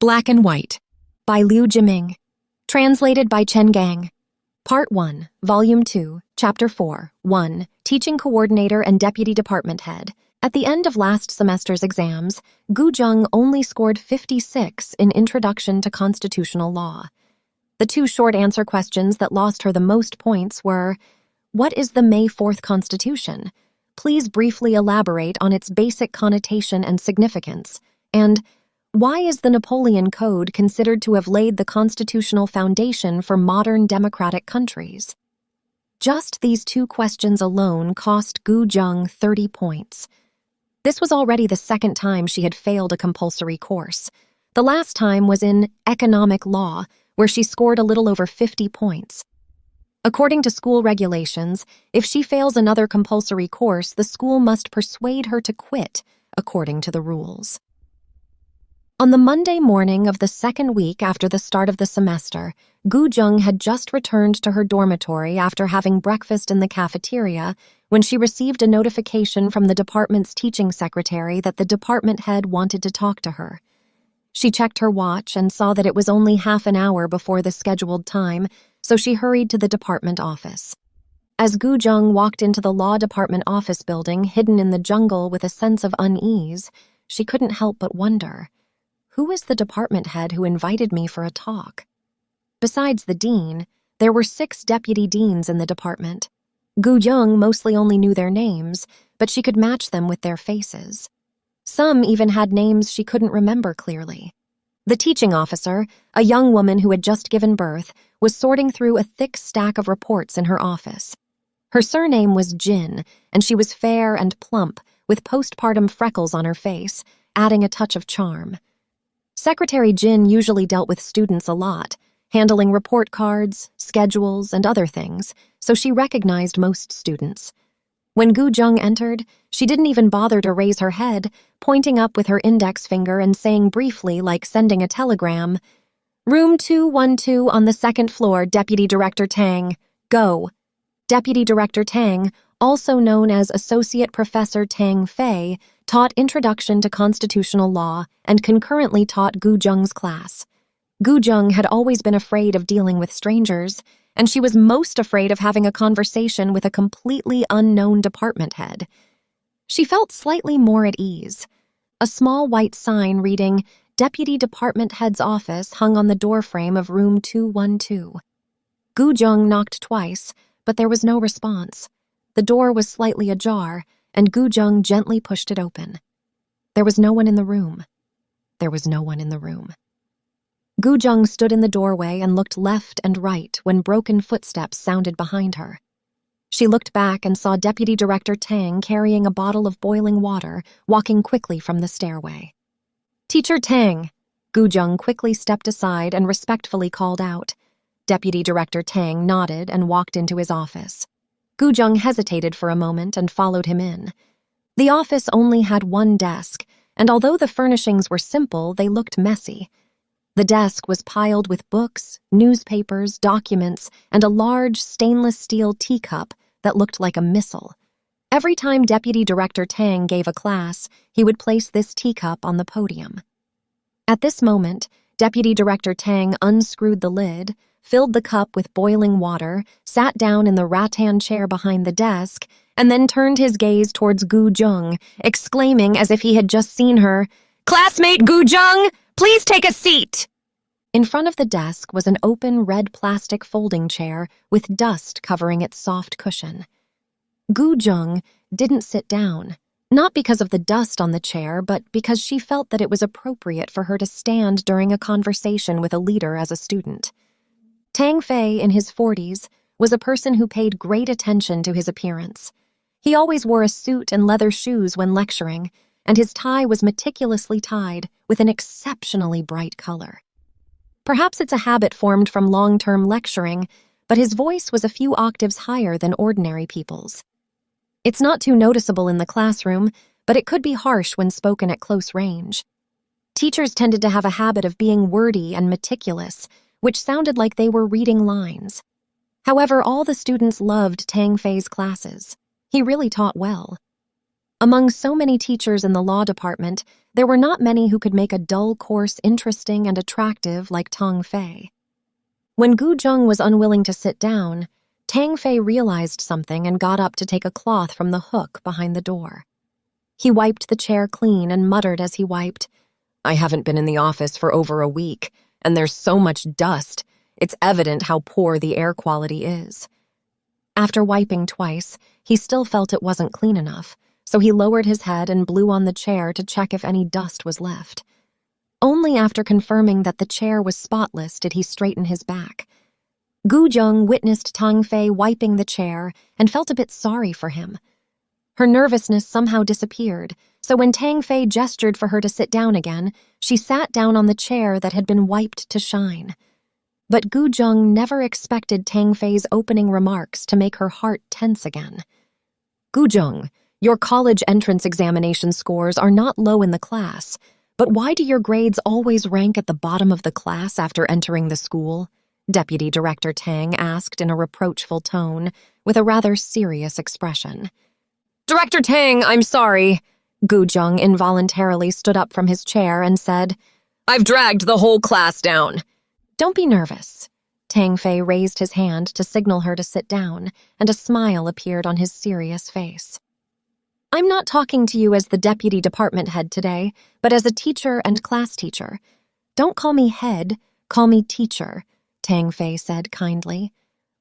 Black and White by Liu Jiming. Translated by Chen. Part 1, Volume 2, Chapter 4, 1, Teaching Coordinator and Deputy Department Head. At the end of last semester's exams, Gu Zheng only scored 56 in Introduction to Constitutional Law. The two short answer questions that lost her the most points were, what is the May 4th Constitution? Please briefly elaborate on its basic connotation and significance. And why is the Napoleon Code considered to have laid the constitutional foundation for modern democratic countries? Just these two questions alone cost Gu Zheng 30 points. This was already the second time she had failed a compulsory course. The last time was in economic law, where she scored a little over 50 points. According to school regulations, if she fails another compulsory course, the school must persuade her to quit, according to the rules. On the Monday morning of the second week after the start of the semester, Gu Zheng had just returned to her dormitory after having breakfast in the cafeteria when she received a notification from the department's teaching secretary that the department head wanted to talk to her. She checked her watch and saw that it was only half an hour before the scheduled time, so she hurried to the department office. As Gu Zheng walked into the law department office building hidden in the jungle with a sense of unease, she couldn't help but wonder, who is the department head who invited me for a talk? Besides the dean, there were 6 deputy deans in the department. Gu Zheng mostly only knew their names, but she could match them with their faces. Some even had names she couldn't remember clearly. The teaching officer, a young woman who had just given birth, was sorting through a thick stack of reports in her office. Her surname was Jin, and she was fair and plump, with postpartum freckles on her face, adding a touch of charm. Secretary Jin usually dealt with students a lot, handling report cards, schedules, and other things, so she recognized most students. When Gu Zheng entered, she didn't even bother to raise her head, pointing up with her index finger and saying briefly, like sending a telegram, "Room 212 on the second floor, Deputy Director Tang. Go." Deputy Director Tang, also known as Associate Professor Tang Fei, taught Introduction to Constitutional Law and concurrently taught Gu Zheng's class. Gu Zheng had always been afraid of dealing with strangers, and she was most afraid of having a conversation with a completely unknown department head. She felt slightly more at ease. A small white sign reading, Deputy Department Head's Office, hung on the doorframe of room 212. Gu Zheng knocked twice, but there was no response. The door was slightly ajar, and Gu Zheng gently pushed it open. There was no one in the room. There was no one in the room. Gu Zheng stood in the doorway and looked left and right when broken footsteps sounded behind her. She looked back and saw Deputy Director Tang carrying a bottle of boiling water, walking quickly from the stairway. "Teacher Tang!" Gu Zheng quickly stepped aside and respectfully called out. Deputy Director Tang nodded and walked into his office. Gu Zheng hesitated for a moment and followed him in. The office only had one desk, and although the furnishings were simple, they looked messy. The desk was piled with books, newspapers, documents, and a large stainless steel teacup that looked like a missile. Every time Deputy Director Tang gave a class, he would place this teacup on the podium. At this moment, Deputy Director Tang unscrewed the lid, filled the cup with boiling water, sat down in the rattan chair behind the desk, and then turned his gaze towards Gu Zheng, exclaiming as if he had just seen her, "Classmate Gu Zheng, please take a seat!" In front of the desk was an open red plastic folding chair with dust covering its soft cushion. Gu Zheng didn't sit down, not because of the dust on the chair, but because she felt that it was appropriate for her to stand during a conversation with a leader as a student. Tang Fei, in his 40s, was a person who paid great attention to his appearance. He always wore a suit and leather shoes when lecturing, and his tie was meticulously tied with an exceptionally bright color. Perhaps it's a habit formed from long-term lecturing, but his voice was a few octaves higher than ordinary people's. It's not too noticeable in the classroom, but it could be harsh when spoken at close range. Teachers tended to have a habit of being wordy and meticulous, which sounded like they were reading lines. However, all the students loved Tang Fei's classes. He really taught well. Among so many teachers in the law department, there were not many who could make a dull course interesting and attractive like Tang Fei. When Gu Zheng was unwilling to sit down, Tang Fei realized something and got up to take a cloth from the hook behind the door. He wiped the chair clean and muttered as he wiped, "I haven't been in the office for over a week, and there's so much dust. It's evident how poor the air quality is." After wiping twice, he still felt it wasn't clean enough, so he lowered his head and blew on the chair to check if any dust was left. Only after confirming that the chair was spotless did he straighten his back. Gu Zheng witnessed Tang Fei wiping the chair and felt a bit sorry for him. Her nervousness somehow disappeared, so when Tang Fei gestured for her to sit down again, she sat down on the chair that had been wiped to shine. But Gu Zheng never expected Tang Fei's opening remarks to make her heart tense again. "Gu Zheng, your college entrance examination scores are not low in the class, but why do your grades always rank at the bottom of the class after entering the school?" Deputy Director Tang asked in a reproachful tone, with a rather serious expression. "Director Tang, I'm sorry." Gu Zheng involuntarily stood up from his chair and said, "I've dragged the whole class down." "Don't be nervous." Tang Fei raised his hand to signal her to sit down, and a smile appeared on his serious face. "I'm not talking to you as the deputy department head today, but as a teacher and class teacher. Don't call me head, call me teacher," Tang Fei said kindly.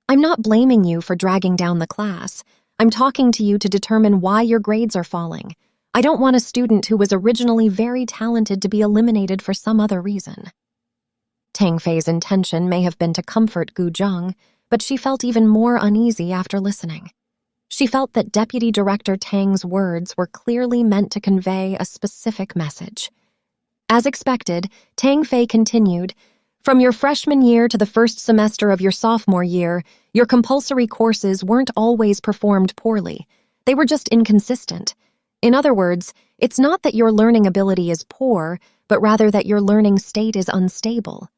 "I'm not blaming you for dragging down the class. I'm talking to you to determine why your grades are falling. I don't want a student who was originally very talented to be eliminated for some other reason." Tang Fei's intention may have been to comfort Gu Zheng, but she felt even more uneasy after listening. She felt that Deputy Director Tang's words were clearly meant to convey a specific message. As expected, Tang Fei continued, "From your freshman year to the first semester of your sophomore year, your compulsory courses weren't always performed poorly. They were just inconsistent. In other words, it's not that your learning ability is poor, but rather that your learning state is unstable.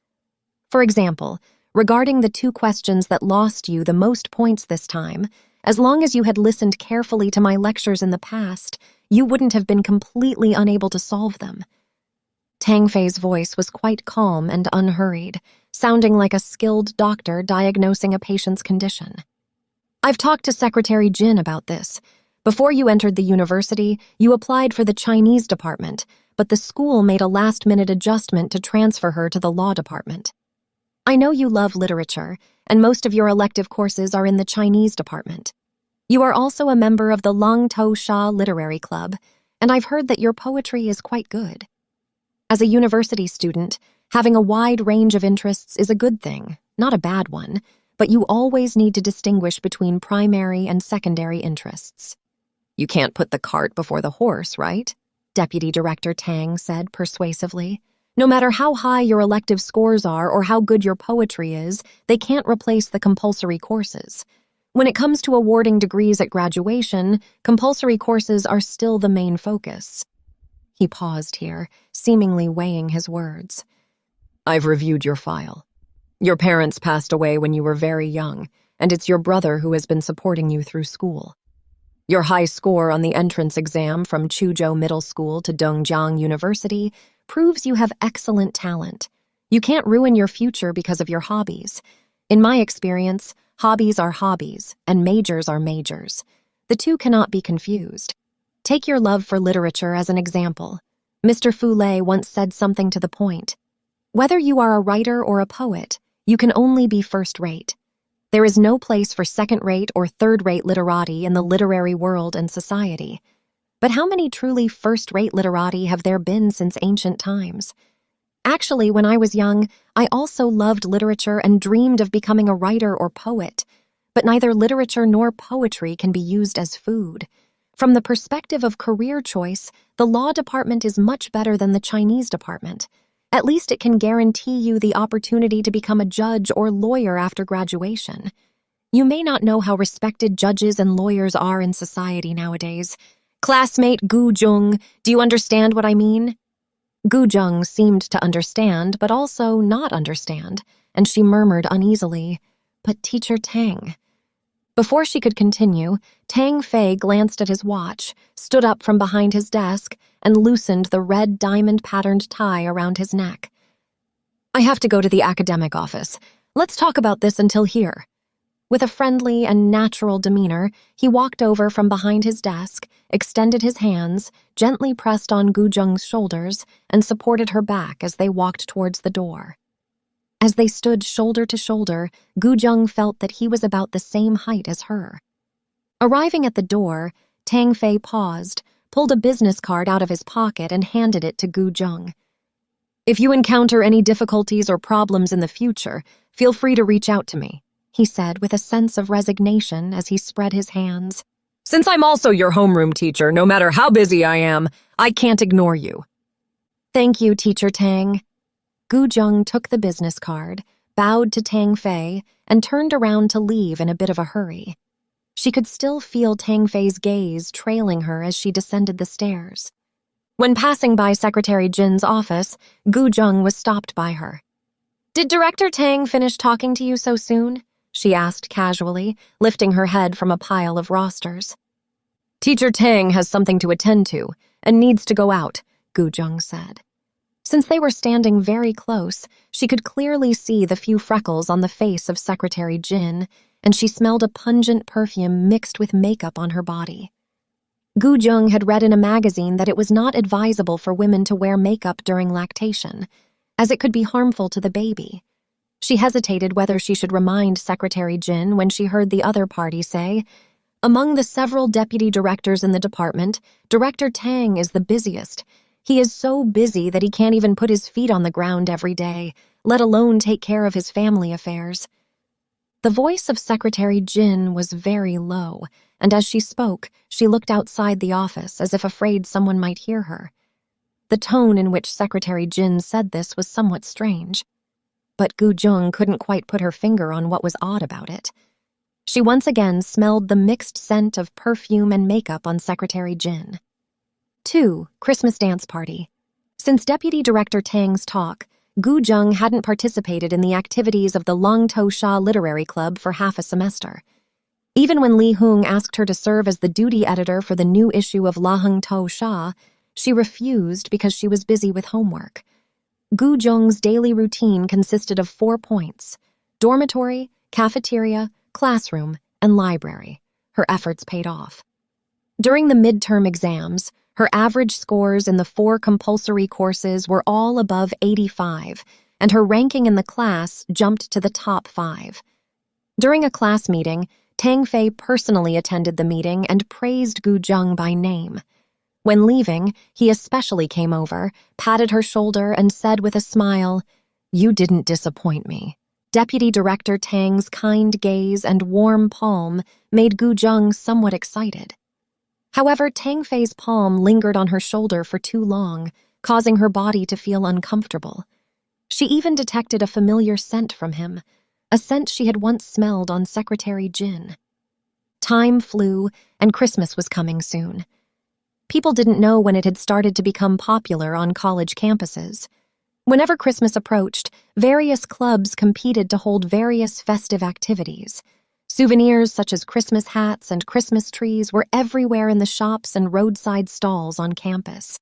For example, regarding the 2 questions that lost you the most points this time, as long as you had listened carefully to my lectures in the past, you wouldn't have been completely unable to solve them." Tang Fei's voice was quite calm and unhurried, sounding like a skilled doctor diagnosing a patient's condition. "I've talked to Secretary Jin about this. Before you entered the university, you applied for the Chinese department, but the school made a last-minute adjustment to transfer her to the law department. I know you love literature, and most of your elective courses are in the Chinese department. You are also a member of the Lang To Sha Literary Club, and I've heard that your poetry is quite good. As a university student, having a wide range of interests is a good thing, not a bad one, but you always need to distinguish between primary and secondary interests. You can't put the cart before the horse, right?" Deputy Director Tang said persuasively. "No matter how high your elective scores are or how good your poetry is, they can't replace the compulsory courses. When it comes to awarding degrees at graduation, compulsory courses are still the main focus." He paused here, seemingly weighing his words. "I've reviewed your file. Your parents passed away when you were very young, and it's your brother who has been supporting you through school. Your high score on the entrance exam from Chuzhou Middle School to Dongjiang University proves you have excellent talent. You can't ruin your future because of your hobbies. In my experience, hobbies are hobbies, and majors are majors. The two cannot be confused. Take your love for literature as an example. Mr. Fuwei once said something to the point. Whether you are a writer or a poet, you can only be first-rate. There is no place for second-rate or third-rate literati in the literary world and society. But how many truly first-rate literati have there been since ancient times? Actually, when I was young, I also loved literature and dreamed of becoming a writer or poet. But neither literature nor poetry can be used as food. From the perspective of career choice, the law department is much better than the Chinese department. At least it can guarantee you the opportunity to become a judge or lawyer after graduation. You may not know how respected judges and lawyers are in society nowadays. Classmate Gu Zheng, do you understand what I mean?" Gu Zheng seemed to understand, but also not understand, and she murmured uneasily, "But Teacher Tang." Before she could continue, Tang Fei glanced at his watch, stood up from behind his desk, and loosened the red diamond-patterned tie around his neck. "I have to go to the academic office. Let's talk about this until here." With a friendly and natural demeanor, he walked over from behind his desk, extended his hands, gently pressed on Gu Zheng's shoulders, and supported her back as they walked towards the door. As they stood shoulder to shoulder, Gu Zheng felt that he was about the same height as her. Arriving at the door, Tang Fei paused, pulled a business card out of his pocket, and handed it to Gu Zheng. "If you encounter any difficulties or problems in the future, feel free to reach out to me," he said with a sense of resignation as he spread his hands. "Since I'm also your homeroom teacher, no matter how busy I am, I can't ignore you." "Thank you, Teacher Tang." Gu Zheng took the business card, bowed to Tang Fei, and turned around to leave in a bit of a hurry. She could still feel Tang Fei's gaze trailing her as she descended the stairs. When passing by Secretary Jin's office, Gu Zheng was stopped by her. "Did Director Tang finish talking to you so soon?" she asked casually, lifting her head from a pile of rosters. "Teacher Tang has something to attend to and needs to go out," Gu Zheng said. Since they were standing very close, she could clearly see the few freckles on the face of Secretary Jin, and she smelled a pungent perfume mixed with makeup on her body. Gu Zheng had read in a magazine that it was not advisable for women to wear makeup during lactation, as it could be harmful to the baby. She hesitated whether she should remind Secretary Jin when she heard the other party say, "Among the several deputy directors in the department, Director Tang is the busiest. He is so busy that he can't even put his feet on the ground every day, let alone take care of his family affairs." The voice of Secretary Jin was very low, and as she spoke, she looked outside the office as if afraid someone might hear her. The tone in which Secretary Jin said this was somewhat strange, but Gu Zheng couldn't quite put her finger on what was odd about it. She once again smelled the mixed scent of perfume and makeup on Secretary Jin. 2. Christmas Dance Party. Since Deputy Director Tang's talk, Gu Zheng hadn't participated in the activities of the Longtou Sha Literary Club for half a semester. Even when Li Hung asked her to serve as the duty editor for the new issue of La Hung Tou Sha, she refused because she was busy with homework. Gu Zheng's daily routine consisted of 4 points: dormitory, cafeteria, classroom, and library. Her efforts paid off. During the midterm exams, her average scores in the 4 compulsory courses were all above 85, and her ranking in the class jumped to the top 5. During a class meeting, Tang Fei personally attended the meeting and praised Gu Zheng by name. When leaving, he especially came over, patted her shoulder, and said with a smile, "You didn't disappoint me." Deputy Director Tang's kind gaze and warm palm made Gu Zheng somewhat excited. However, Tang Fei's palm lingered on her shoulder for too long, causing her body to feel uncomfortable. She even detected a familiar scent from him, a scent she had once smelled on Secretary Jin. Time flew, and Christmas was coming soon. People didn't know when it had started to become popular on college campuses. Whenever Christmas approached, various clubs competed to hold various festive activities. Souvenirs such as Christmas hats and Christmas trees were everywhere in the shops and roadside stalls on campus.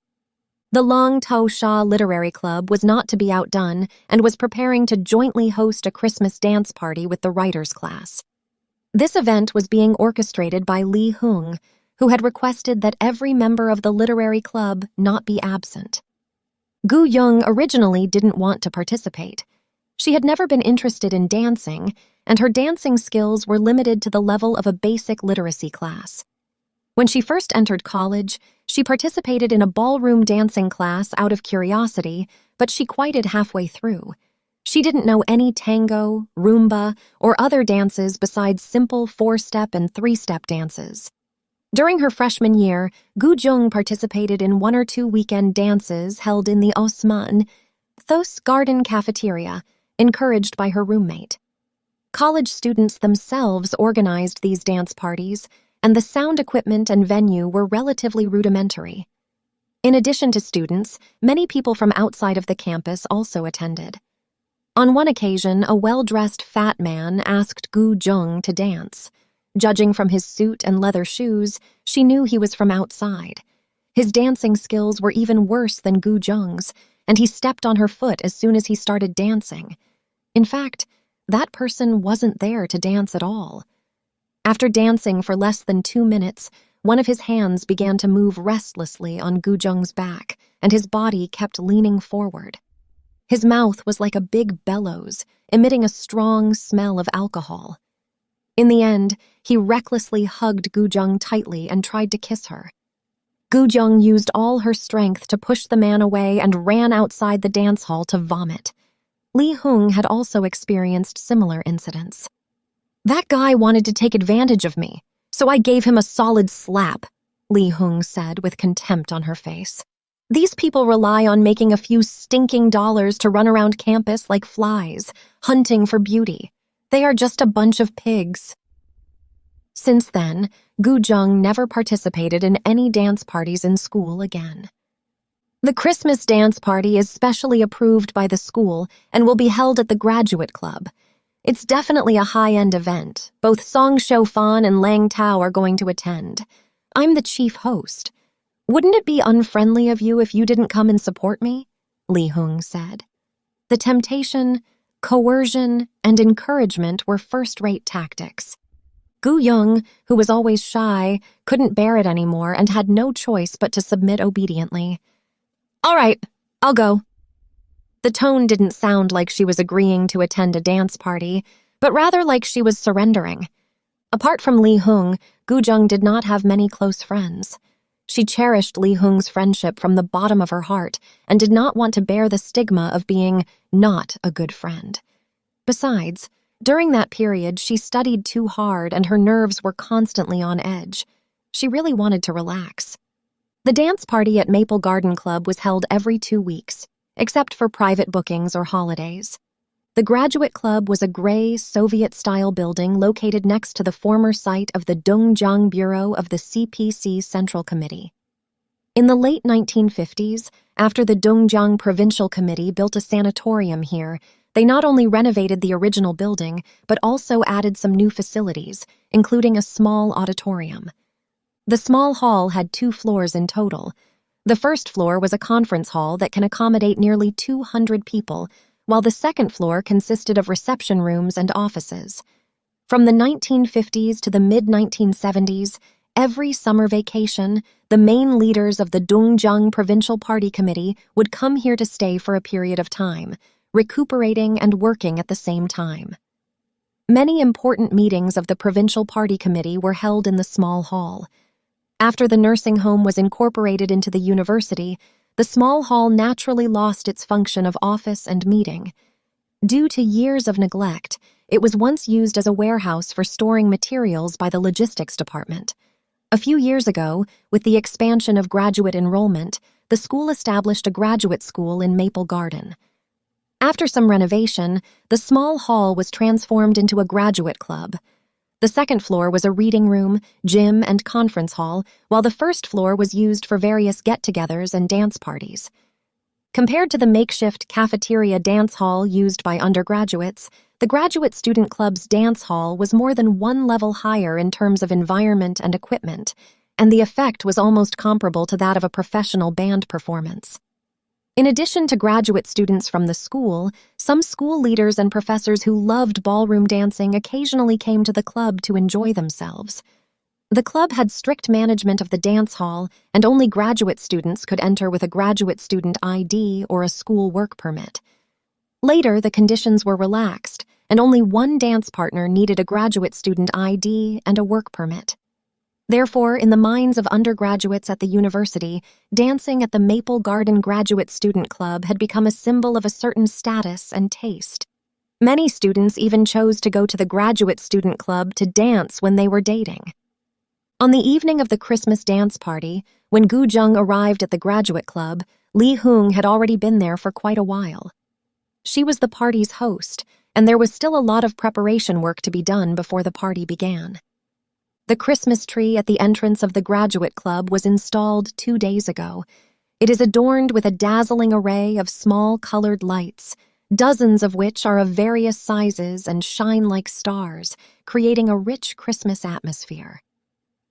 The Longtou Sha Literary Club was not to be outdone and was preparing to jointly host a Christmas dance party with the writers' class. This event was being orchestrated by Li Hung, who had requested that every member of the literary club not be absent. Gu Yung originally didn't want to participate. She had never been interested in dancing, and her dancing skills were limited to the level of a basic literacy class. When she first entered college, she participated in a ballroom dancing class out of curiosity, but she quitted halfway through. She didn't know any tango, rumba, or other dances besides simple 4-step and 3-step dances. During her freshman year, Gu Zheng participated in 1 or 2 weekend dances held in the Osman Thos Garden cafeteria, encouraged by her roommate. College students themselves organized these dance parties, and the sound equipment and venue were relatively rudimentary. In addition to students, many people from outside of the campus also attended. On one occasion, a well-dressed fat man asked Gu Zheng to dance. Judging from his suit and leather shoes, she knew he was from outside. His dancing skills were even worse than Gu Zheng's, and he stepped on her foot as soon as he started dancing. In fact, that person wasn't there to dance at all. After dancing for less than 2 minutes, one of his hands began to move restlessly on Gu Zheng's back, and his body kept leaning forward. His mouth was like a big bellows, emitting a strong smell of alcohol. In the end, he recklessly hugged Gu Zheng tightly and tried to kiss her. Gu Zheng used all her strength to push the man away and ran outside the dance hall to vomit. Li Hung had also experienced similar incidents. "That guy wanted to take advantage of me, so I gave him a solid slap," Li Hung said with contempt on her face. "These people rely on making a few stinking dollars to run around campus like flies, hunting for beauty. They are just a bunch of pigs." Since then, Gu Zheng never participated in any dance parties in school again. The Christmas dance party is specially approved by the school and will be held at the Graduate Club. It's definitely a high-end event. Both Song Shou Fan and Lang Tao are going to attend. I'm the chief host. Wouldn't it be unfriendly of you if you didn't come and support me? Li Hung said. The temptation, coercion, and encouragement were first-rate tactics. Gu Yong, who was always shy, couldn't bear it anymore and had no choice but to submit obediently. "All right, I'll go." The tone didn't sound like she was agreeing to attend a dance party, but rather like she was surrendering. Apart from Li Hung, Gu Zheng did not have many close friends. She cherished Li Hung's friendship from the bottom of her heart and did not want to bear the stigma of being not a good friend. Besides, during that period, she studied too hard and her nerves were constantly on edge. She really wanted to relax. The dance party at Maple Garden Club was held every 2 weeks, except for private bookings or holidays. The Graduate Club was a gray, Soviet-style building located next to the former site of the Dongjiang Bureau of the CPC Central Committee. In the late 1950s, after the Dongjiang Provincial Committee built a sanatorium here, they not only renovated the original building, but also added some new facilities, including a small auditorium. The small hall had 2 floors in total. The first floor was a conference hall that can accommodate nearly 200 people, while the second floor consisted of reception rooms and offices. From the 1950s to the mid-1970s, every summer vacation, the main leaders of the Dongjiang Provincial Party Committee would come here to stay for a period of time, recuperating and working at the same time. Many important meetings of the Provincial Party Committee were held in the small hall. After the nursing home was incorporated into the university, the small hall naturally lost its function of office and meeting. Due to years of neglect, it was once used as a warehouse for storing materials by the logistics department. A few years ago, with the expansion of graduate enrollment, the school established a graduate school in Maple Garden. After some renovation, the small hall was transformed into a graduate club. The second floor was a reading room, gym, and conference hall, while the first floor was used for various get-togethers and dance parties. Compared to the makeshift cafeteria dance hall used by undergraduates, the Graduate Student Club's dance hall was more than 1 level higher in terms of environment and equipment, and the effect was almost comparable to that of a professional band performance. In addition to graduate students from the school, some school leaders and professors who loved ballroom dancing occasionally came to the club to enjoy themselves. The club had strict management of the dance hall, and only graduate students could enter with a graduate student ID or a school work permit. Later, the conditions were relaxed, and only one dance partner needed a graduate student ID and a work permit. Therefore, in the minds of undergraduates at the university, dancing at the Maple Garden Graduate Student Club had become a symbol of a certain status and taste. Many students even chose to go to the Graduate Student Club to dance when they were dating. On the evening of the Christmas dance party, when Gu Zheng arrived at the Graduate Club, Li Hung had already been there for quite a while. She was the party's host, and there was still a lot of preparation work to be done before the party began. The Christmas tree at the entrance of the Graduate Club was installed 2 days ago. It is adorned with a dazzling array of small colored lights, dozens of which are of various sizes and shine like stars, creating a rich Christmas atmosphere.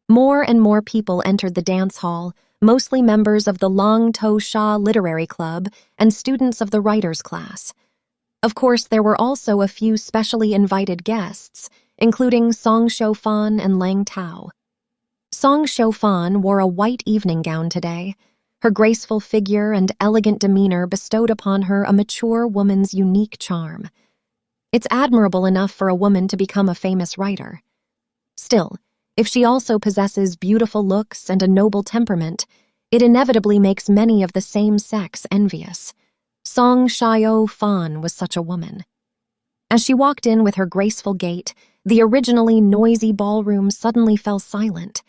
More and more people entered the dance hall, mostly members of the Long To Sha Literary Club and students of the writers' class. Of course, there were also a few specially invited guests, including Song Shoufan and Lang Tao. Song Shoufan wore a white evening gown today. Her graceful figure and elegant demeanor bestowed upon her a mature woman's unique charm. It's admirable enough for a woman to become a famous writer. Still, if she also possesses beautiful looks and a noble temperament, it inevitably makes many of the same sex envious. Song Shoufan was such a woman. As she walked in with her graceful gait, the originally noisy ballroom suddenly fell silent.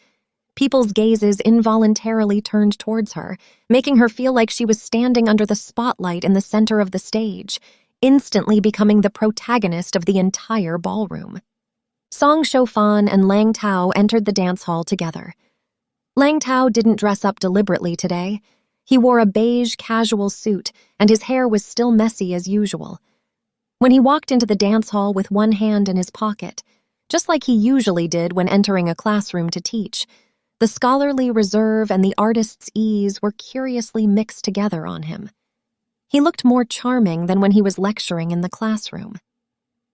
People's gazes involuntarily turned towards her, making her feel like she was standing under the spotlight in the center of the stage, instantly becoming the protagonist of the entire ballroom. Song Shoufan and Lang Tao entered the dance hall together. Lang Tao didn't dress up deliberately today. He wore a beige casual suit, and his hair was still messy as usual. When he walked into the dance hall with one hand in his pocket, just like he usually did when entering a classroom to teach, the scholarly reserve and the artist's ease were curiously mixed together on him. He looked more charming than when he was lecturing in the classroom.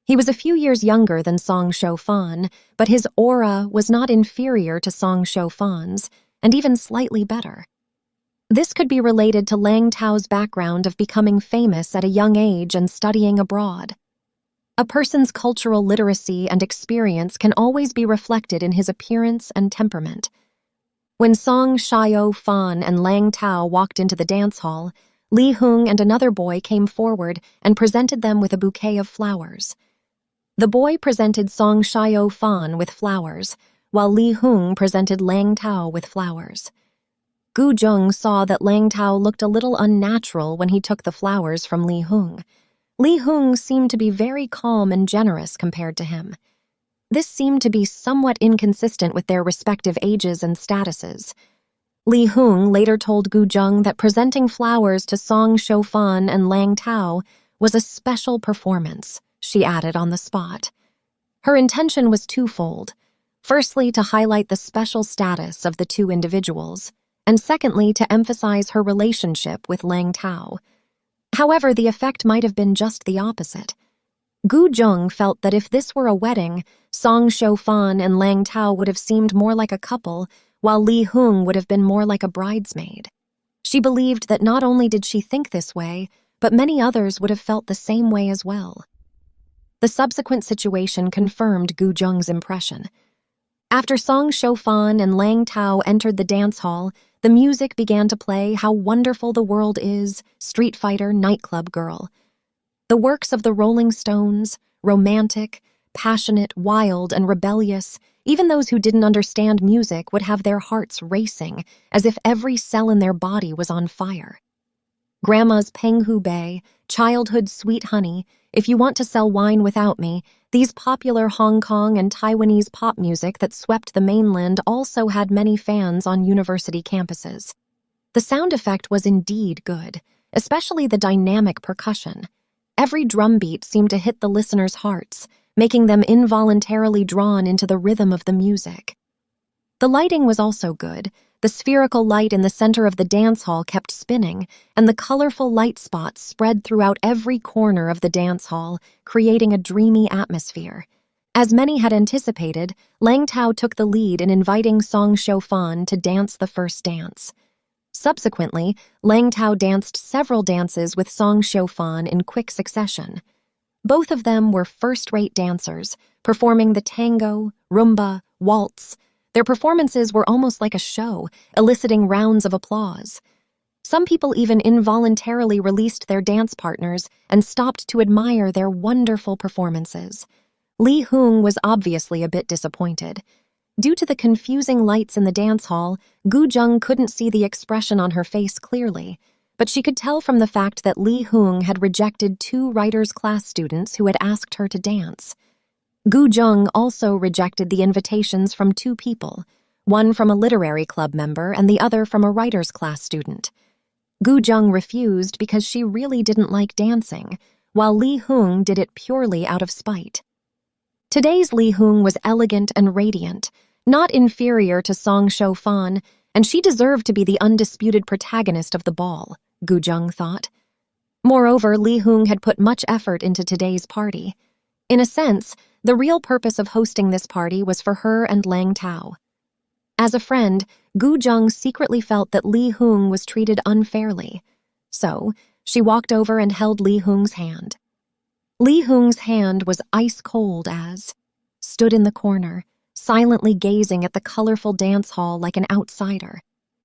He was a few years younger than Song Shoufan, but his aura was not inferior to Song Shoufan's, and even slightly better. This could be related to Lang Tao's background of becoming famous at a young age and studying abroad. A person's cultural literacy and experience can always be reflected in his appearance and temperament. When Song Shoufan and Lang Tao walked into the dance hall, Li Hung and another boy came forward and presented them with a bouquet of flowers. The boy presented Song Shoufan with flowers, while Li Hung presented Lang Tao with flowers. Gu Zheng saw that Lang Tao looked a little unnatural when he took the flowers from Li Hung. Li Hung seemed to be very calm and generous compared to him. This seemed to be somewhat inconsistent with their respective ages and statuses. Li Hung later told Gu Zheng that presenting flowers to Song Shoufan and Lang Tao was a special performance, she added on the spot. Her intention was twofold. Firstly, to highlight the special status of the two individuals, and secondly, to emphasize her relationship with Lang Tao. However, the effect might have been just the opposite. Gu Zheng felt that if this were a wedding, Song Shoufan and Lang Tao would have seemed more like a couple, while Li Hung would have been more like a bridesmaid. She believed that not only did she think this way, but many others would have felt the same way as well. The subsequent situation confirmed Gu Zheng's impression. After Song Shoufan and Lang Tao entered the dance hall, the music began to play How Wonderful the World Is, Street Fighter, Nightclub Girl. The works of the Rolling Stones, romantic, passionate, wild, and rebellious, even those who didn't understand music would have their hearts racing, as if every cell in their body was on fire. Grandma's Peng Hu Bei, Childhood's Sweet Honey, If You Want to Sell Wine Without Me, these popular Hong Kong and Taiwanese pop music that swept the mainland also had many fans on university campuses. The sound effect was indeed good, especially the dynamic percussion. Every drum beat seemed to hit the listeners' hearts, making them involuntarily drawn into the rhythm of the music. The lighting was also good. The spherical light in the center of the dance hall kept spinning, and the colorful light spots spread throughout every corner of the dance hall, creating a dreamy atmosphere. As many had anticipated, Lang Tao took the lead in inviting Song Shoufan to dance the first dance. Subsequently, Lang Tao danced several dances with Song Shoufan in quick succession. Both of them were first-rate dancers, performing the tango, rumba, waltz. Their performances were almost like a show, eliciting rounds of applause. Some people even involuntarily released their dance partners and stopped to admire their wonderful performances. Li Hung was obviously a bit disappointed. Due to the confusing lights in the dance hall, Gu Zheng couldn't see the expression on her face clearly, but she could tell from the fact that Li Hung had rejected 2 writers' class students who had asked her to dance. Gu Zheng also rejected the invitations from 2 people, one from a literary club member and the other from a writer's class student. Gu Zheng refused because she really didn't like dancing, while Li Hung did it purely out of spite. Today's Li Hung was elegant and radiant, not inferior to Song Shou-fan, and she deserved to be the undisputed protagonist of the ball, Gu Zheng thought. Moreover, Li Hung had put much effort into today's party. In a sense, the real purpose of hosting this party was for her and Lang Tao. As a friend, Gu Zheng secretly felt that Li Hung was treated unfairly. So, she walked over and held Li Hung's hand. Li Hung's hand was ice-cold as, stood in the corner, silently gazing at the colorful dance hall like an outsider.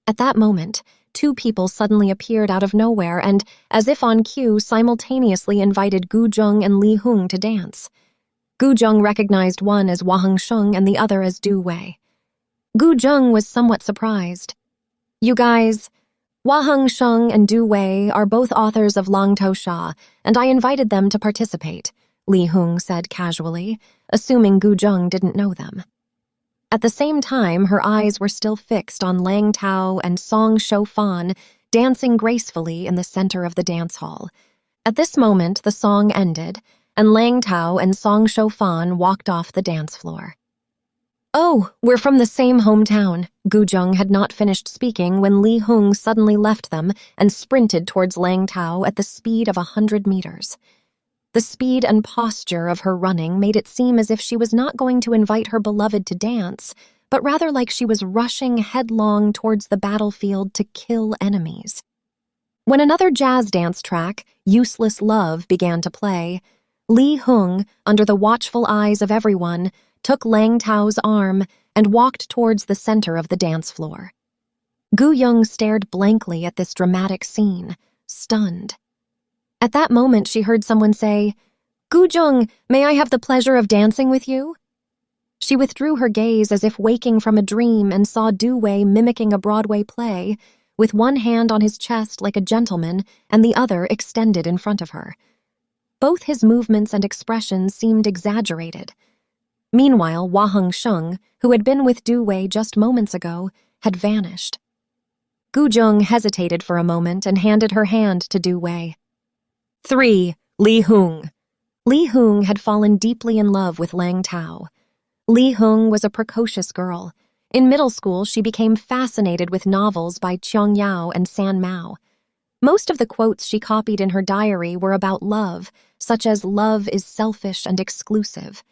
At that moment, two people suddenly appeared out of nowhere and, as if on cue, simultaneously invited Gu Zheng and Li Hung to dance. Gu Zheng recognized one as Waheng Sheng and the other as Du Wei. Gu Zheng was somewhat surprised. "You guys, Waheng Sheng and Du Wei are both authors of Lang Tao Sha, and I invited them to participate," Li Hung said casually, assuming Gu Zheng didn't know them. At the same time, her eyes were still fixed on Lang Tao and Song Shou-fan dancing gracefully in the center of the dance hall. At this moment, the song ended, and Lang Tao and Song Shou-fan walked off the dance floor. "Oh, we're from the same hometown." Gu Zheng had not finished speaking when Li Hung suddenly left them and sprinted towards Lang Tao at the speed of 100 meters. The speed and posture of her running made it seem as if she was not going to invite her beloved to dance, but rather like she was rushing headlong towards the battlefield to kill enemies. When another jazz dance track, Useless Love, began to play, Li Hung, under the watchful eyes of everyone, took Lang Tao's arm and walked towards the center of the dance floor. Gu Zheng stared blankly at this dramatic scene, stunned. At that moment, she heard someone say, "Gu Zheng, may I have the pleasure of dancing with you?" She withdrew her gaze as if waking from a dream and saw Du Wei mimicking a Broadway play, with one hand on his chest like a gentleman and the other extended in front of her. Both his movements and expressions seemed exaggerated. Meanwhile, Waheng Sheng, who had been with Du Wei just moments ago, had vanished. Gu Zheng hesitated for a moment and handed her hand to Du Wei. 3. Li Hung. Li Hung had fallen deeply in love with Lang Tao. Li Hung was a precocious girl. In middle school, she became fascinated with novels by Qiang Yao and San Mao. Most of the quotes she copied in her diary were about love, such as "Love is selfish and exclusive."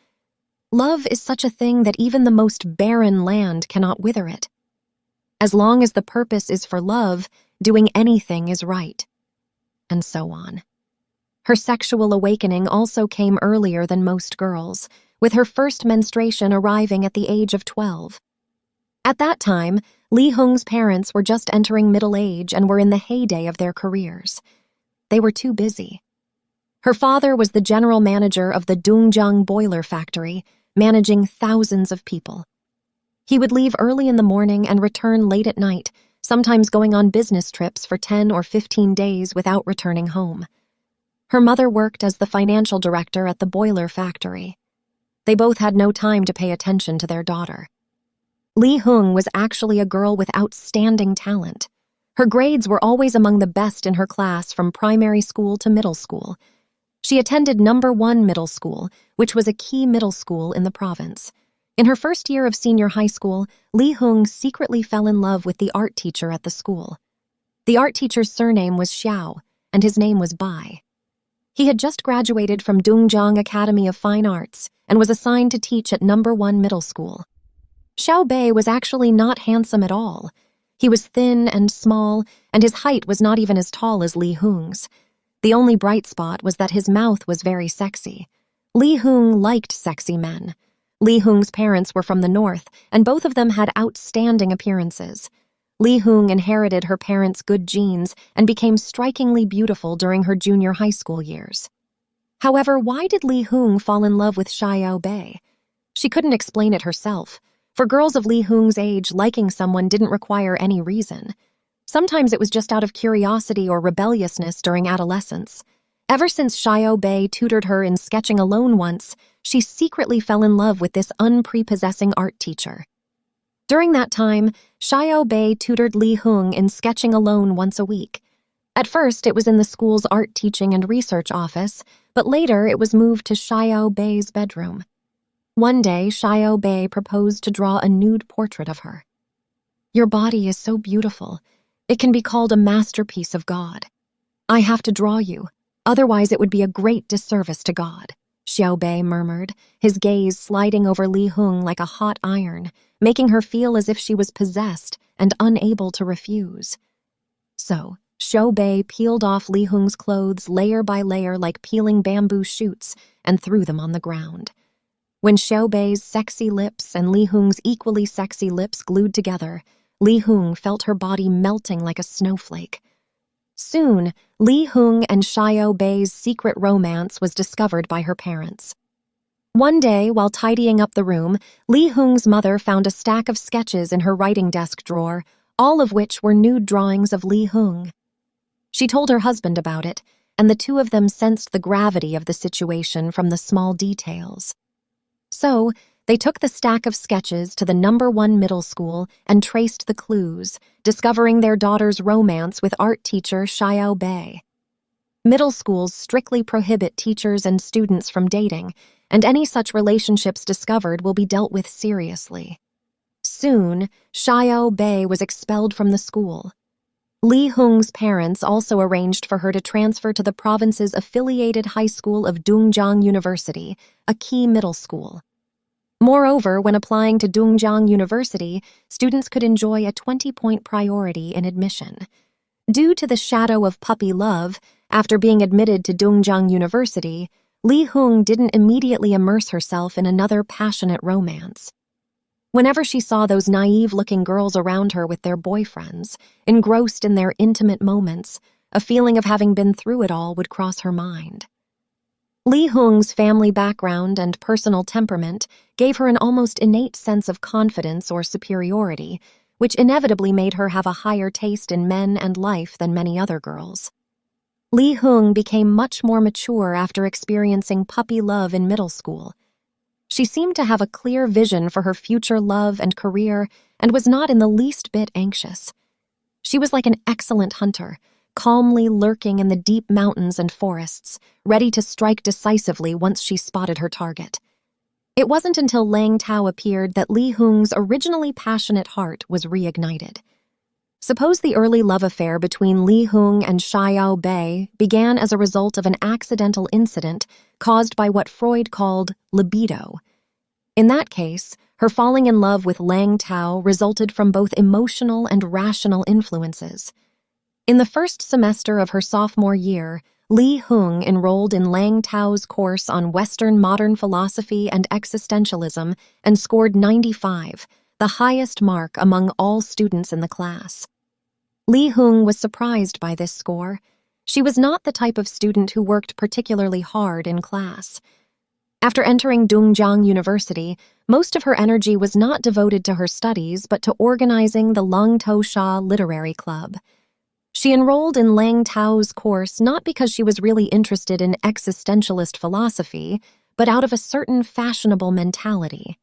Love is such a thing that even the most barren land cannot wither it. As long as the purpose is for love, doing anything is right. And so on. Her sexual awakening also came earlier than most girls, with her first menstruation arriving at the age of 12. At that time, Li Hung's parents were just entering middle age and were in the heyday of their careers. They were too busy. Her father was the general manager of the Dongjiang boiler factory, managing thousands of people. He would leave early in the morning and return late at night, sometimes going on business trips for 10 or 15 days without returning home. Her mother worked as the financial director at the boiler factory. They both had no time to pay attention to their daughter. Li Hung was actually a girl with outstanding talent. Her grades were always among the best in her class from primary school to middle school. She attended No. 1 Middle School, which was a key middle school in the province. In her first year of senior high school, Li Hung secretly fell in love with the art teacher at the school. The art teacher's surname was Xiao, and his name was Bai. He had just graduated from Dongjiang Academy of Fine Arts and was assigned to teach at No. 1 Middle School. Xiao Bai was actually not handsome at all. He was thin and small, and his height was not even as tall as Li Hung's. The only bright spot was that his mouth was very sexy. Li Hung liked sexy men. Li Hung's parents were from the north, and both of them had outstanding appearances. Li Hung inherited her parents' good genes and became strikingly beautiful during her junior high school years. However, why did Li Hung fall in love with Xiao Bai? She couldn't explain it herself. For girls of Li Hung's age, liking someone didn't require any reason. Sometimes it was just out of curiosity or rebelliousness during adolescence. Ever since Xiao Bai tutored her in sketching alone once, she secretly fell in love with this unprepossessing art teacher. During that time, Xiao Bai tutored Li Hung in sketching alone once a week. At first, it was in the school's art teaching and research office, but later it was moved to Xiao Bei's bedroom. One day, Xiao Bei proposed to draw a nude portrait of her. "Your body is so beautiful. It can be called a masterpiece of God. I have to draw you, otherwise it would be a great disservice to God," Xiao Bei murmured, his gaze sliding over Li Hung like a hot iron, making her feel as if she was possessed and unable to refuse. So, Xiao Bei peeled off Li Hung's clothes layer by layer like peeling bamboo shoots and threw them on the ground. When Xiao Bei's sexy lips and Li Hung's equally sexy lips glued together, Li Hung felt her body melting like a snowflake. Soon, Li Hung and Xiao Bei's secret romance was discovered by her parents. One day, while tidying up the room, Li Hung's mother found a stack of sketches in her writing desk drawer, all of which were nude drawings of Li Hung. She told her husband about it, and the two of them sensed the gravity of the situation from the small details. So, they took the stack of sketches to the #1 middle school and traced the clues, discovering their daughter's romance with art teacher Xiao Bei. Middle schools strictly prohibit teachers and students from dating, and any such relationships discovered will be dealt with seriously. Soon, Xiao Bei was expelled from the school. Li Hung's parents also arranged for her to transfer to the province's affiliated high school of Dongjiang University, a key middle school. Moreover, when applying to Dongjiang University, students could enjoy a 20-point priority in admission. Due to the shadow of puppy love, after being admitted to Dongjiang University, Li Hung didn't immediately immerse herself in another passionate romance. Whenever she saw those naive-looking girls around her with their boyfriends, engrossed in their intimate moments, a feeling of having been through it all would cross her mind. Li Hung's family background and personal temperament gave her an almost innate sense of confidence or superiority, which inevitably made her have a higher taste in men and life than many other girls. Li Hung became much more mature after experiencing puppy love in middle school. She seemed to have a clear vision for her future love and career and was not in the least bit anxious. She was like an excellent hunter, calmly lurking in the deep mountains and forests, ready to strike decisively once she spotted her target. It wasn't until Lang Tao appeared that Li Hung's originally passionate heart was reignited. Suppose the early love affair between Li Hung and Xiao Bei began as a result of an accidental incident caused by what Freud called libido. In that case, her falling in love with Lang Tao resulted from both emotional and rational influences. In the first semester of her sophomore year, Li Hung enrolled in Lang Tao's course on Western modern philosophy and existentialism and scored 95, the highest mark among all students in the class. Li Hung was surprised by this score. She was not the type of student who worked particularly hard in class. After entering Dongjiang University, most of her energy was not devoted to her studies but to organizing the Lung Sha Literary Club. She enrolled in Lang Tao's course not because she was really interested in existentialist philosophy, but out of a certain fashionable mentality.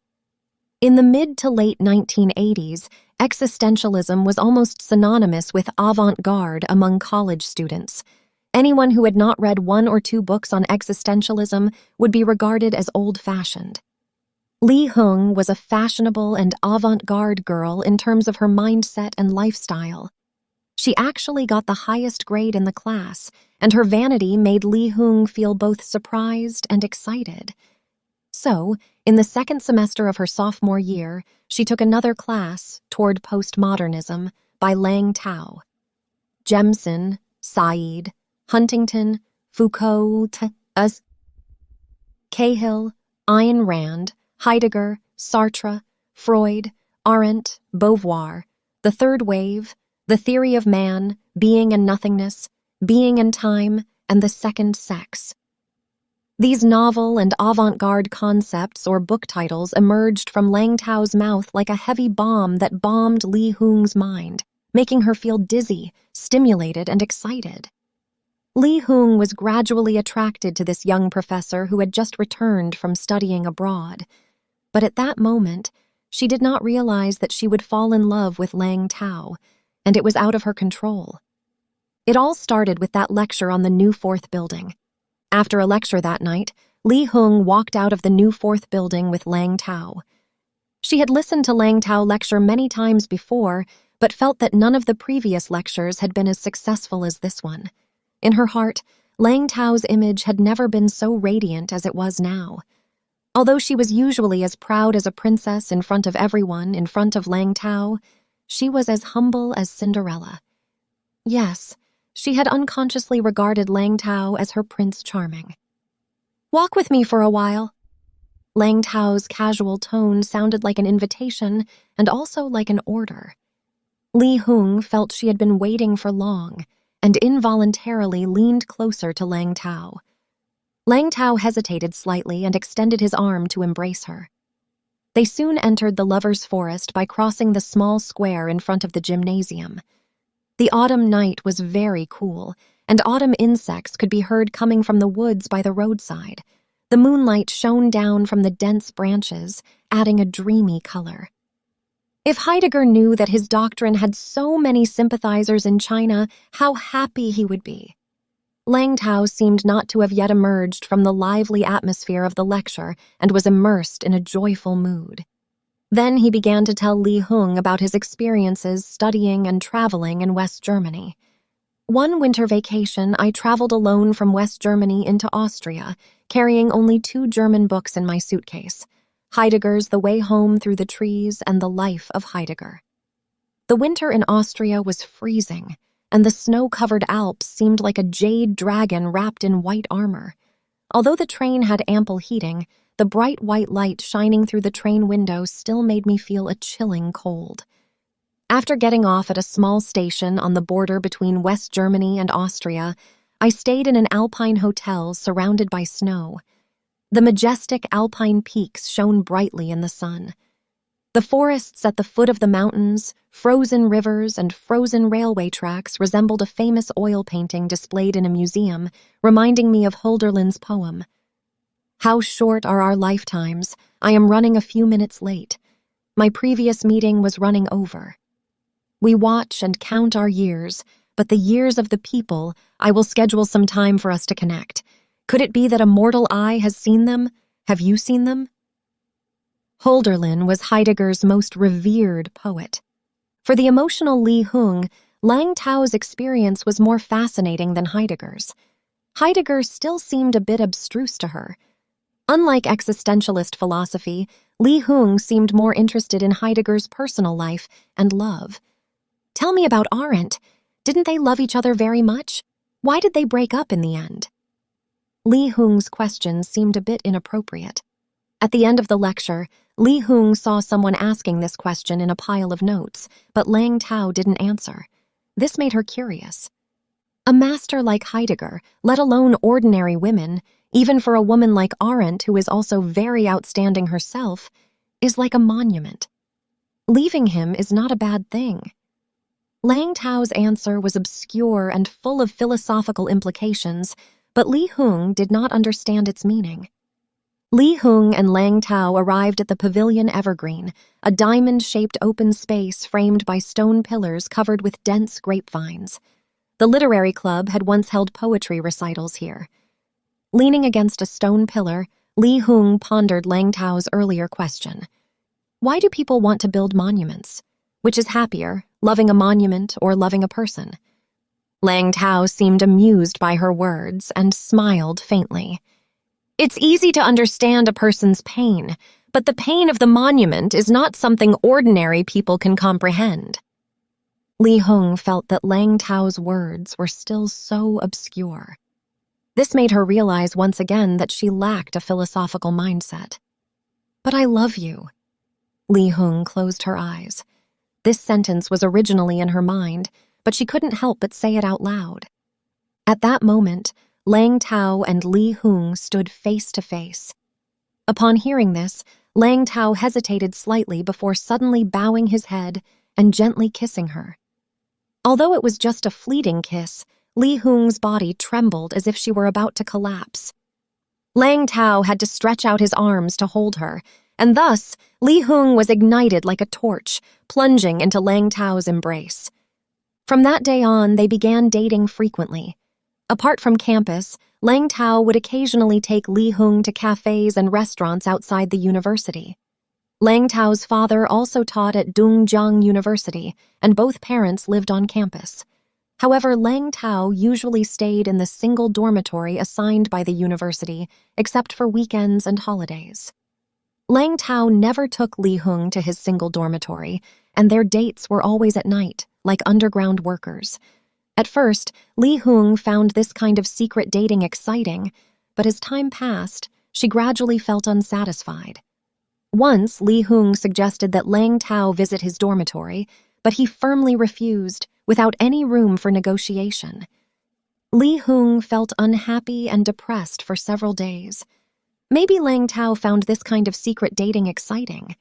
In the mid to late 1980s, existentialism was almost synonymous with avant-garde among college students. Anyone who had not read 1 or 2 books on existentialism would be regarded as old-fashioned. Li Hung was a fashionable and avant-garde girl in terms of her mindset and lifestyle. She actually got the highest grade in the class, and her vanity made Li Hung feel both surprised and excited. So, in the second semester of her sophomore year, she took another class, Toward Postmodernism, by Lang Tao. Jemison, Said, Huntington, Foucault, Cahill, Ayn Rand, Heidegger, Sartre, Freud, Arendt, Beauvoir, The Third Wave, The Theory of Man, Being and Nothingness, Being and Time, and The Second Sex. These novel and avant-garde concepts or book titles emerged from Lang Tao's mouth like a heavy bomb that bombed Li Hung's mind, making her feel dizzy, stimulated, and excited. Li Hung was gradually attracted to this young professor who had just returned from studying abroad. But at that moment, she did not realize that she would fall in love with Lang Tao, and it was out of her control. It all started with that lecture on the new fourth building. After a lecture that night, Li Hung walked out of the new fourth building with Lang Tao. She had listened to Lang Tao lecture many times before, but felt that none of the previous lectures had been as successful as this one. In her heart, Lang Tao's image had never been so radiant as it was now. Although she was usually as proud as a princess in front of everyone, in front of Lang Tao, she was as humble as Cinderella. Yes, she had unconsciously regarded Lang Tao as her Prince Charming. "Walk with me for a while." Lang Tao's casual tone sounded like an invitation and also like an order. Li Hung felt she had been waiting for long and involuntarily leaned closer to Lang Tao. Lang Tao hesitated slightly and extended his arm to embrace her. They soon entered the lovers' forest by crossing the small square in front of the gymnasium. The autumn night was very cool, and autumn insects could be heard coming from the woods by the roadside. The moonlight shone down from the dense branches, adding a dreamy color. If Heidegger knew that his doctrine had so many sympathizers in China, how happy he would be. Lang Tao seemed not to have yet emerged from the lively atmosphere of the lecture and was immersed in a joyful mood. Then he began to tell Li Hung about his experiences studying and traveling in West Germany. "One winter vacation, I traveled alone from West Germany into Austria, carrying only 2 German books in my suitcase, Heidegger's The Way Home Through the Trees and The Life of Heidegger. The winter in Austria was freezing, and the snow-covered Alps seemed like a jade dragon wrapped in white armor. Although the train had ample heating, the bright white light shining through the train window still made me feel a chilling cold. After getting off at a small station on the border between West Germany and Austria, I stayed in an alpine hotel surrounded by snow. The majestic alpine peaks shone brightly in the sun. The forests at the foot of the mountains, frozen rivers, and frozen railway tracks resembled a famous oil painting displayed in a museum, reminding me of Hölderlin's poem. How short are our lifetimes. I am running a few minutes late. My previous meeting was running over. We watch and count our years, but the years of the people, I will schedule some time for us to connect. Could it be that a mortal eye has seen them? Have you seen them? Hölderlin was Heidegger's most revered poet. For the emotional Li Hung, Lang Tao's experience was more fascinating than Heidegger's. Heidegger still seemed a bit abstruse to her. Unlike existentialist philosophy, Li Hung seemed more interested in Heidegger's personal life and love. "Tell me about Arendt. Didn't they love each other very much? Why did they break up in the end?" Li Hung's question seemed a bit inappropriate. At the end of the lecture, Li Hung saw someone asking this question in a pile of notes, but Lang Tao didn't answer. This made her curious. A master like Heidegger, let alone ordinary women, even for a woman like Arendt, who is also very outstanding herself, is like a monument. Leaving him is not a bad thing. Lang Tao's answer was obscure and full of philosophical implications, but Li Hung did not understand its meaning. Li Hung and Lang Tao arrived at the Pavilion Evergreen, a diamond-shaped open space framed by stone pillars covered with dense grapevines. The literary club had once held poetry recitals here. Leaning against a stone pillar, Li Hung pondered Lang Tao's earlier question. Why do people want to build monuments? Which is happier, loving a monument or loving a person? Lang Tao seemed amused by her words and smiled faintly. "It's easy to understand a person's pain, but the pain of the monument is not something ordinary people can comprehend." Li Hung felt that Lang Tao's words were still so obscure. This made her realize once again that she lacked a philosophical mindset. "But I love you." Li Hung closed her eyes. This sentence was originally in her mind, but she couldn't help but say it out loud. At that moment, Lang Tao and Li Hung stood face to face. Upon hearing this, Lang Tao hesitated slightly before suddenly bowing his head and gently kissing her. Although it was just a fleeting kiss, Li Hung's body trembled as if she were about to collapse. Lang Tao had to stretch out his arms to hold her, and thus Li Hung was ignited like a torch, plunging into Lang Tao's embrace. From that day on, they began dating frequently. Apart from campus, Lang Tao would occasionally take Li Hung to cafes and restaurants outside the university. Lang Tao's father also taught at Dajiang University, and both parents lived on campus. However, Lang Tao usually stayed in the single dormitory assigned by the university, except for weekends and holidays. Lang Tao never took Li Hung to his single dormitory, and their dates were always at night, like underground workers. At first, Li Hung found this kind of secret dating exciting, but as time passed, she gradually felt unsatisfied. Once, Li Hung suggested that Lang Tao visit his dormitory, but he firmly refused, without any room for negotiation. Li Hung felt unhappy and depressed for several days. Maybe Lang Tao found this kind of secret dating exciting.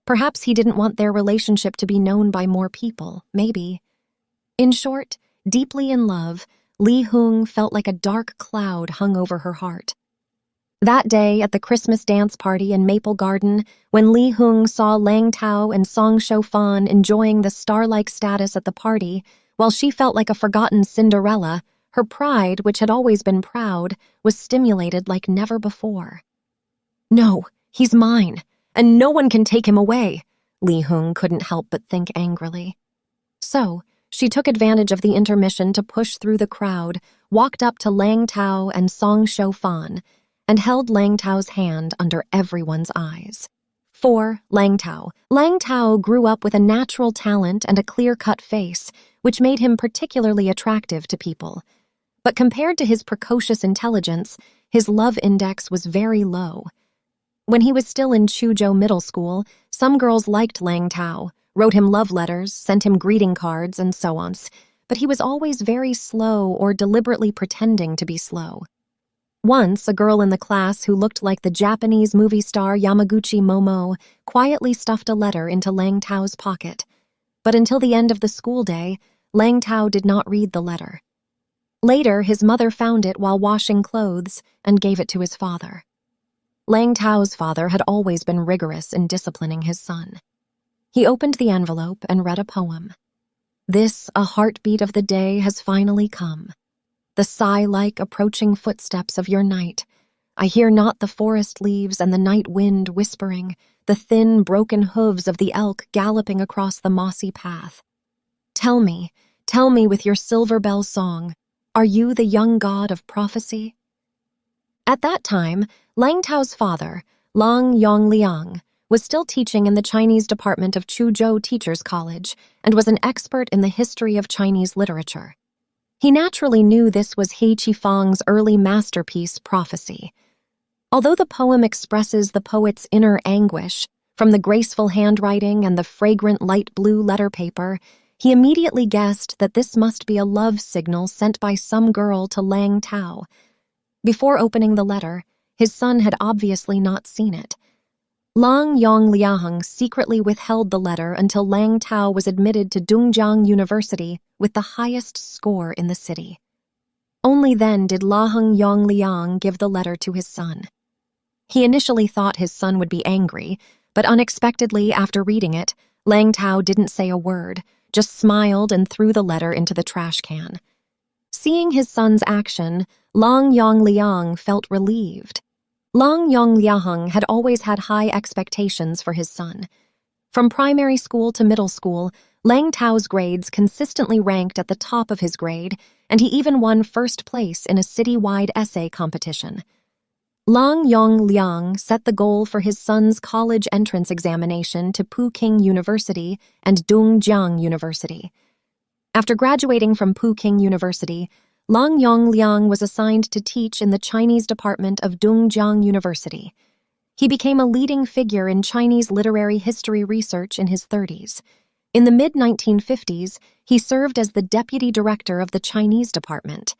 Perhaps he didn't want their relationship to be known by more people, maybe. In short, deeply in love, Li Hung felt like a dark cloud hung over her heart. That day at the Christmas dance party in Maple Garden, when Li Hung saw Lang Tao and Song Shofan enjoying the star-like status at the party, while she felt like a forgotten Cinderella, her pride, which had always been proud, was stimulated like never before. "No, he's mine, and no one can take him away," Li Hung couldn't help but think angrily. So, she took advantage of the intermission to push through the crowd, walked up to Lang Tao and Song Shofan, and held Lang Tao's hand under everyone's eyes. 4. Lang Tao. Lang Tao grew up with a natural talent and a clear-cut face, which made him particularly attractive to people. But compared to his precocious intelligence, his love index was very low. When he was still in Chuzhou Middle School, some girls liked Lang Tao, wrote him love letters, sent him greeting cards, and so on, but he was always very slow or deliberately pretending to be slow. Once, a girl in the class who looked like the Japanese movie star Yamaguchi Momo quietly stuffed a letter into Lang Tao's pocket. But until the end of the school day, Lang Tao did not read the letter. Later, his mother found it while washing clothes and gave it to his father. Lang Tao's father had always been rigorous in disciplining his son. He opened the envelope and read a poem. "This, a heartbeat of the day, has finally come. The sigh-like approaching footsteps of your night. I hear not the forest leaves and the night wind whispering, the thin, broken hooves of the elk galloping across the mossy path. Tell me with your silver bell song, are you the young god of prophecy?" At that time, Lang Tao's father, Lang Yongliang, was still teaching in the Chinese department of Chuzhou Teachers College and was an expert in the history of Chinese literature. He naturally knew this was He Qifang's early masterpiece, Prophecy. Although the poem expresses the poet's inner anguish, from the graceful handwriting and the fragrant light blue letter paper, he immediately guessed that this must be a love signal sent by some girl to Lang Tao. Before opening the letter, his son had obviously not seen it. Lang Yongliang secretly withheld the letter until Lang Tao was admitted to Dajiang University with the highest score in the city. Only then did Lang Yongliang give the letter to his son. He initially thought his son would be angry, but unexpectedly, after reading it, Lang Tao didn't say a word, just smiled and threw the letter into the trash can. Seeing his son's action, Lang Yongliang felt relieved. Lang Yongliang had always had high expectations for his son. From primary school to middle school, Lang Tao's grades consistently ranked at the top of his grade, and he even won first place in a city-wide essay competition. Lang Yongliang set the goal for his son's college entrance examination to Peking University and Dajiang University. After graduating from Peking University, Lang Yongliang was assigned to teach in the Chinese department of Dajiang University. He became a leading figure in Chinese literary history research in his 30s. In the mid-1950s, he served as the deputy director of the Chinese department.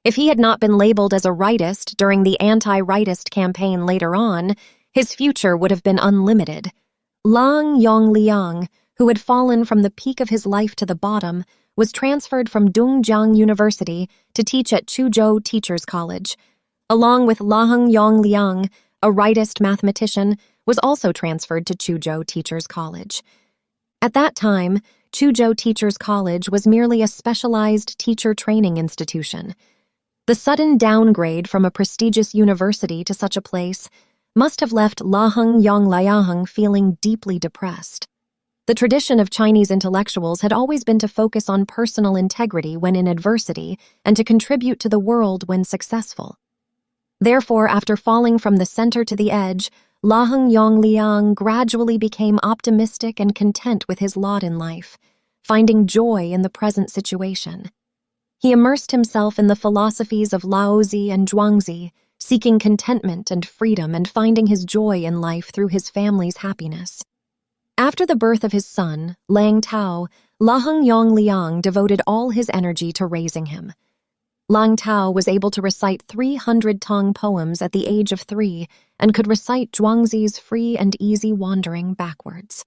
If he had not been labeled as a rightist during the anti-rightist campaign later on, his future would have been unlimited. Lang Yongliang, who had fallen from the peak of his life to the bottom, was transferred from Dajiang University to teach at Chuzhou Teachers College. Along with Lang Yongliang, a rightist mathematician, was also transferred to Chuzhou Teachers College. At that time, Chuzhou Teachers College was merely a specialized teacher training institution. The sudden downgrade from a prestigious university to such a place must have left Laheng Yongliaheng feeling deeply depressed. The tradition of Chinese intellectuals had always been to focus on personal integrity when in adversity and to contribute to the world when successful. Therefore, after falling from the center to the edge, Laheng Yongliang gradually became optimistic and content with his lot in life, finding joy in the present situation. He immersed himself in the philosophies of Laozi and Zhuangzi, seeking contentment and freedom and finding his joy in life through his family's happiness. After the birth of his son, Lang Tao, Laheng Yongliang devoted all his energy to raising him. Lang Tao was able to recite 300 Tong poems at the age of 3 and could recite Zhuangzi's Free and Easy Wandering backwards.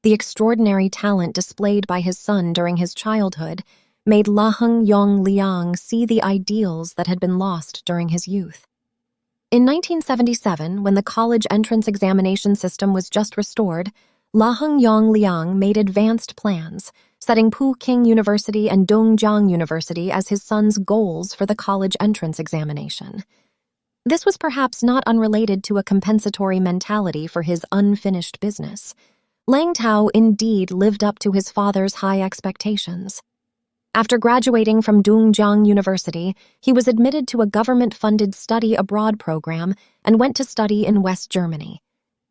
The extraordinary talent displayed by his son during his childhood made Laheng Yongliang see the ideals that had been lost during his youth. In 1977, when the college entrance examination system was just restored, Laheng Yongliang made advanced plans, setting Puqing University and Dongjiang University as his son's goals for the college entrance examination. This was perhaps not unrelated to a compensatory mentality for his unfinished business. Lang Tao indeed lived up to his father's high expectations. After graduating from Dongjiang University, he was admitted to a government-funded study abroad program and went to study in West Germany.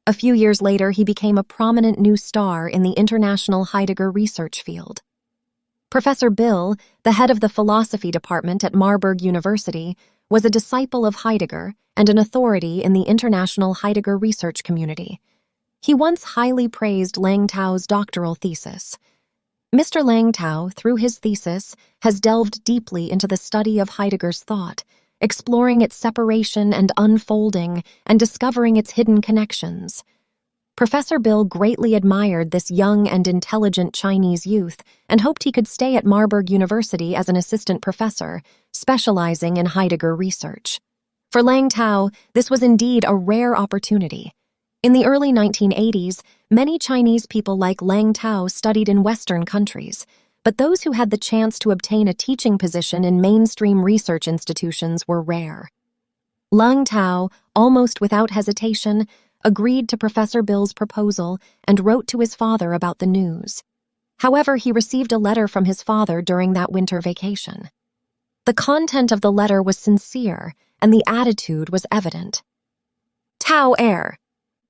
A few years later, he became a prominent new star in the international Heidegger research field. Professor Bill, the head of the philosophy department at Marburg University, was a disciple of Heidegger and an authority in the international Heidegger research community. He once highly praised Lang Tao's doctoral thesis. Mr. Lang Tao, through his thesis, has delved deeply into the study of Heidegger's thought, exploring its separation and unfolding and discovering its hidden connections. Professor Bill greatly admired this young and intelligent Chinese youth and hoped he could stay at Marburg University as an assistant professor, specializing in Heidegger research. For Lang Tao, this was indeed a rare opportunity. In the early 1980s, many Chinese people like Lang Tao studied in Western countries, but those who had the chance to obtain a teaching position in mainstream research institutions were rare. Lang Tao, almost without hesitation, agreed to Professor Bill's proposal and wrote to his father about the news. However, he received a letter from his father during that winter vacation. The content of the letter was sincere, and the attitude was evident. Tao Air.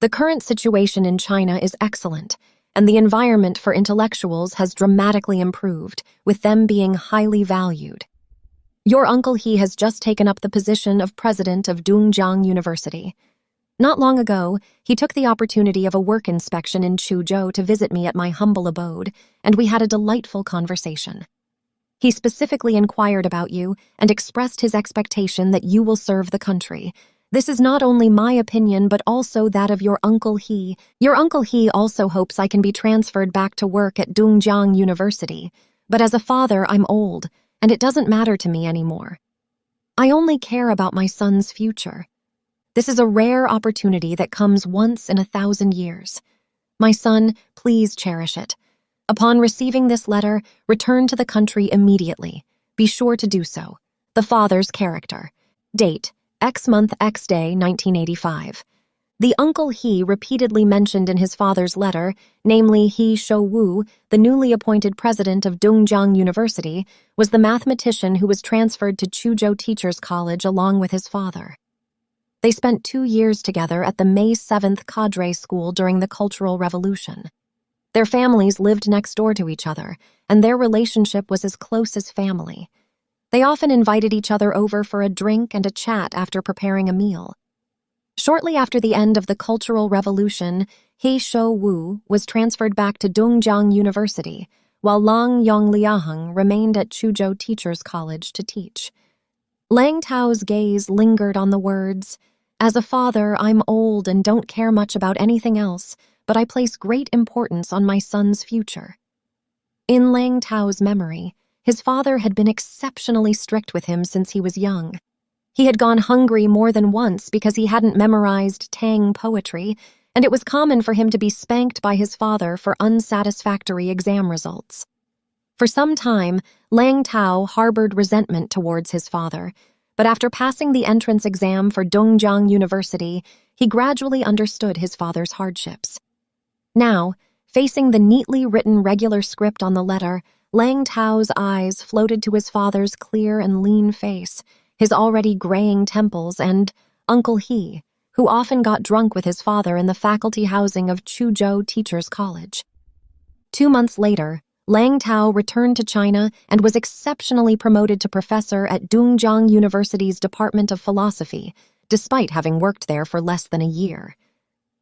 The current situation in China is excellent, and the environment for intellectuals has dramatically improved, with them being highly valued. Your uncle He has just taken up the position of president of Dongjiang University. Not long ago, he took the opportunity of a work inspection in Chuzhou to visit me at my humble abode, and we had a delightful conversation. He specifically inquired about you and expressed his expectation that you will serve the country. This is not only my opinion, but also that of your Uncle He. Your Uncle He also hopes I can be transferred back to work at Dongjiang University. But as a father, I'm old, and it doesn't matter to me anymore. I only care about my son's future. This is a rare opportunity that comes once in 1,000 years. My son, please cherish it. Upon receiving this letter, return to the country immediately. Be sure to do so. The father's character. Date: X month X day 1985. The Uncle He repeatedly mentioned in his father's letter, namely He Shouwu, the newly appointed president of Dongjiang University, was the mathematician who was transferred to Chuzhou Teachers College along with his father. They spent 2 years together at the May 7th Cadre school during the Cultural Revolution. Their families lived next door to each other, and their relationship was as close as family. They often invited each other over for a drink and a chat after preparing a meal. Shortly after the end of the Cultural Revolution, He Shouwu was transferred back to Dongjiang University, while Lang Yongliaheng remained at Chuzhou Teachers College to teach. Lang Tao's gaze lingered on the words, "As a father, I'm old and don't care much about anything else, but I place great importance on my son's future." In Lang Tao's memory, his father had been exceptionally strict with him since he was young. He had gone hungry more than once because he hadn't memorized Tang poetry, and it was common for him to be spanked by his father for unsatisfactory exam results. For some time, Lang Tao harbored resentment towards his father, but after passing the entrance exam for Dajiang University, he gradually understood his father's hardships. Now, facing the neatly written regular script on the letter, Lang Tao's eyes floated to his father's clear and lean face, his already graying temples, and Uncle He, who often got drunk with his father in the faculty housing of Chuzhou Teachers College. 2 months later, Lang Tao returned to China and was exceptionally promoted to professor at Dajiang University's Department of Philosophy, despite having worked there for less than a year.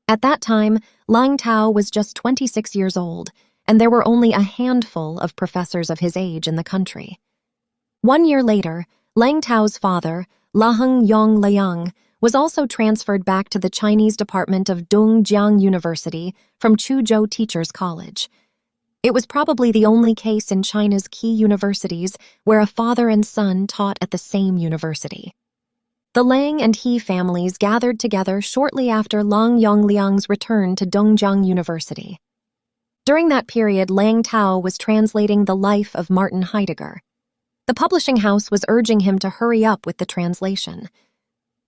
At that time, Lang Tao was just 26 years old, and there were only a handful of professors of his age in the country. 1 year later, Lang Tao's father, Laheng Yong Liang, was also transferred back to the Chinese Department of Dajiang University from Chuzhou Teachers College. It was probably the only case in China's key universities where a father and son taught at the same university. The Lang and He families gathered together shortly after Lang Yongliang's return to Dajiang University. During that period, Lang Tao was translating the life of Martin Heidegger. The publishing house was urging him to hurry up with the translation.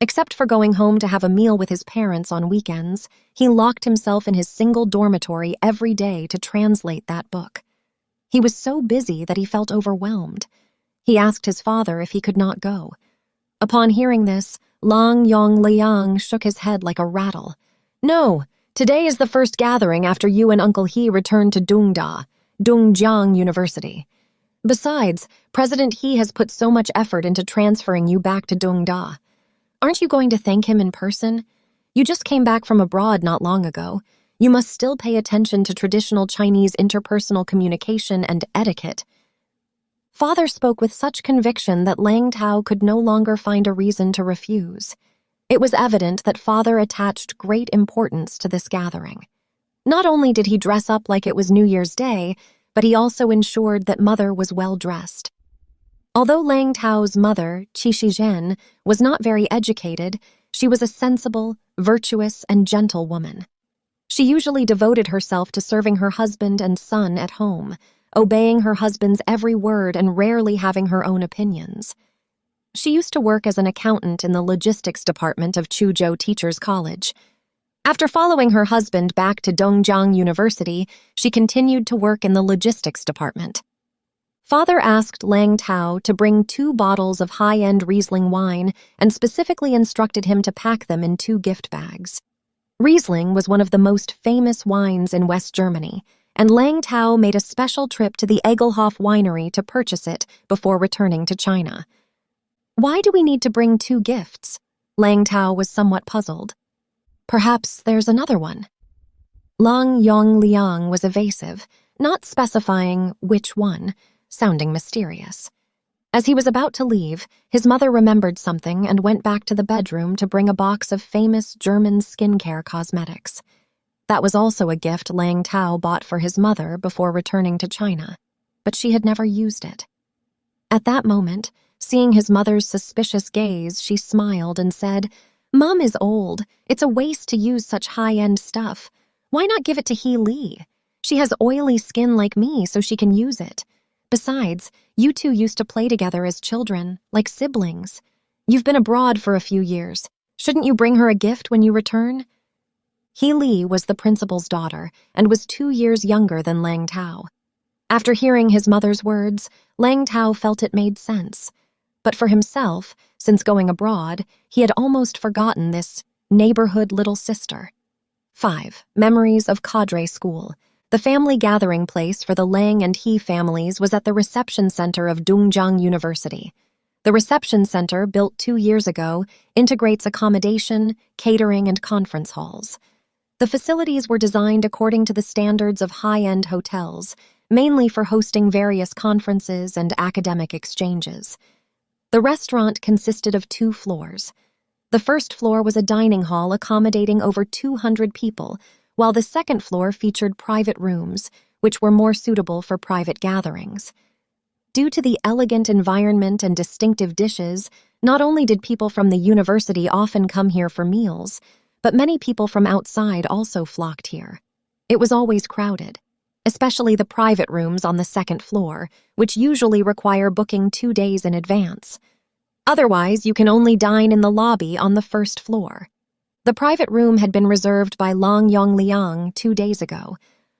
Except for going home to have a meal with his parents on weekends, he locked himself in his single dormitory every day to translate that book. He was so busy that he felt overwhelmed. He asked his father if he could not go. Upon hearing this, Lang Yongliang shook his head like a rattle. "No, today is the first gathering after you and Uncle He returned to Dajiang University. Besides, President He has put so much effort into transferring you back to Dongda. Aren't you going to thank him in person? You just came back from abroad not long ago. You must still pay attention to traditional Chinese interpersonal communication and etiquette." Father spoke with such conviction that Lang Tao could no longer find a reason to refuse. It was evident that father attached great importance to this gathering. Not only did he dress up like it was New Year's Day, but he also ensured that mother was well dressed. Although Lang Tao's mother, Qi Shizhen, was not very educated, she was a sensible, virtuous, and gentle woman. She usually devoted herself to serving her husband and son at home, obeying her husband's every word and rarely having her own opinions. She used to work as an accountant in the logistics department of Chuzhou Teachers College. After following her husband back to Dajiang University, she continued to work in the logistics department. Father asked Lang Tao to bring 2 bottles of high-end Riesling wine and specifically instructed him to pack them in 2 gift bags. Riesling was one of the most famous wines in West Germany, and Lang Tao made a special trip to the Egelhof winery to purchase it before returning to China. "Why do we need to bring 2 gifts?" Lang Tao was somewhat puzzled. "Perhaps there's another one." Lang Yongliang was evasive, not specifying which one, sounding mysterious. As he was about to leave, his mother remembered something and went back to the bedroom to bring a box of famous German skincare cosmetics. That was also a gift Lang Tao bought for his mother before returning to China, but she had never used it. At that moment, seeing his mother's suspicious gaze, she smiled and said, "Mom is old. It's a waste to use such high-end stuff. Why not give it to He Li? She has oily skin like me, so she can use it. Besides, you two used to play together as children, like siblings. You've been abroad for a few years. Shouldn't you bring her a gift when you return?" He Li was the principal's daughter and was 2 years younger than Lang Tao. After hearing his mother's words, Lang Tao felt it made sense. But for himself, since going abroad, he had almost forgotten this neighborhood little sister. 5. Memories of Cadre School. The family gathering place for the Lang and He families was at the reception center of Dajiang University. The reception center, built 2 years ago, integrates accommodation, catering, and conference halls. The facilities were designed according to the standards of high-end hotels, mainly for hosting various conferences and academic exchanges. The restaurant consisted of 2 floors. The first floor was a dining hall accommodating over 200 people, while the second floor featured private rooms, which were more suitable for private gatherings. Due to the elegant environment and distinctive dishes, not only did people from the university often come here for meals, but many people from outside also flocked here. It was always crowded, especially the private rooms on the second floor, which usually require booking 2 days in advance. Otherwise, you can only dine in the lobby on the first floor. The private room had been reserved by Long Yongliang 2 days ago.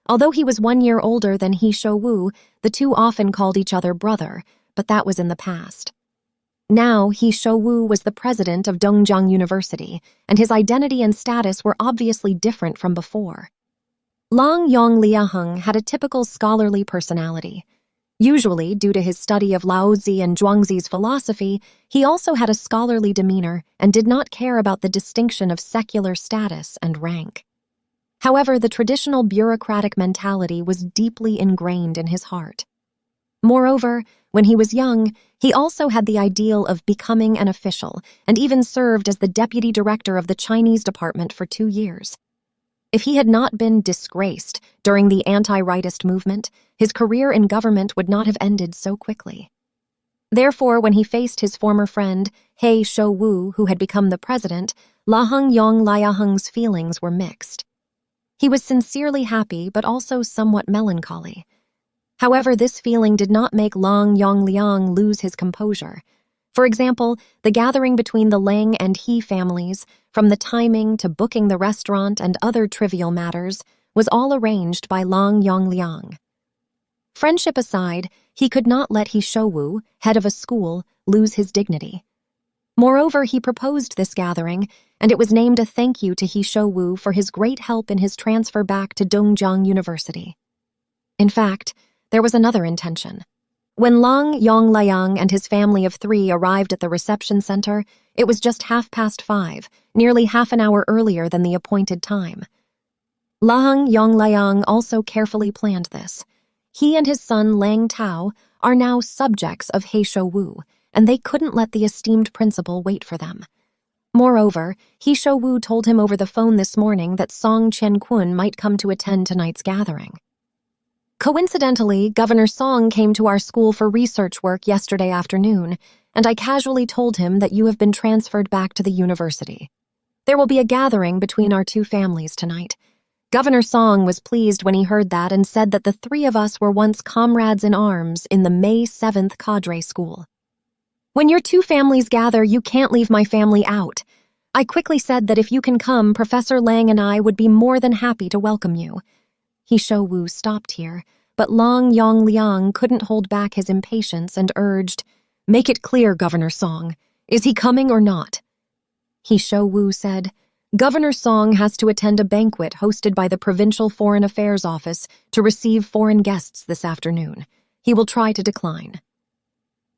Although he was 1 year older than He Shouwu, the two often called each other brother, but that was in the past. Now, He Shouwu was the president of Dongjiang University, and his identity and status were obviously different from before. Long Yongliang had a typical scholarly personality. Usually, due to his study of Laozi and Zhuangzi's philosophy, he also had a scholarly demeanor and did not care about the distinction of secular status and rank. However, the traditional bureaucratic mentality was deeply ingrained in his heart. Moreover, when he was young, he also had the ideal of becoming an official and even served as the deputy director of the Chinese department for 2 years. If he had not been disgraced during the anti-rightist movement, his career in government would not have ended so quickly. Therefore, when he faced his former friend, He Shouwu, who had become the president, Laheng Yongliang's feelings were mixed. He was sincerely happy, but also somewhat melancholy. However, this feeling did not make Long Yongliang lose his composure. For example, the gathering between the Leng and He families, from the timing to booking the restaurant and other trivial matters, was all arranged by Long Yongliang. Friendship aside, he could not let He Shouwu, head of a school, lose his dignity. Moreover, he proposed this gathering, and it was named a thank you to He Shouwu for his great help in his transfer back to Dongjiang University. In fact, there was another intention. When Long Yongliang and his family of 3 arrived at the reception center, it was just 5:30, nearly half an hour earlier than the appointed time. Laheng Yongliang also carefully planned this. He and his son Lang Tao are now subjects of He Shouwu, and they couldn't let the esteemed principal wait for them. Moreover, He Shouwu told him over the phone this morning that Song Chen-kun might come to attend tonight's gathering. Coincidentally, Governor Song came to our school for research work yesterday afternoon, and I casually told him that you have been transferred back to the university. There will be a gathering between our 2 families tonight. Governor Song was pleased when he heard that and said that the 3 of us were once comrades in arms in the May 7th Cadre school. When your 2 families gather, you can't leave my family out. I quickly said that if you can come, Professor Lang and I would be more than happy to welcome you. He Shouwu stopped here, but Long Yongliang couldn't hold back his impatience and urged, "Make it clear, Governor Song. Is he coming or not?" He Shouwu said, "Governor Song has to attend a banquet hosted by the Provincial Foreign Affairs Office to receive foreign guests this afternoon. He will try to decline."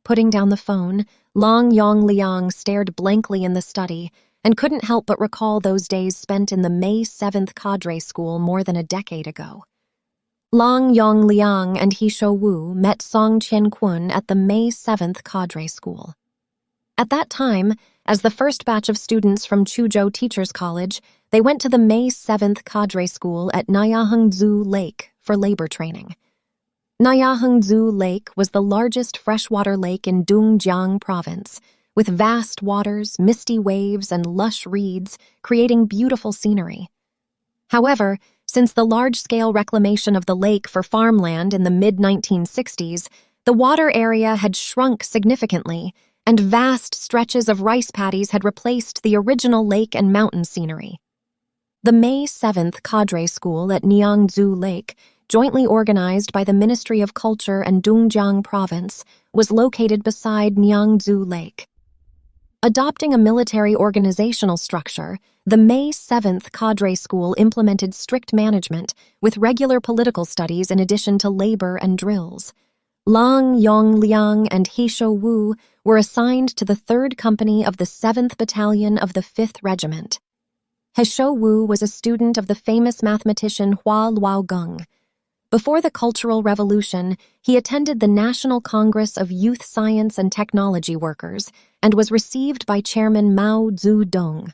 Putting down the phone, Long Yongliang stared blankly in the study and couldn't help but recall those days spent in the May 7th Cadre school more than a decade ago. Long Yongliang and He Shouwu met Song Chen-kun at the May 7th Cadre school. At that time, as the first batch of students from Chuzhou Teachers College, they went to the May 7th Cadre school at Nayahengzu Lake for labor training. Nayahengzu Lake was the largest freshwater lake in Dongjiang Province, with vast waters, misty waves, and lush reeds, creating beautiful scenery. However, since the large-scale reclamation of the lake for farmland in the mid-1960s, the water area had shrunk significantly, and vast stretches of rice paddies had replaced the original lake and mountain scenery. The May 7th Cadre School at Nayahengzu Lake, jointly organized by the Ministry of Culture and Dongjiang Province, was located beside Nayahengzu Lake. Adopting a military organizational structure, the May 7th Cadre School implemented strict management with regular political studies in addition to labor and drills. Long Yongliang and He Shouwu were assigned to the 3rd Company of the 7th Battalion of the 5th Regiment. He Shouwu was a student of the famous mathematician Hua Luogung. Before the Cultural Revolution, he attended the National Congress of Youth Science and Technology Workers and was received by Chairman Mao Zedong.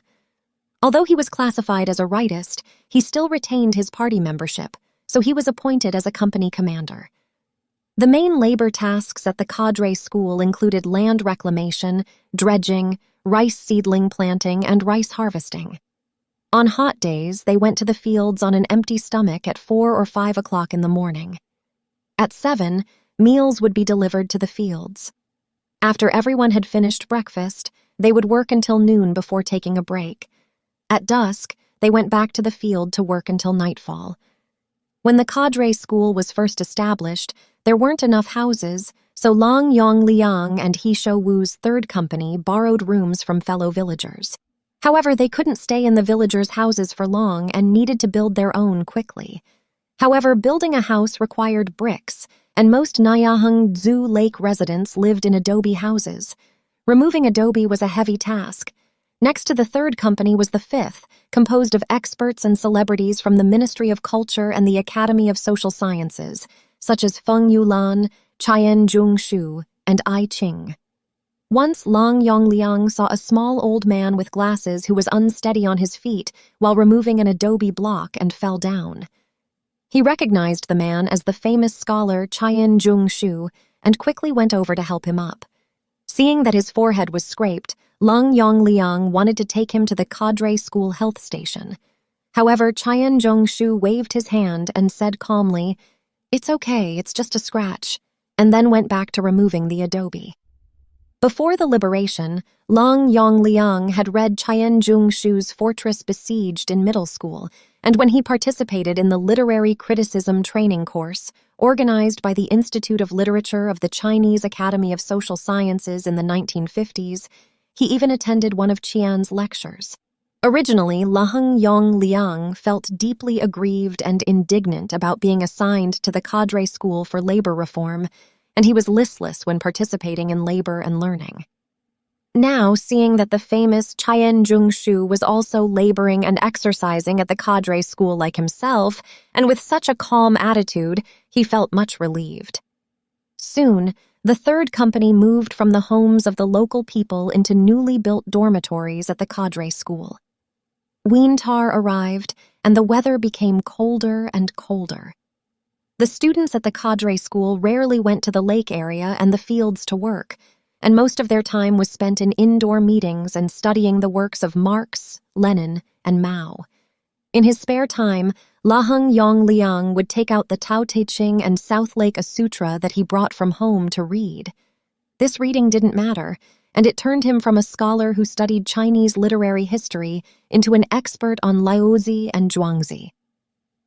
Although he was classified as a rightist, he still retained his party membership, so he was appointed as a company commander. The main labor tasks at the Cadre school included land reclamation, dredging, rice seedling planting, and rice harvesting. On hot days, they went to the fields on an empty stomach at 4 or 5 o'clock in the morning. At 7, meals would be delivered to the fields. After everyone had finished breakfast, they would work until noon before taking a break. At dusk, they went back to the field to work until nightfall. When the Cadre school was first established, there weren't enough houses, so Long Yong Liang and He Shou Wu's third company borrowed rooms from fellow villagers. However, they couldn't stay in the villagers' houses for long and needed to build their own quickly. However, building a house required bricks, and most Nayaheng Zhu Lake residents lived in adobe houses. Removing adobe was a heavy task. Next to the third company was the fifth, composed of experts and celebrities from the Ministry of Culture and the Academy of Social Sciences, such as Feng Yulan, Qian Zhongshu, and I Ching. Once Long Yongliang saw a small old man with glasses who was unsteady on his feet while removing an adobe block and fell down. He recognized the man as the famous scholar Qian Zhongshu and quickly went over to help him up. Seeing that his forehead was scraped, Long Yongliang wanted to take him to the Cadre school health station. However, Qian Zhongshu waved his hand and said calmly, "It's okay, it's just a scratch," and then went back to removing the adobe. Before the liberation, Long Yongliang had read Qian Zhongshu's Fortress Besieged in middle school, and when he participated in the Literary Criticism training course, organized by the Institute of Literature of the Chinese Academy of Social Sciences in the 1950s, he even attended one of Qian's lectures. Originally, Laheng Yongliang felt deeply aggrieved and indignant about being assigned to the Cadre School for Labor Reform, and he was listless when participating in labor and learning. Now, seeing that the famous Qian Zhongshu was also laboring and exercising at the Cadre school like himself, and with such a calm attitude, he felt much relieved. Soon, the third company moved from the homes of the local people into newly built dormitories at the Cadre school. Winter arrived, and the weather became colder and colder. The students at the Cadre school rarely went to the lake area and the fields to work, and most of their time was spent in indoor meetings and studying the works of Marx, Lenin, and Mao. In his spare time, Laheng Yongliang would take out the Tao Te Ching and South Lake a Sutra that he brought from home to read. This reading didn't matter, and it turned him from a scholar who studied Chinese literary history into an expert on Laozi and Zhuangzi.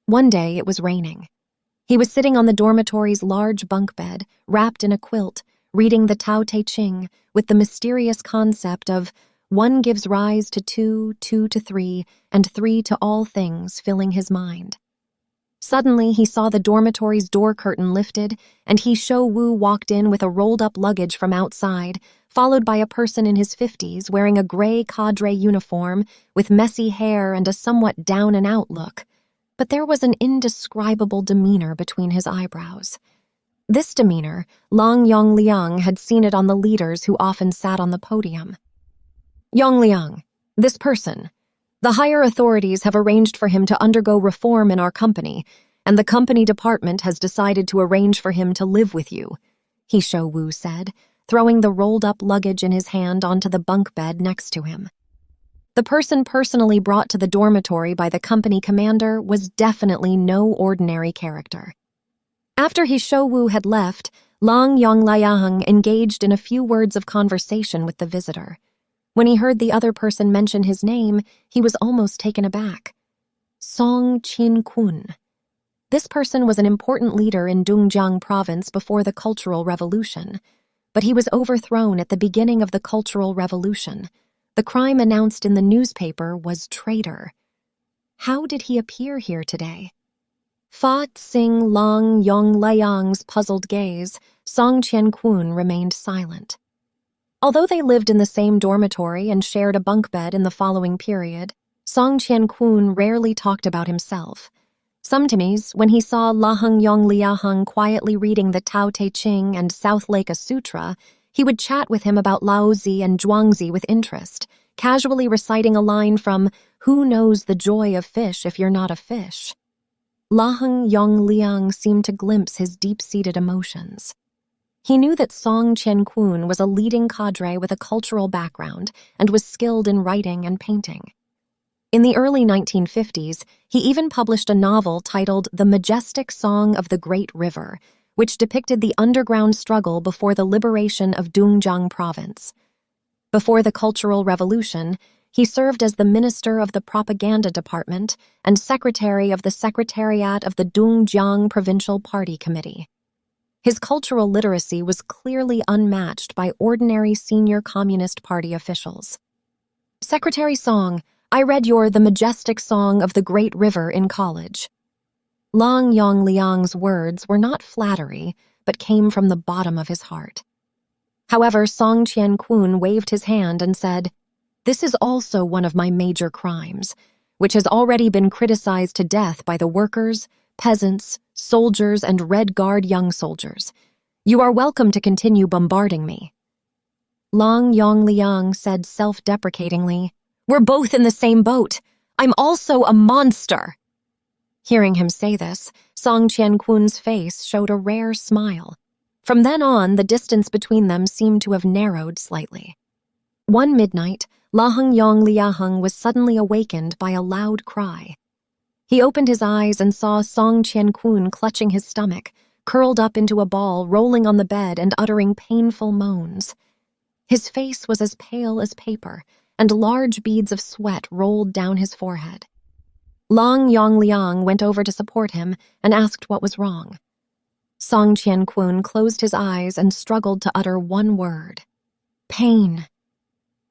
One day it was raining. He was sitting on the dormitory's large bunk bed, wrapped in a quilt, reading the Tao Te Ching with the mysterious concept of 1 gives rise to 2, 2 to 3, and 3 to all things filling his mind. Suddenly, he saw the dormitory's door curtain lifted, and He Shou Wu walked in with a rolled-up luggage from outside, followed by a person in his 50s wearing a gray Cadre uniform with messy hair and a somewhat down-and-out look. But there was an indescribable demeanor between his eyebrows. This demeanor, Long Yongliang had seen it on the leaders who often sat on the podium. "Yongliang, this person. The higher authorities have arranged for him to undergo reform in our company, and the company department has decided to arrange for him to live with you," He Shou Wu said, throwing the rolled-up luggage in his hand onto the bunk bed next to him. The person personally brought to the dormitory by the company commander was definitely no ordinary character. After He Shou Wu had left, Long Yongliang engaged in a few words of conversation with the visitor. When he heard the other person mention his name, he was almost taken aback. Song Qin-kun. This person was an important leader in Dongjiang province before the Cultural Revolution, but he was overthrown at the beginning of the Cultural Revolution. The crime announced in the newspaper was traitor. How did he appear here today? Fa Tsing Long Yongliang's puzzled gaze, Song Qian-kun remained silent. Although they lived in the same dormitory and shared a bunk bed in the following period, Song Qian-kun rarely talked about himself. Sometimes, when he saw Laheng Yongliang quietly reading the Tao Te Ching and South Lake a Sutra, he would chat with him about Laozi and Zhuangzi with interest, casually reciting a line from "Who knows the joy of fish if you're not a fish?" Laheng Yongliang seemed to glimpse his deep-seated emotions. He knew that Song Qian-kun was a leading cadre with a cultural background and was skilled in writing and painting. In the early 1950s, he even published a novel titled The Majestic Song of the Great River, which depicted the underground struggle before the liberation of Dongjiang Province. Before the Cultural Revolution, he served as the Minister of the Propaganda Department and Secretary of the Secretariat of the Dongjiang Provincial Party Committee. His cultural literacy was clearly unmatched by ordinary senior Communist Party officials. Secretary Song, I read your The Majestic Song of the Great River in college. Lang Yongliang's words were not flattery, but came from the bottom of his heart. However, Song Qianqun waved his hand and said, "This is also one of my major crimes, which has already been criticized to death by the workers, peasants, soldiers, and Red Guard young soldiers. You are welcome to continue bombarding me." Lang Yongliang said self-deprecatingly, "We're both in the same boat. I'm also a monster." Hearing him say this, Song Qianqun's face showed a rare smile. From then on, the distance between them seemed to have narrowed slightly. One midnight, Laheng Yongliaheng was suddenly awakened by a loud cry. He opened his eyes and saw Song Qianqun clutching his stomach, curled up into a ball, rolling on the bed and uttering painful moans. His face was as pale as paper, and large beads of sweat rolled down his forehead. Lang Yongliang went over to support him and asked what was wrong. Song Qianqun closed his eyes and struggled to utter one word: pain.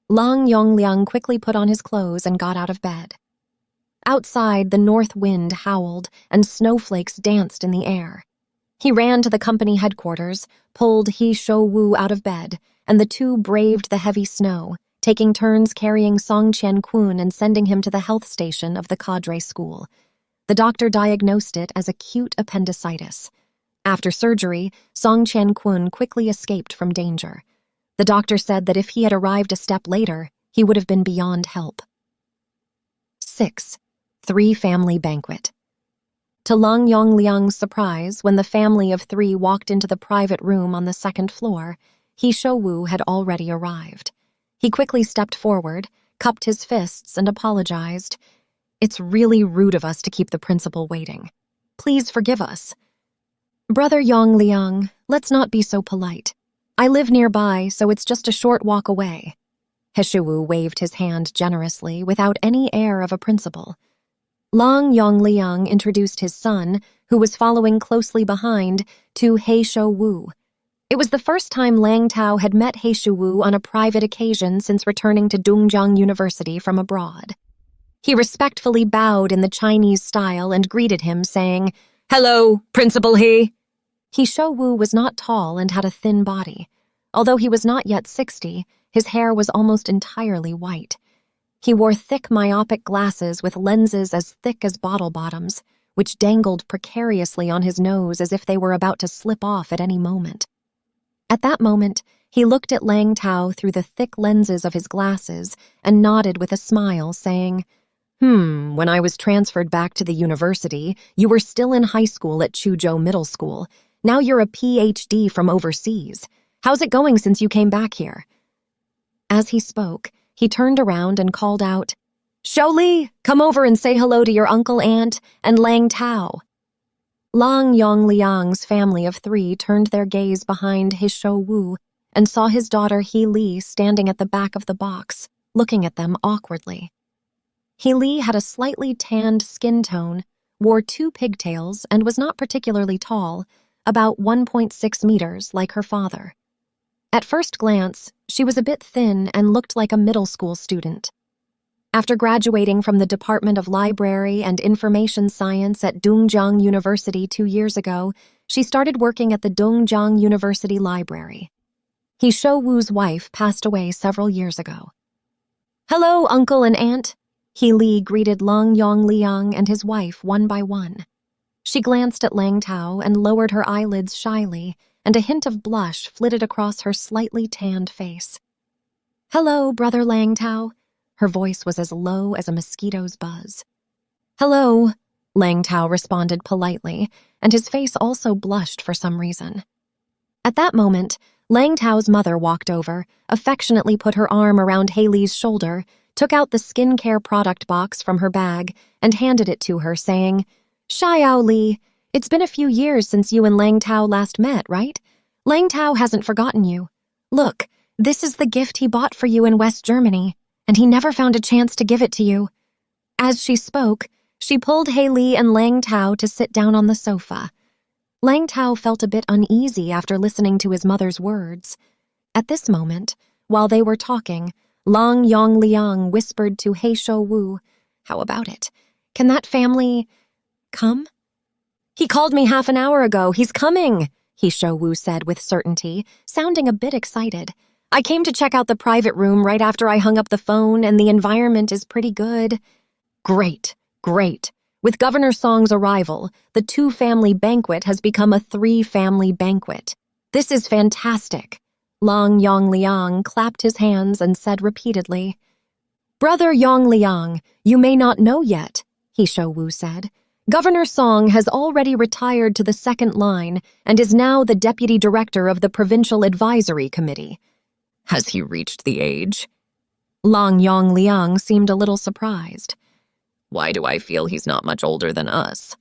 Lang Yongliang quickly put on his clothes and got out of bed. Outside, the north wind howled and snowflakes danced in the air. He ran to the company headquarters, pulled He Shou-wu out of bed, and the two braved the heavy snow, taking turns carrying Song Qianqun and sending him to the health station of the Cadre school. The doctor diagnosed it as acute appendicitis. After surgery, Song Qianqun quickly escaped from danger. The doctor said that if he had arrived a step later, he would have been beyond help. 6. Three-family banquet. To Lang Yongliang's surprise, when the family of three walked into the private room on the second floor, He Shou-wu had already arrived. He quickly stepped forward, cupped his fists, and apologized. "It's really rude of us to keep the principal waiting. Please forgive us." "Brother Yongliang, let's not be so polite. I live nearby, so it's just a short walk away." He Shou-wu waved his hand generously, without any air of a principal. Lang Yongliang introduced his son, who was following closely behind, to He Shou-wu. It was the first time Lang Tao had met He Shou-wu on a private occasion since returning to Dongjiang University from abroad. He respectfully bowed in the Chinese style and greeted him, saying, "Hello, Principal He." He Shou-wu was not tall and had a thin body. Although he was not yet 60, his hair was almost entirely white. He wore thick myopic glasses with lenses as thick as bottle bottoms, which dangled precariously on his nose as if they were about to slip off at any moment. At that moment, he looked at Lang Tao through the thick lenses of his glasses and nodded with a smile, saying, When I was transferred back to the university, you were still in high school at Chuzhou Middle School. Now you're a PhD from overseas. How's it going since you came back here?" As he spoke, he turned around and called out, "Shou-li, come over and say hello to your uncle, aunt, and Lang Tao." Lang Yongliang's family of three turned their gaze behind He Shou-wu and saw his daughter He Li standing at the back of the box, looking at them awkwardly. He Li had a slightly tanned skin tone, wore 2 pigtails, and was not particularly tall, about 1.6 meters like her father. At first glance, she was a bit thin and looked like a middle school student. After graduating from the Department of Library and Information Science at Dongjiang University 2 years ago, she started working at the Dongjiang University Library. He Shou-wu's wife passed away several years ago. "Hello, uncle and aunt." He Li greeted Lang Yongliang and his wife one by one. She glanced at Lang Tao and lowered her eyelids shyly, and a hint of blush flitted across her slightly tanned face. "Hello, Brother Lang Tao." Her voice was as low as a mosquito's buzz. "Hello," Lang Tao responded politely, and his face also blushed for some reason. At that moment, Lang Tao's mother walked over, affectionately put her arm around Haley's shoulder, took out the skincare product box from her bag and handed it to her, saying, "Xiao Li, it's been a few years since you and Lang Tao last met, right? Lang Tao hasn't forgotten you. Look, this is the gift he bought for you in West Germany, and he never found a chance to give it to you." As she spoke, she pulled He Li and Lang Tao to sit down on the sofa. Lang Tao felt a bit uneasy after listening to his mother's words. At this moment, while they were talking, Lang Yongliang whispered to He Shouwu, "How about it? Can that family come?" "He called me half an hour ago. He's coming," He Shouwu said with certainty, sounding a bit excited. "I came to check out the private room right after I hung up the phone, and the environment is pretty good." "Great, great. With Governor Song's arrival, the two-family banquet has become a three-family banquet. This is fantastic." Lang Yongliang clapped his hands and said repeatedly, "Brother Yongliang, you may not know yet," He Shouwu said. "Governor Song has already retired to the second line and is now the deputy director of the Provincial Advisory Committee." "Has he reached the age?" Lang Yongliang seemed a little surprised. "Why do I feel he's not much older than us?"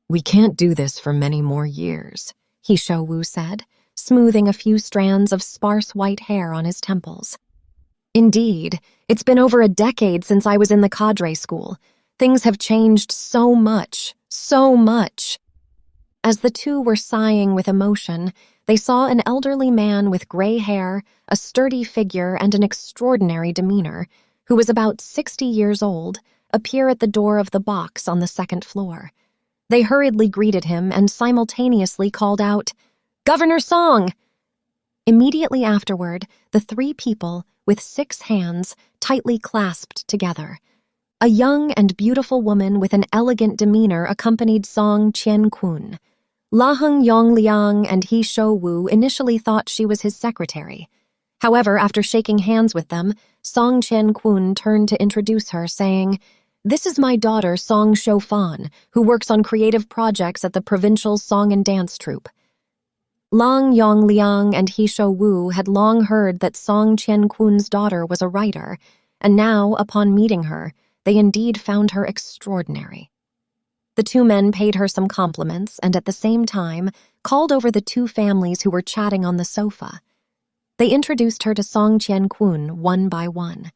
"We can't do this for many more years," He Shouwu said, smoothing a few strands of sparse white hair on his temples. "Indeed, it's been over a decade since I was in the Cadre school. Things have changed so much, so much." As the two were sighing with emotion, they saw an elderly man with gray hair, a sturdy figure, and an extraordinary demeanor, who was about 60 years old, appear at the door of the box on the second floor. They hurriedly greeted him and simultaneously called out, "Governor Song!" Immediately afterward, the three people, with 6 hands, tightly clasped together. A young and beautiful woman with an elegant demeanor accompanied Song Qiankun. Laheng Yongliang and He Shouwu initially thought she was his secretary. However, after shaking hands with them, Song Qiankun turned to introduce her, saying, "This is my daughter, Song Shoufan, who works on creative projects at the provincial song and dance troupe." Lang Yongliang and He Shouwu had long heard that Song Qiankun's daughter was a writer, and now, upon meeting her, they indeed found her extraordinary. The two men paid her some compliments and at the same time called over the two families who were chatting on the sofa. They introduced her to Song Qiankun one by one.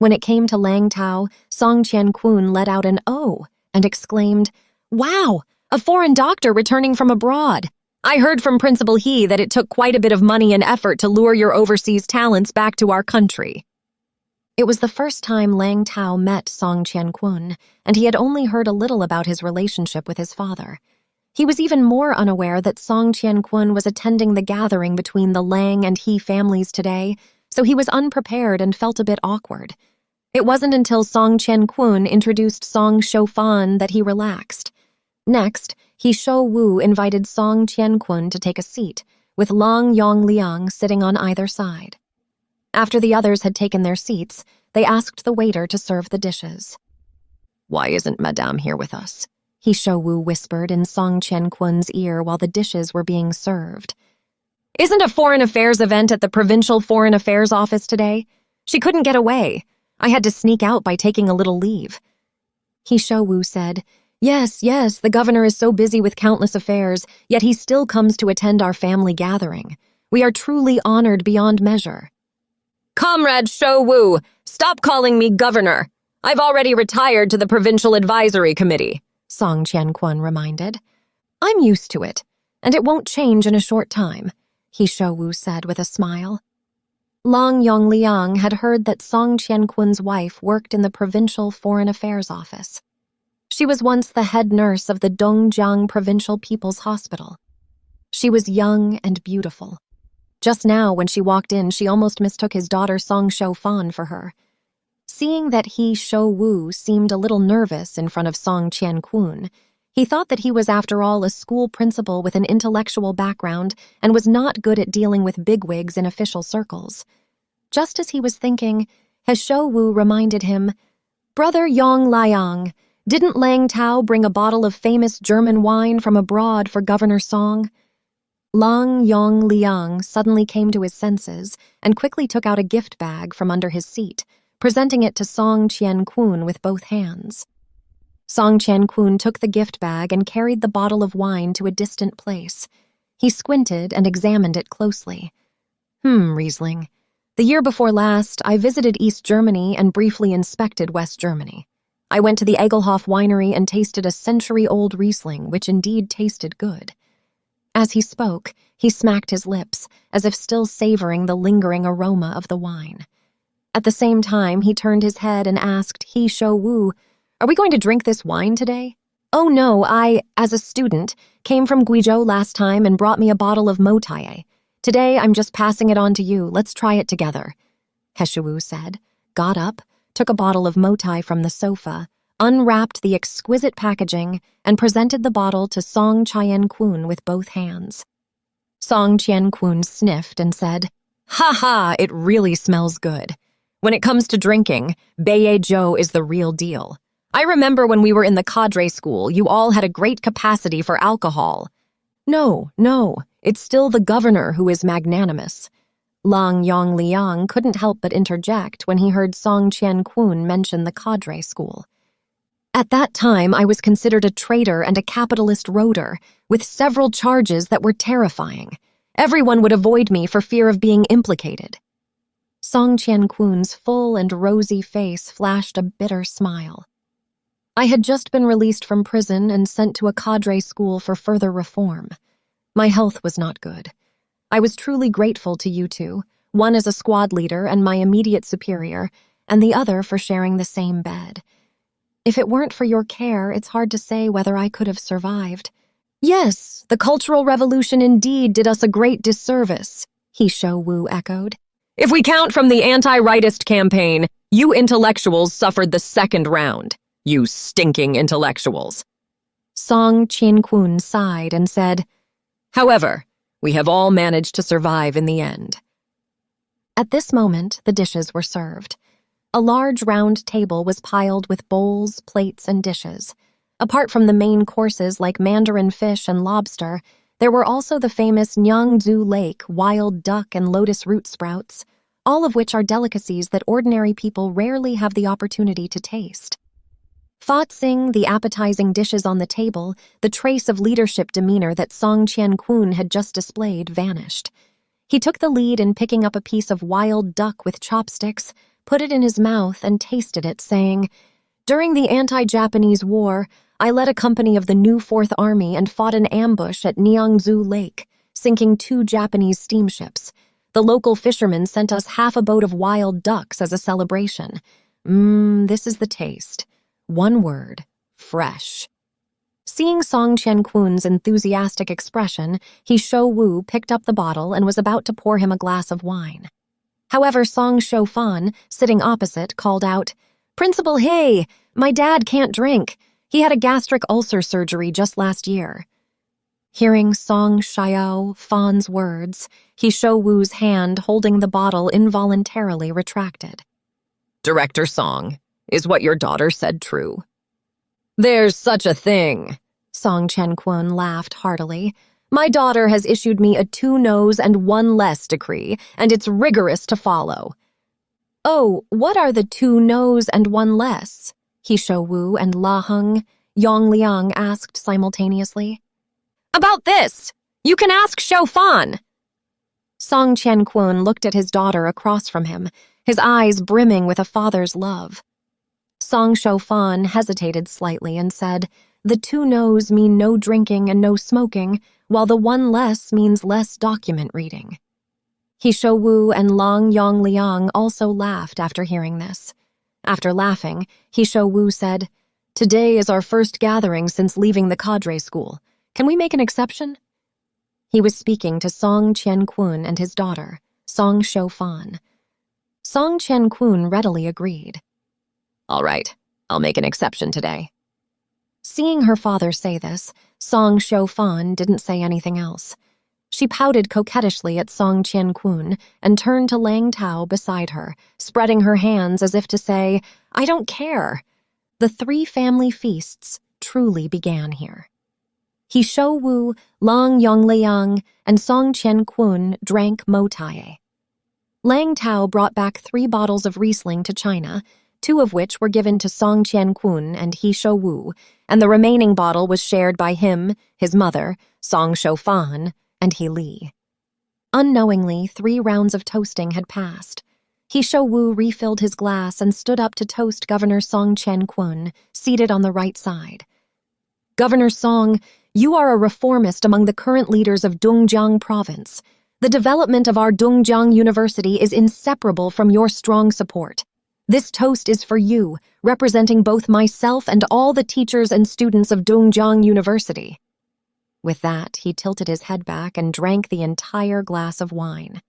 When it came to Lang Tao, Song Qiankun let out an "oh" and exclaimed, "Wow, a foreign doctor returning from abroad. I heard from Principal He that it took quite a bit of money and effort to lure your overseas talents back to our country." It was the first time Lang Tao met Song Qiankun, and he had only heard a little about his relationship with his father. He was even more unaware that Song Qiankun was attending the gathering between the Lang and He families today, so he was unprepared and felt a bit awkward. It wasn't until Song Qiankun introduced Song Shoufan that he relaxed. Next, He Shouwu invited Song Qiankun to take a seat, with Lang Yongliang sitting on either side. After the others had taken their seats, they asked the waiter to serve the dishes. "Why isn't Madame here with us?" He Shouwu whispered in Song Qiankun's ear while the dishes were being served. "Isn't a foreign affairs event at the Provincial Foreign Affairs Office today? She couldn't get away. I had to sneak out by taking a little leave." He Shouwu said, Yes, the governor is so busy with countless affairs, yet he still comes to attend our family gathering. We are truly honored beyond measure." "Comrade Shouwu, stop calling me governor. I've already retired to the Provincial Advisory Committee," Song Qiankun reminded. "I'm used to it, and it won't change in a short time," He Shouwu said with a smile. Lang Yongliang had heard that Song Qiankun's wife worked in the Provincial Foreign Affairs Office. She was once the head nurse of the Dongjiang Provincial People's Hospital. She was young and beautiful. Just now, when she walked in, she almost mistook his daughter Song Shoufan for her. Seeing that He Shouwu seemed a little nervous in front of Song Qiankun, he thought that he was, after all, a school principal with an intellectual background and was not good at dealing with bigwigs in official circles. Just as he was thinking, He Shouwu reminded him, "Brother Yongliang, didn't Lang Tao bring a bottle of famous German wine from abroad for Governor Song?" Lang Yongliang suddenly came to his senses and quickly took out a gift bag from under his seat, presenting it to Song Qian-kun with both hands. Song Qian-kun took the gift bag and carried the bottle of wine to a distant place. He squinted and examined it closely. Riesling. The year before last, I visited East Germany and briefly inspected West Germany. I went to the Egelhof winery and tasted a century-old Riesling, which indeed tasted good. As he spoke, he smacked his lips, as if still savoring the lingering aroma of the wine. At the same time, he turned his head and asked He Shou Wu, "Are we going to drink this wine today?" "Oh no, I, as a student, came from Guizhou last time and brought me a bottle of Mo Tai. Today, I'm just passing it on to you. Let's try it together," He Shou Wu said, got up, took a bottle of Mo Tai from the sofa, unwrapped the exquisite packaging, and presented the bottle to Song Qian-kun with both hands. Song Qian-kun sniffed and said, "Ha ha, it really smells good. When it comes to drinking, Beiye Zhou is the real deal. I remember when we were in the Cadre school, you all had a great capacity for alcohol." No, it's still the governor who is magnanimous." Lang Yongliang couldn't help but interject when he heard Song Qian-kun mention the Cadre school. "At that time, I was considered a traitor and a capitalist roader, with several charges that were terrifying. Everyone would avoid me for fear of being implicated." Song Qian-kun's full and rosy face flashed a bitter smile. "I had just been released from prison and sent to a Cadre school for further reform. My health was not good. I was truly grateful to you two, one as a squad leader and my immediate superior, and the other for sharing the same bed. If it weren't for your care, it's hard to say whether I could have survived." "Yes, the Cultural Revolution indeed did us a great disservice," He Shou Wu echoed. "If we count from the anti-rightist campaign, you intellectuals suffered the second round. You stinking intellectuals." Song Qian-kun sighed and said, "However, we have all managed to survive in the end." At this moment, the dishes were served. A large round table was piled with bowls, plates, and dishes. Apart from the main courses like mandarin fish and lobster, there were also the famous Nyangzu Lake, wild duck, and lotus root sprouts, all of which are delicacies that ordinary people rarely have the opportunity to taste. Fotzing the appetizing dishes on the table, the trace of leadership demeanor that Song Qian-kun had just displayed vanished. He took the lead in picking up a piece of wild duck with chopsticks, put it in his mouth, and tasted it, saying, "During the anti-Japanese war, I led a company of the new Fourth Army and fought an ambush at Nyangzu Lake, sinking 2 Japanese steamships. The local fishermen sent us half a boat of wild ducks as a celebration. This is the taste. One word, fresh." Seeing Song Qian-kun's enthusiastic expression, He Shou Wu picked up the bottle and was about to pour him a glass of wine. However, Song Shou-fan, sitting opposite, called out, "Principal He, my dad can't drink. He had a gastric ulcer surgery just last year." Hearing Song Xiao-fan's words, He Shou Wu's hand holding the bottle involuntarily retracted. "Director Song, is what your daughter said true?" "There's such a thing," Song Qian-kun laughed heartily. "My daughter has issued me a 2 noes and 1 less decree, and it's rigorous to follow." "Oh, what are the 2 noes and 1 less?" He Shou Wu and La Heng, Yongliang asked simultaneously. "About this! You can ask Shou-fan!" Song Qian-kun looked at his daughter across from him, his eyes brimming with a father's love. Song Shou-fan hesitated slightly and said, "The 2 noes mean no drinking and no smoking, while the 1 less means less document reading." He Shou Wu and Lang Yongliang also laughed after hearing this. After laughing, He Shou Wu said, "Today is our first gathering since leaving the Cadre school. Can we make an exception?" He was speaking to Song Qian-kun and his daughter, Song Shou-fan. Song Qian-kun readily agreed. "All right, I'll make an exception today." Seeing her father say this, Song Shou-fan didn't say anything else. She pouted coquettishly at Song Qian-kun and turned to Lang Tao beside her, spreading her hands as if to say, "I don't care." The 3 family feasts truly began here. He Shou Wu, Lang Yongliang, and Song Qian-kun drank Mo Tai. Lang Tao brought back 3 bottles of Riesling to China, 2 of which were given to Song Qian-kun and He Shou-wu, and the remaining bottle was shared by him, his mother, Song Shou-fan, and He Li. Unknowingly, 3 rounds of toasting had passed. He Shou-wu refilled his glass and stood up to toast Governor Song Qian-kun, seated on the right side. "Governor Song, you are a reformist among the current leaders of Dongjiang Province. The development of our Dongjiang University is inseparable from your strong support. This toast is for you, representing both myself and all the teachers and students of Dongjiang University." With that, he tilted his head back and drank the entire glass of wine.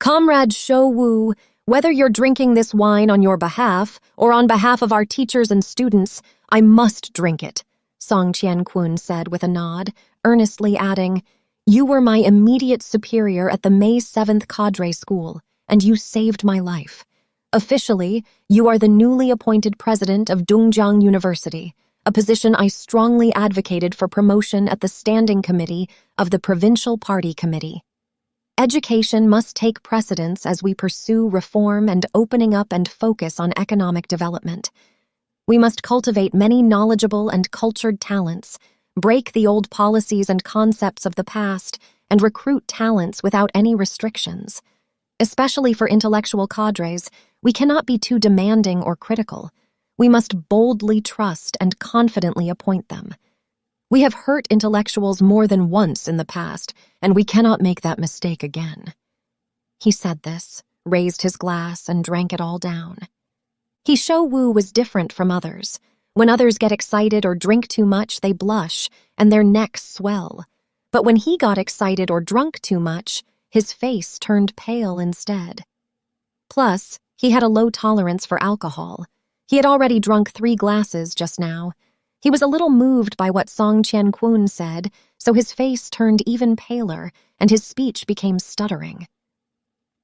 "Comrade Shou-wu, whether you're drinking this wine on your behalf or on behalf of our teachers and students, I must drink it," Song Qian-kun said with a nod, earnestly adding, "You were my immediate superior at the May 7th Cadre School, and you saved my life. Officially, you are the newly appointed president of Dongjiang University, a position I strongly advocated for promotion at the Standing Committee of the Provincial Party Committee. Education must take precedence as we pursue reform and opening up and focus on economic development. We must cultivate many knowledgeable and cultured talents, break the old policies and concepts of the past, and recruit talents without any restrictions. Especially for intellectual cadres, we cannot be too demanding or critical. We must boldly trust and confidently appoint them. We have hurt intellectuals more than once in the past, and we cannot make that mistake again." He said this, raised his glass, and drank it all down. He Shou-wu was different from others. When others get excited or drink too much, they blush, and their necks swell. But when he got excited or drunk too much, his face turned pale instead. Plus, he had a low tolerance for alcohol. He had already drunk 3 glasses just now. He was a little moved by what Song Qian-kun said, so his face turned even paler, and his speech became stuttering.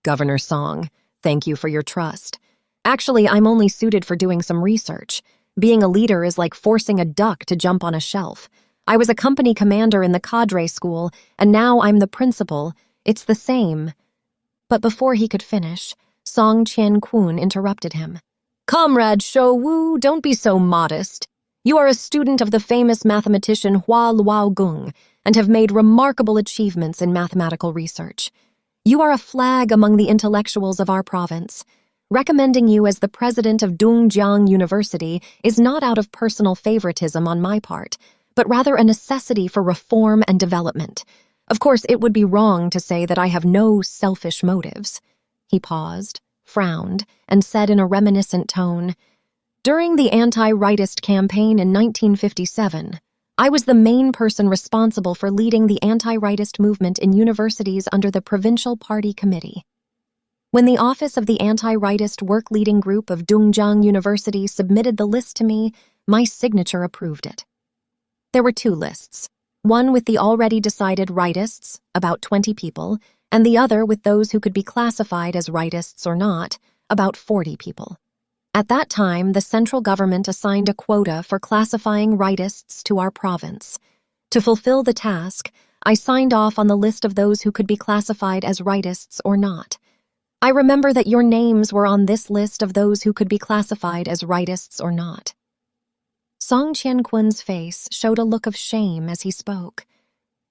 "Governor Song, thank you for your trust. Actually, I'm only suited for doing some research. Being a leader is like forcing a duck to jump on a shelf. I was a company commander in the Cadre school, and now I'm the principal. It's the same." But before he could finish, Song Qian-kun interrupted him. "Comrade Shou-wu, don't be so modest. You are a student of the famous mathematician Hua Luogung and have made remarkable achievements in mathematical research. You are a flag among the intellectuals of our province. Recommending you as the president of Dongjiang University is not out of personal favoritism on my part, but rather a necessity for reform and development. Of course, it would be wrong to say that I have no selfish motives." He paused, frowned, and said in a reminiscent tone, "During the anti-rightist campaign in 1957, I was the main person responsible for leading the anti-rightist movement in universities under the Provincial Party Committee. When the office of the anti-rightist work-leading group of Dongjiang University submitted the list to me, my signature approved it. There were 2 lists, one with the already decided rightists, about 20 people, and the other with those who could be classified as rightists or not, about 40 people. At that time, the central government assigned a quota for classifying rightists to our province. To fulfill the task, I signed off on the list of those who could be classified as rightists or not. I remember that your names were on this list of those who could be classified as rightists or not." Song Qian-kun's face showed a look of shame as he spoke.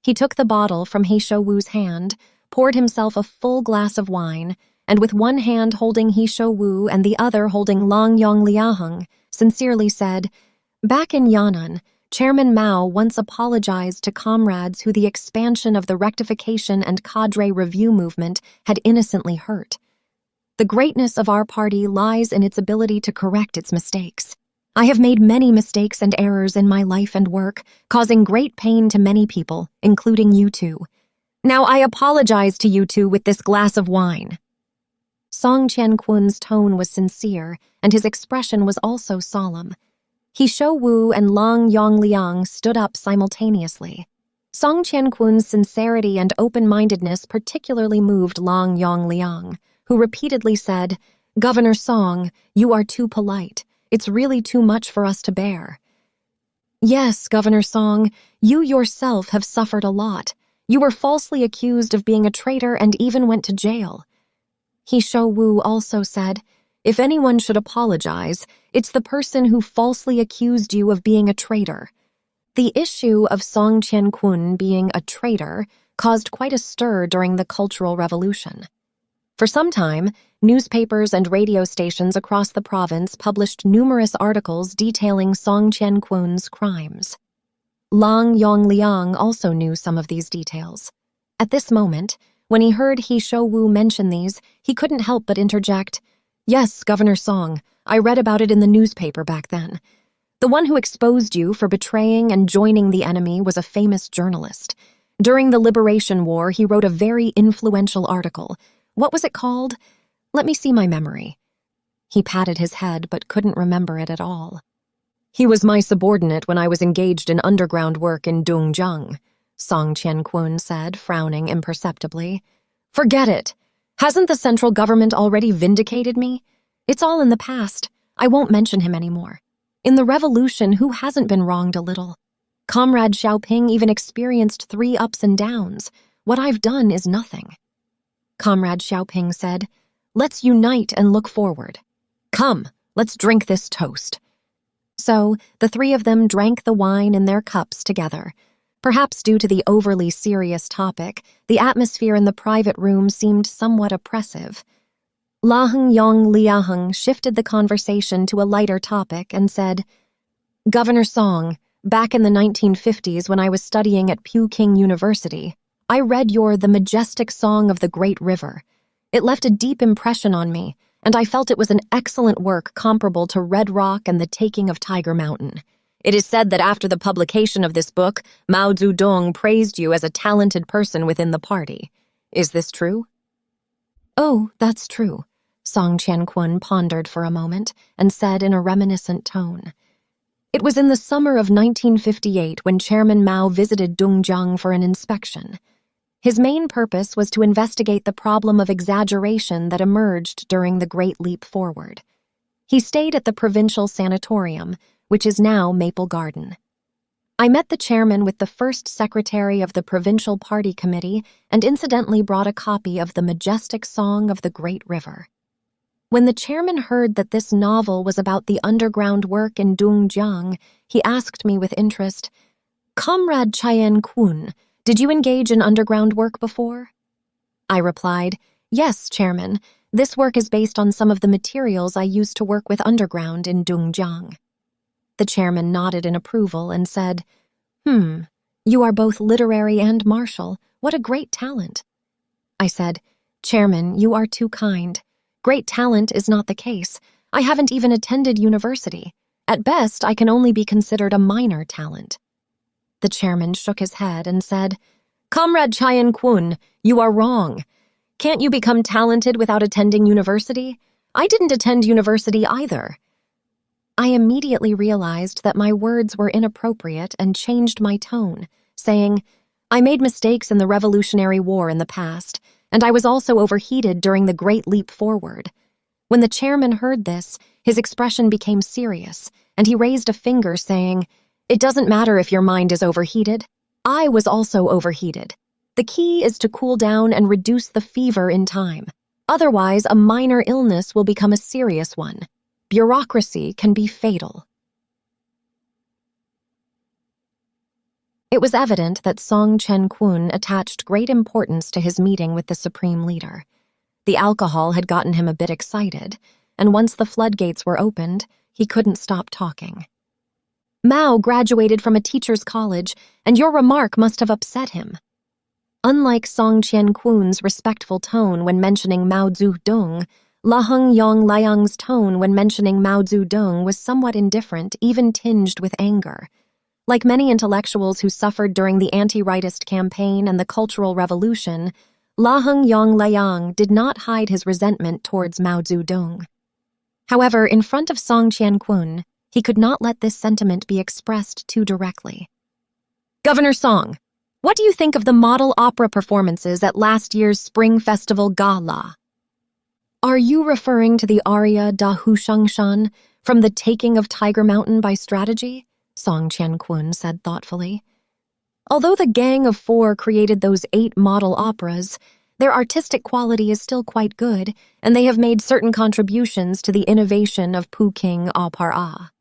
He took the bottle from He Shou-wu's hand, poured himself a full glass of wine, and with one hand holding He Shou-wu and the other holding Lang Yongliaheng, sincerely said, "Back in Yan'an, Chairman Mao once apologized to comrades who the expansion of the rectification and cadre review movement had innocently hurt. The greatness of our party lies in its ability to correct its mistakes. I have made many mistakes and errors in my life and work, causing great pain to many people, including you two. Now I apologize to you two with this glass of wine." Song Qian-kun's tone was sincere, and his expression was also solemn. He Shou-wu and Lang Yongliang stood up simultaneously. Song Qian-kun's sincerity and open-mindedness particularly moved Lang Yongliang, who repeatedly said, "Governor Song, you are too polite. It's really too much for us to bear." "Yes, Governor Song, you yourself have suffered a lot. You were falsely accused of being a traitor and even went to jail." He Shou also said, "If anyone should apologize, it's the person who falsely accused you of being a traitor." The issue of Song Qiankun being a traitor caused quite a stir during the Cultural Revolution. For some time, newspapers and radio stations across the province published numerous articles detailing Song Qiankun's crimes. Lang Yongliang also knew some of these details. At this moment, when he heard He Shou mention these, he couldn't help but interject, "Yes, Governor Song, I read about it in the newspaper back then. The one who exposed you for betraying and joining the enemy was a famous journalist. During the Liberation War, he wrote a very influential article. What was it called? Let me see my memory." He patted his head but couldn't remember it at all. "He was my subordinate when I was engaged in underground work in Dongjiang," Song Qiankun said, frowning imperceptibly. "Forget it. Hasn't the central government already vindicated me? It's all in the past. I won't mention him anymore. In the revolution, who hasn't been wronged a little? Comrade Xiaoping even experienced 3 ups and downs. What I've done is nothing." Comrade Xiaoping said, "Let's unite and look forward. Come, let's drink this toast." So, the 3 of them drank the wine in their cups together. Perhaps due to the overly serious topic, the atmosphere in the private room seemed somewhat oppressive. Laheng Yong Liaheng shifted the conversation to a lighter topic and said, "Governor Song, back in the 1950s when I was studying at Peking University, I read your The Majestic Song of the Great River. It left a deep impression on me, and I felt it was an excellent work comparable to Red Rock and the Taking of Tiger Mountain. It is said that after the publication of this book, Mao Zedong praised you as a talented person within the party. Is this true?" "Oh, that's true," Song Qiankun pondered for a moment and said in a reminiscent tone. "It was in the summer of 1958 when Chairman Mao visited Dongjiang for an inspection. His main purpose was to investigate the problem of exaggeration that emerged during the Great Leap Forward. He stayed at the provincial sanatorium, which is now Maple Garden. I met the chairman with the first secretary of the Provincial Party Committee and incidentally brought a copy of The Majestic Song of the Great River. When the chairman heard that this novel was about the underground work in Dongjiang, he asked me with interest, 'Comrade Chien Kun, did you engage in underground work before?' I replied, 'Yes, Chairman. This work is based on some of the materials I used to work with underground in Dongjiang.' The chairman nodded in approval and said, 'You are both literary and martial. What a great talent.' I said, 'Chairman, you are too kind. Great talent is not the case. I haven't even attended university. At best, I can only be considered a minor talent.' The chairman shook his head and said, 'Comrade Chien Kun, you are wrong. Can't you become talented without attending university? I didn't attend university either.' I immediately realized that my words were inappropriate and changed my tone, saying, 'I made mistakes in the Revolutionary War in the past, and I was also overheated during the Great Leap Forward.' When the chairman heard this, his expression became serious, and he raised a finger saying, 'It doesn't matter if your mind is overheated. I was also overheated. The key is to cool down and reduce the fever in time. Otherwise, a minor illness will become a serious one. Bureaucracy can be fatal.'" It was evident that Song Qiankun attached great importance to his meeting with the supreme leader. The alcohol had gotten him a bit excited, and once the floodgates were opened, he couldn't stop talking. "Mao graduated from a teacher's college, and your remark must have upset him." Unlike Song Qiankun's respectful tone when mentioning Mao Zedong, Laheng Yong Liang's tone when mentioning Mao Zedong was somewhat indifferent, even tinged with anger. Like many intellectuals who suffered during the anti-rightist campaign and the Cultural Revolution, Laheng Yong Liang did not hide his resentment towards Mao Zedong. However, in front of Song Qiankun, he could not let this sentiment be expressed too directly. "Governor Song, what do you think of the model opera performances at last year's Spring Festival Gala?" "Are you referring to the aria Da Hu Shangshan from The Taking of Tiger Mountain by Strategy?" Song Qiankun said thoughtfully. "Although the Gang of Four created those 8 model operas, Their artistic quality is still quite good, and they have made certain contributions to the innovation of Puking A Par A.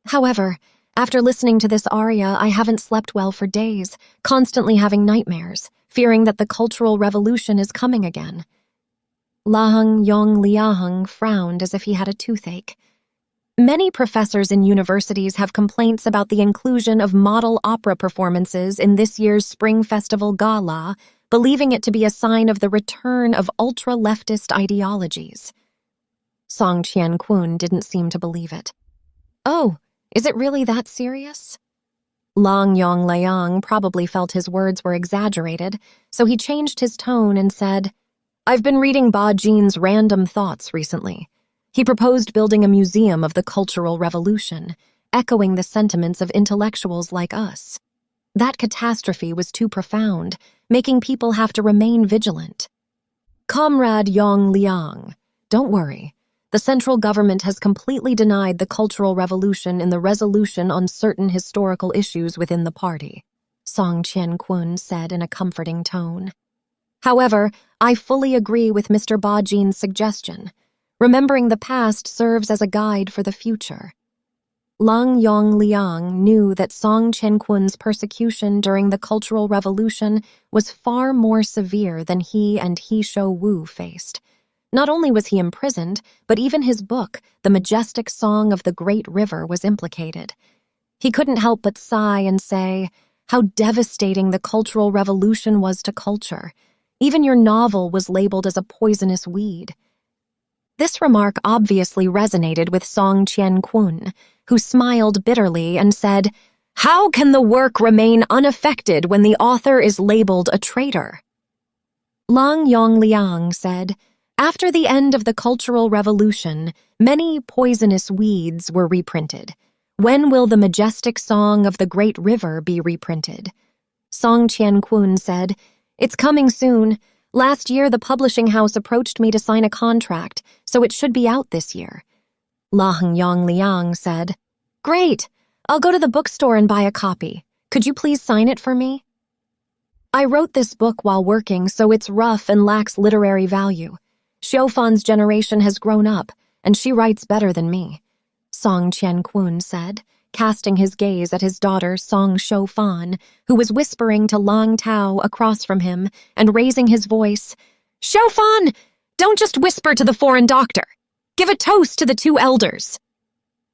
However, after listening to this aria, I haven't slept well for days, constantly having nightmares, fearing that the Cultural Revolution is coming again. Laheng Yong Liaheng frowned as if he had a toothache. Many professors in universities have complaints about the inclusion of model opera performances in this year's Spring Festival Gala, believing it to be a sign of the return of ultra-leftist ideologies. Song Qian-kun didn't seem to believe it. Oh, is it really that serious? Lang Yong Liang probably felt his words were exaggerated, so he changed his tone and said, I've been reading Ba Jin's Random Thoughts recently. He proposed building a museum of the Cultural Revolution, echoing the sentiments of intellectuals like us. That catastrophe was too profound, making people have to remain vigilant. Comrade Yong Liang, don't worry. The central government has completely denied the Cultural Revolution in the resolution on certain historical issues within the party, Song Qian-kun said in a comforting tone. However, I fully agree with Mr. Ba Jin's suggestion. Remembering the past serves as a guide for the future. Lang Yong Liang knew that Song Qian-kun's persecution during the Cultural Revolution was far more severe than he and He Shou Wu faced. Not only was he imprisoned, but even his book, The Majestic Song of the Great River, was implicated. He couldn't help but sigh and say, how devastating the Cultural Revolution was to culture. Even your novel was labeled as a poisonous weed. This remark obviously resonated with Song Qian-kun, who smiled bitterly and said, how can the work remain unaffected when the author is labeled a traitor? Lang Yong Liang said, after the end of the Cultural Revolution, many poisonous weeds were reprinted. When will the Majestic Song of the Great River be reprinted? Song Qian-kun said, it's coming soon. Last year, the publishing house approached me to sign a contract, so it should be out this year. Laheng Yong Liang said, great, I'll go to the bookstore and buy a copy. Could you please sign it for me? I wrote this book while working, so it's rough and lacks literary value. Xiufan's generation has grown up, and she writes better than me, Song Qian-kun said, casting his gaze at his daughter Song Xiufan, who was whispering to Lang Tao across from him and raising his voice, Xiufan, don't just whisper to the foreign doctor. Give a toast to the two elders.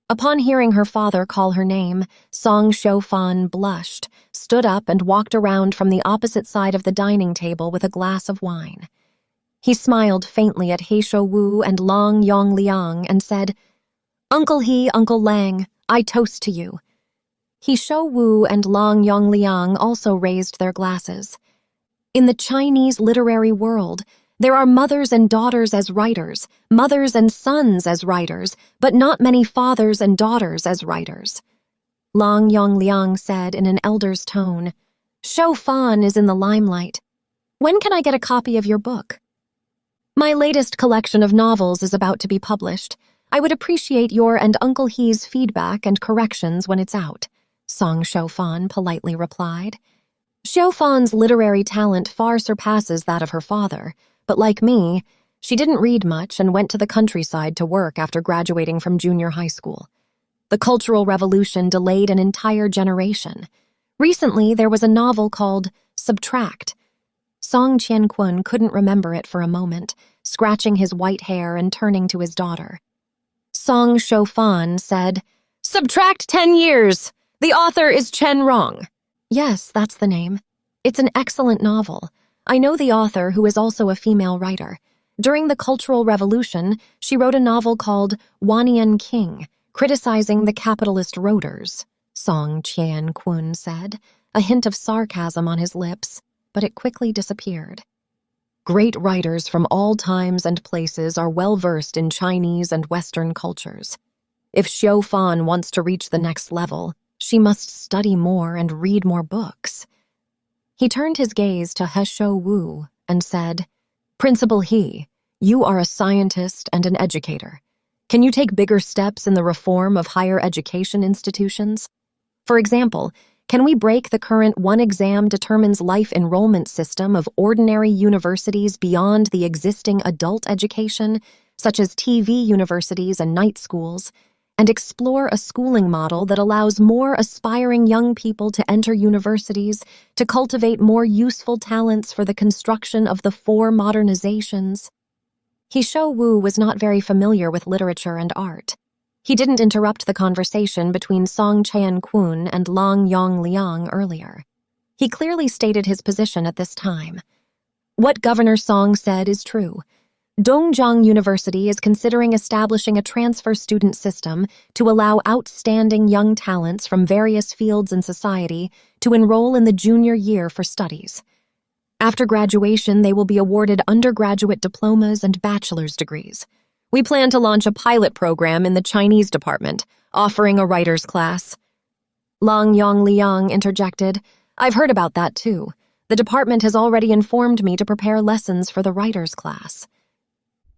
Upon hearing her father call her name, Song Xiufan blushed, stood up and walked around from the opposite side of the dining table with a glass of wine. He smiled faintly at He Shou Wu and Lang Yong Liang and said, Uncle He, Uncle Lang, I toast to you. He Shou Wu and Lang Yong Liang also raised their glasses. In the Chinese literary world, there are mothers and daughters as writers, mothers and sons as writers, but not many fathers and daughters as writers. Lang Yong Liang said in an elder's tone, Xiufan is in the limelight. When can I get a copy of your book? My latest collection of novels is about to be published. I would appreciate your and Uncle He's feedback and corrections when it's out, Song Xiufan politely replied. Xiufan's literary talent far surpasses that of her father, but like me, she didn't read much and went to the countryside to work after graduating from junior high school. The Cultural Revolution delayed an entire generation. Recently, there was a novel called Subtract. Song Qian-kun couldn't remember it for a moment, scratching his white hair and turning to his daughter. Song Xiufan said, Subtract 10 years. The author is Chen Rong. Yes, that's the name. It's an excellent novel. I know the author, who is also a female writer. During the Cultural Revolution, she wrote a novel called Wanian King, criticizing the capitalist roaders, Song Qian-kun said, a hint of sarcasm on his lips, but it quickly disappeared. Great writers from all times and places are well-versed in Chinese and Western cultures. If Xiufan wants to reach the next level, she must study more and read more books. He turned his gaze to He Shou Wu and said, Principal He, you are a scientist and an educator. Can you take bigger steps in the reform of higher education institutions? For example, Can we break the current one exam determines life enrollment system of ordinary universities beyond the existing adult education, such as TV universities and night schools, and explore a schooling model that allows more aspiring young people to enter universities to cultivate more useful talents for the construction of the four modernizations? He Shou Wu was not very familiar with literature and art. He didn't interrupt the conversation between Song Qian-kun and Long Yong-liang earlier. He clearly stated his position at this time. What Governor Song said is true. Dongjiang University is considering establishing a transfer student system to allow outstanding young talents from various fields in society to enroll in the junior year for studies. After graduation, they will be awarded undergraduate diplomas and bachelor's degrees. We plan to launch a pilot program in the Chinese department, offering a writer's class. Long Yong-liang interjected, I've heard about that too. The department has already informed me to prepare lessons for the writer's class.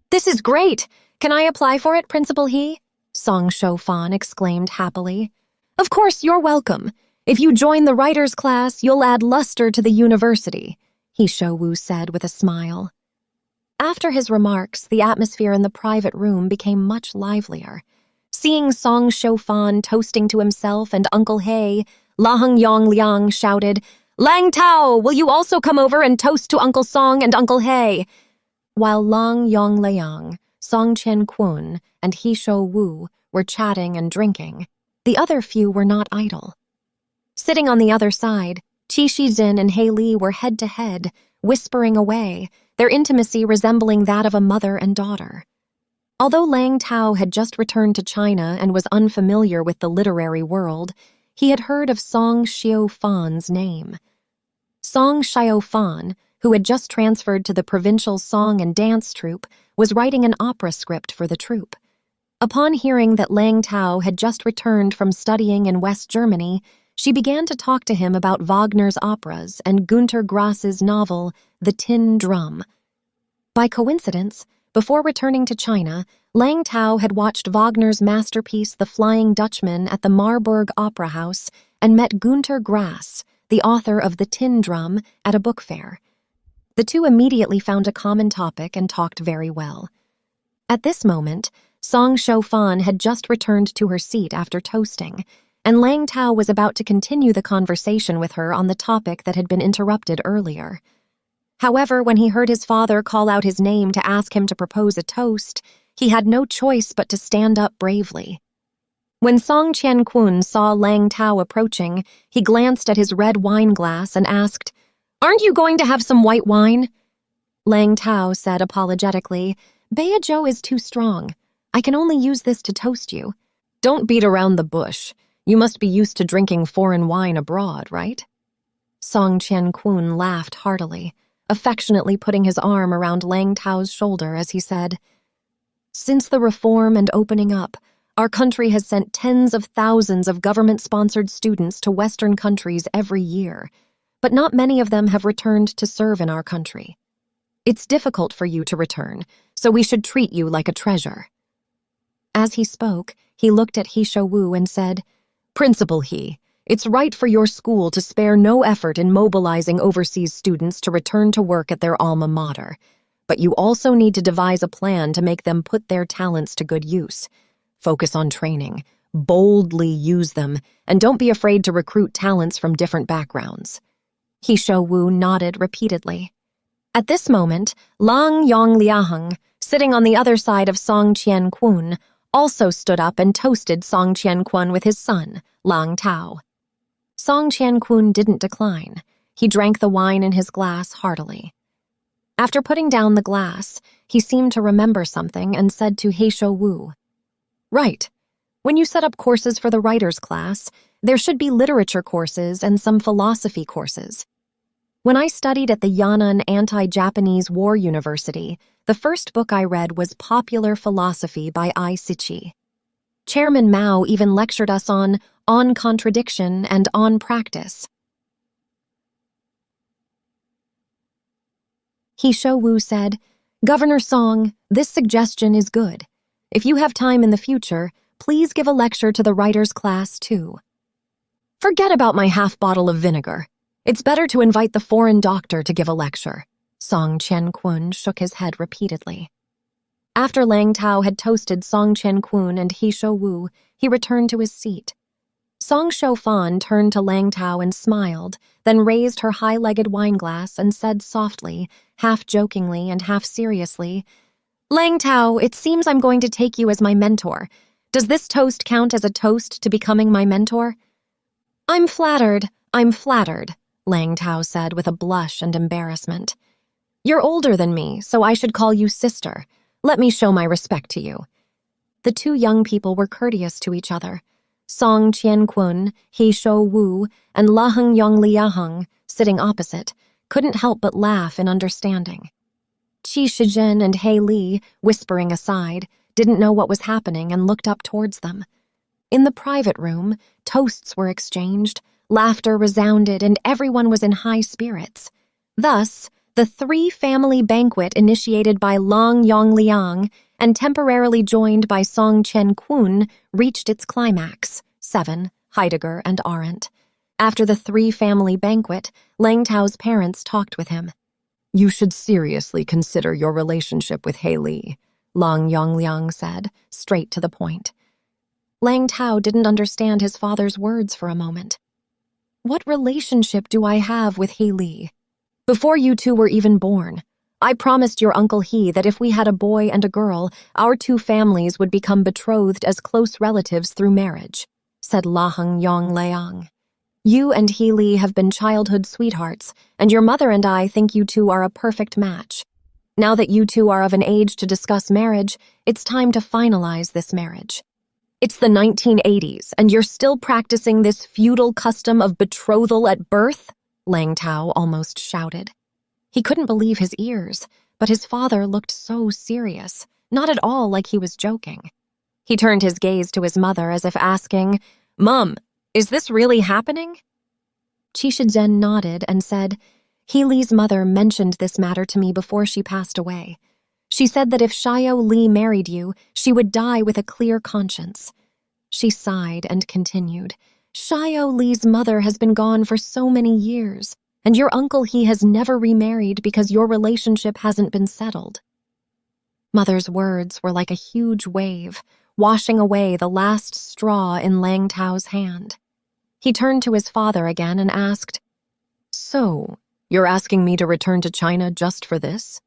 This is great! Can I apply for it, Principal He? Song Shofan exclaimed happily. Of course, you're welcome. If you join the writer's class, you'll add luster to the university, He Shou Wu said with a smile. After his remarks, the atmosphere in the private room became much livelier. Seeing Song Shofan toasting to himself and Uncle He, Laheng Yong-liang shouted, Lang Tao, will you also come over and toast to Uncle Song and Uncle He? While Long Yong-liang, Song Qian-kun, and He Shou Wu were chatting and drinking, the other few were not idle. Sitting on the other side, Qi Shizhen and He Li were head-to-head, whispering away, their intimacy resembling that of a mother and daughter. Although Lang Tao had just returned to China and was unfamiliar with the literary world, he had heard of Song Xiaofan's name. Song Xiaofan, who had just transferred to the provincial song and dance troupe, was writing an opera script for the troupe. Upon hearing that Lang Tao had just returned from studying in West Germany, she began to talk to him about Wagner's operas and Günter Grass's novel, The Tin Drum. By coincidence, before returning to China, Lang Tao had watched Wagner's masterpiece The Flying Dutchman at the Marburg Opera House and met Günter Grass, the author of The Tin Drum, at a book fair. The two immediately found a common topic and talked very well. At this moment, Song Shofan had just returned to her seat after toasting, and Lang Tao was about to continue the conversation with her on the topic that had been interrupted earlier. However, when he heard his father call out his name to ask him to propose a toast, he had no choice but to stand up bravely. When Song Qian-kun saw Lang Tao approaching, he glanced at his red wine glass and asked, Aren't you going to have some white wine? Lang Tao said apologetically, Beijou is too strong. I can only use this to toast you. Don't beat around the bush. You must be used to drinking foreign wine abroad, right? Song Qian-kun laughed heartily, affectionately putting his arm around Lang Tao's shoulder as he said, Since the reform and opening up, our country has sent tens of thousands of government-sponsored students to Western countries every year, but not many of them have returned to serve in our country. It's difficult for you to return, so we should treat you like a treasure. As he spoke, he looked at He Shou Wu and said, Principal He, it's right for your school to spare no effort in mobilizing overseas students to return to work at their alma mater, but you also need to devise a plan to make them put their talents to good use. Focus on training, boldly use them, and don't be afraid to recruit talents from different backgrounds. He Shou Wu nodded repeatedly. At this moment, Lang Yong-liang, sitting on the other side of Song Qian-kun, also stood up and toasted Song Qian-kun with his son, Lang Tao. Song Qian-kun didn't decline. He drank the wine in his glass heartily. After putting down the glass, he seemed to remember something and said to He Shou Wu, Right. When you set up courses for the writer's class, there should be literature courses and some philosophy courses. When I studied at the Yan'an Anti-Japanese War University, the first book I read was Popular Philosophy by I. Sichi. Chairman Mao even lectured us on contradiction and on practice. He Shou Wu said, Governor Song, this suggestion is good. If you have time in the future, please give a lecture to the writer's class too. Forget about my half bottle of vinegar. It's better to invite the foreign doctor to give a lecture. Song Chen-kun shook his head repeatedly. After Lang Tao had toasted Song Chen-kun and He Shou-wu, he returned to his seat. Song Shou-fan turned to Lang Tao and smiled, then raised her high-legged wineglass and said softly, half jokingly and half seriously, Lang Tao, it seems I'm going to take you as my mentor. Does this toast count as a toast to becoming my mentor? I'm flattered, Lang Tao said with a blush and embarrassment. You're older than me, so I should call you sister. Let me show my respect to you. The two young people were courteous to each other. Song Qian-kun, He Shou-wu, and Laheng Yong-liaheng, sitting opposite, couldn't help but laugh in understanding. Qi Shizhen and He Li, whispering aside, didn't know what was happening and looked up towards them. In the private room, toasts were exchanged, laughter resounded, and everyone was in high spirits. Thus, the three-family banquet initiated by Long Yongliang and temporarily joined by Song Chen-kun reached its climax. 7. Heidegger and Arendt. After the three-family banquet, Lang Tao's parents talked with him. You should seriously consider your relationship with He Li, Long Yongliang said, straight to the point. Lang Tao didn't understand his father's words for a moment. What relationship do I have with He Li? Before you two were even born, I promised your Uncle He that if we had a boy and a girl, our two families would become betrothed as close relatives through marriage, said Laheng Yongliang. You and He Li have been childhood sweethearts, and your mother and I think you two are a perfect match. Now that you two are of an age to discuss marriage, it's time to finalize this marriage. It's the 1980s, and you're still practicing this feudal custom of betrothal at birth? Lang Tao almost shouted. He couldn't believe his ears, but his father looked so serious, not at all like he was joking. He turned his gaze to his mother as if asking, Mom, is this really happening? Qi Shizhen nodded and said, He Li's mother mentioned this matter to me before she passed away. She said that if Xiao Li married you, she would die with a clear conscience. She sighed and continued, Xiao Li's mother has been gone for so many years, and your Uncle He has never remarried because your relationship hasn't been settled. Mother's words were like a huge wave, washing away the last straw in Lang Tao's hand. He turned to his father again and asked, So, you're asking me to return to China just for this?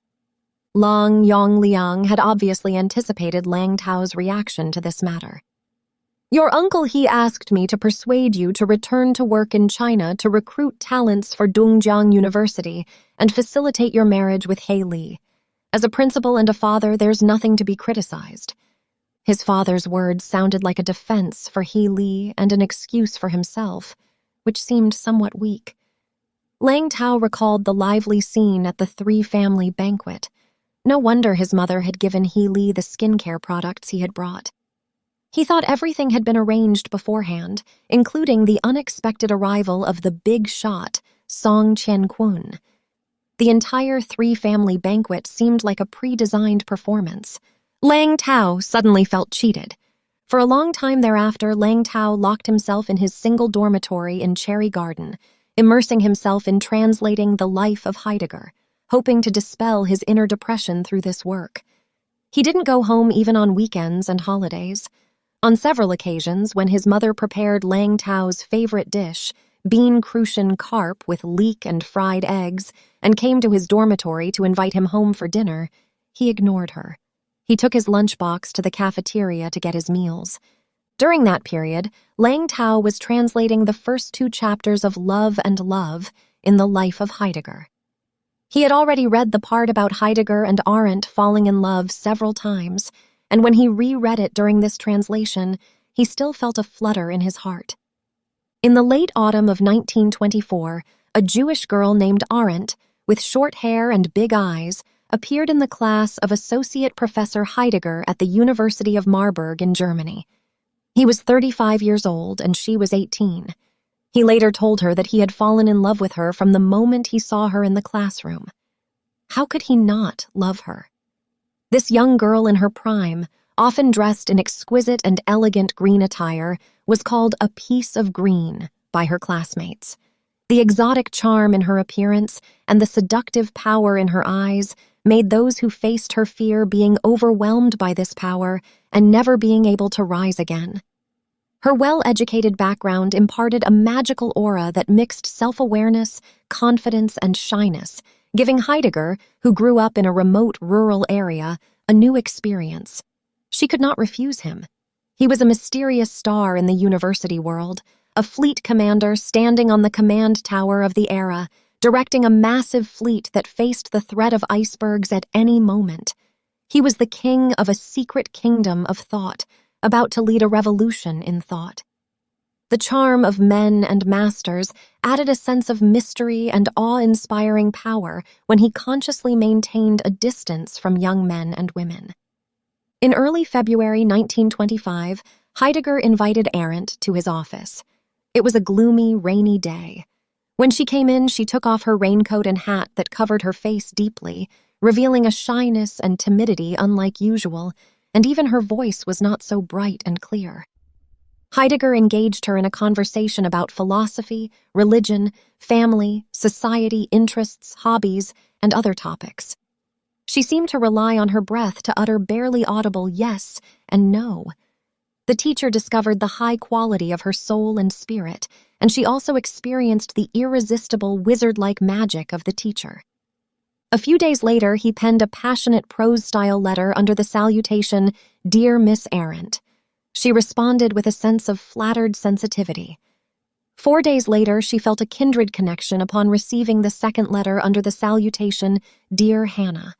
Long Yongliang had obviously anticipated Lang Tao's reaction to this matter. Your Uncle He asked me to persuade you to return to work in China to recruit talents for Dongjiang University and facilitate your marriage with He Li. As a principal and a father, there's nothing to be criticized. His father's words sounded like a defense for He Li and an excuse for himself, which seemed somewhat weak. Lang Tao recalled the lively scene at the three-family banquet. No wonder his mother had given He Li the skincare products he had brought. He thought everything had been arranged beforehand, including the unexpected arrival of the big shot, Song Chen-kun. The entire three-family banquet seemed like a pre-designed performance. Lang Tao suddenly felt cheated. For a long time thereafter, Lang Tao locked himself in his single dormitory in Cherry Garden, immersing himself in translating the life of Heidegger, hoping to dispel his inner depression through this work. He didn't go home even on weekends and holidays. On several occasions, when his mother prepared Lang Tao's favorite dish, bean crucian carp with leek and fried eggs, and came to his dormitory to invite him home for dinner, he ignored her. He took his lunchbox to the cafeteria to get his meals. During that period, Lang Tao was translating the first 2 chapters of Love and Love in the life of Heidegger. He had already read the part about Heidegger and Arendt falling in love several times, and when he reread it during this translation, he still felt a flutter in his heart. In the late autumn of 1924, a Jewish girl named Arendt, with short hair and big eyes, appeared in the class of Associate Professor Heidegger at the University of Marburg in Germany. He was 35 years old and she was 18. He later told her that he had fallen in love with her from the moment he saw her in the classroom. How could he not love her? This young girl in her prime, often dressed in exquisite and elegant green attire, was called a piece of green, by her classmates. The exotic charm in her appearance and the seductive power in her eyes made those who faced her fear being overwhelmed by this power and never being able to rise again. Her well-educated background imparted a magical aura that mixed self-awareness, confidence, and shyness, giving Heidegger, who grew up in a remote rural area, a new experience. She could not refuse him. He was a mysterious star in the university world, a fleet commander standing on the command tower of the era, directing a massive fleet that faced the threat of icebergs at any moment. He was the king of a secret kingdom of thought, about to lead a revolution in thought. The charm of men and masters added a sense of mystery and awe-inspiring power when he consciously maintained a distance from young men and women. In early February 1925, Heidegger invited Arendt to his office. It was a gloomy, rainy day. When she came in, she took off her raincoat and hat that covered her face deeply, revealing a shyness and timidity unlike usual, and even her voice was not so bright and clear. Heidegger engaged her in a conversation about philosophy, religion, family, society, interests, hobbies, and other topics. She seemed to rely on her breath to utter barely audible yes and no. The teacher discovered the high quality of her soul and spirit, and she also experienced the irresistible wizard-like magic of the teacher. A few days later, he penned a passionate prose-style letter under the salutation, "Dear Miss Arendt." She responded with a sense of flattered sensitivity. 4 days later, she felt a kindred connection upon receiving the second letter under the salutation, "Dear Hannah."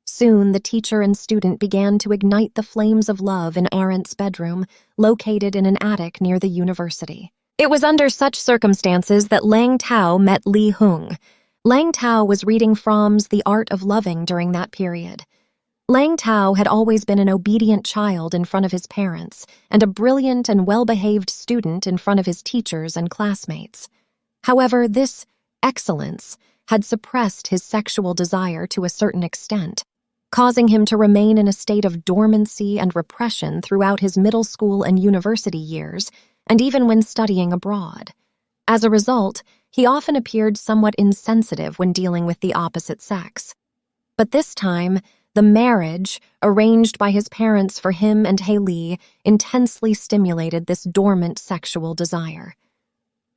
Soon, the teacher and student began to ignite the flames of love in Arendt's bedroom, located in an attic near the university. It was under such circumstances that Lang Tao met Li Hung. Lang Tao was reading Fromm's The Art of Loving during that period. Lang Tao had always been an obedient child in front of his parents and a brilliant and well-behaved student in front of his teachers and classmates. However, this excellence had suppressed his sexual desire to a certain extent, causing him to remain in a state of dormancy and repression throughout his middle school and university years, and even when studying abroad. As a result, he often appeared somewhat insensitive when dealing with the opposite sex. But this time, the marriage, arranged by his parents for him and Haley, intensely stimulated this dormant sexual desire.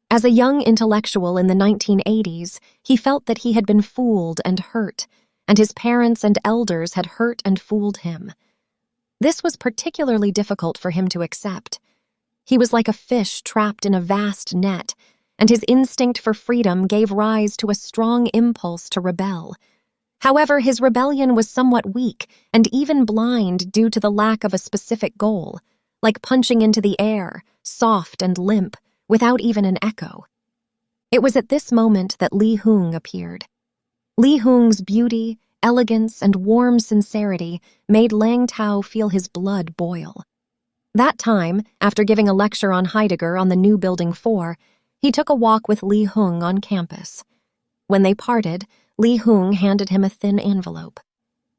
As a young intellectual in the 1980s, he felt that he had been fooled and hurt, and his parents and elders had hurt and fooled him. This was particularly difficult for him to accept. He was like a fish trapped in a vast net, and his instinct for freedom gave rise to a strong impulse to rebel. However, his rebellion was somewhat weak and even blind due to the lack of a specific goal, like punching into the air, soft and limp, without even an echo. It was at this moment that Li Hung appeared. Li Hung's beauty, elegance, and warm sincerity made Lang Tao feel his blood boil. That time, after giving a lecture on Heidegger on the new Building 4, he took a walk with Li Hung on campus. When they parted, Li Hung handed him a thin envelope.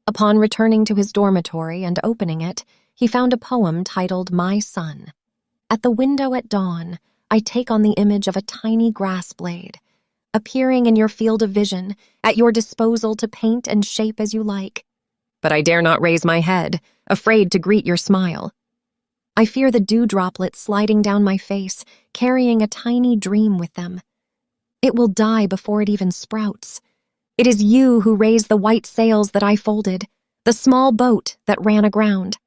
Upon returning to his dormitory and opening it, he found a poem titled My Son. At the window at dawn, I take on the image of a tiny grass blade, appearing in your field of vision, at your disposal to paint and shape as you like. But I dare not raise my head, afraid to greet your smile. I fear the dew droplets sliding down my face, carrying a tiny dream with them. It will die before it even sprouts. It is you who raised the white sails that I folded, the small boat that ran aground.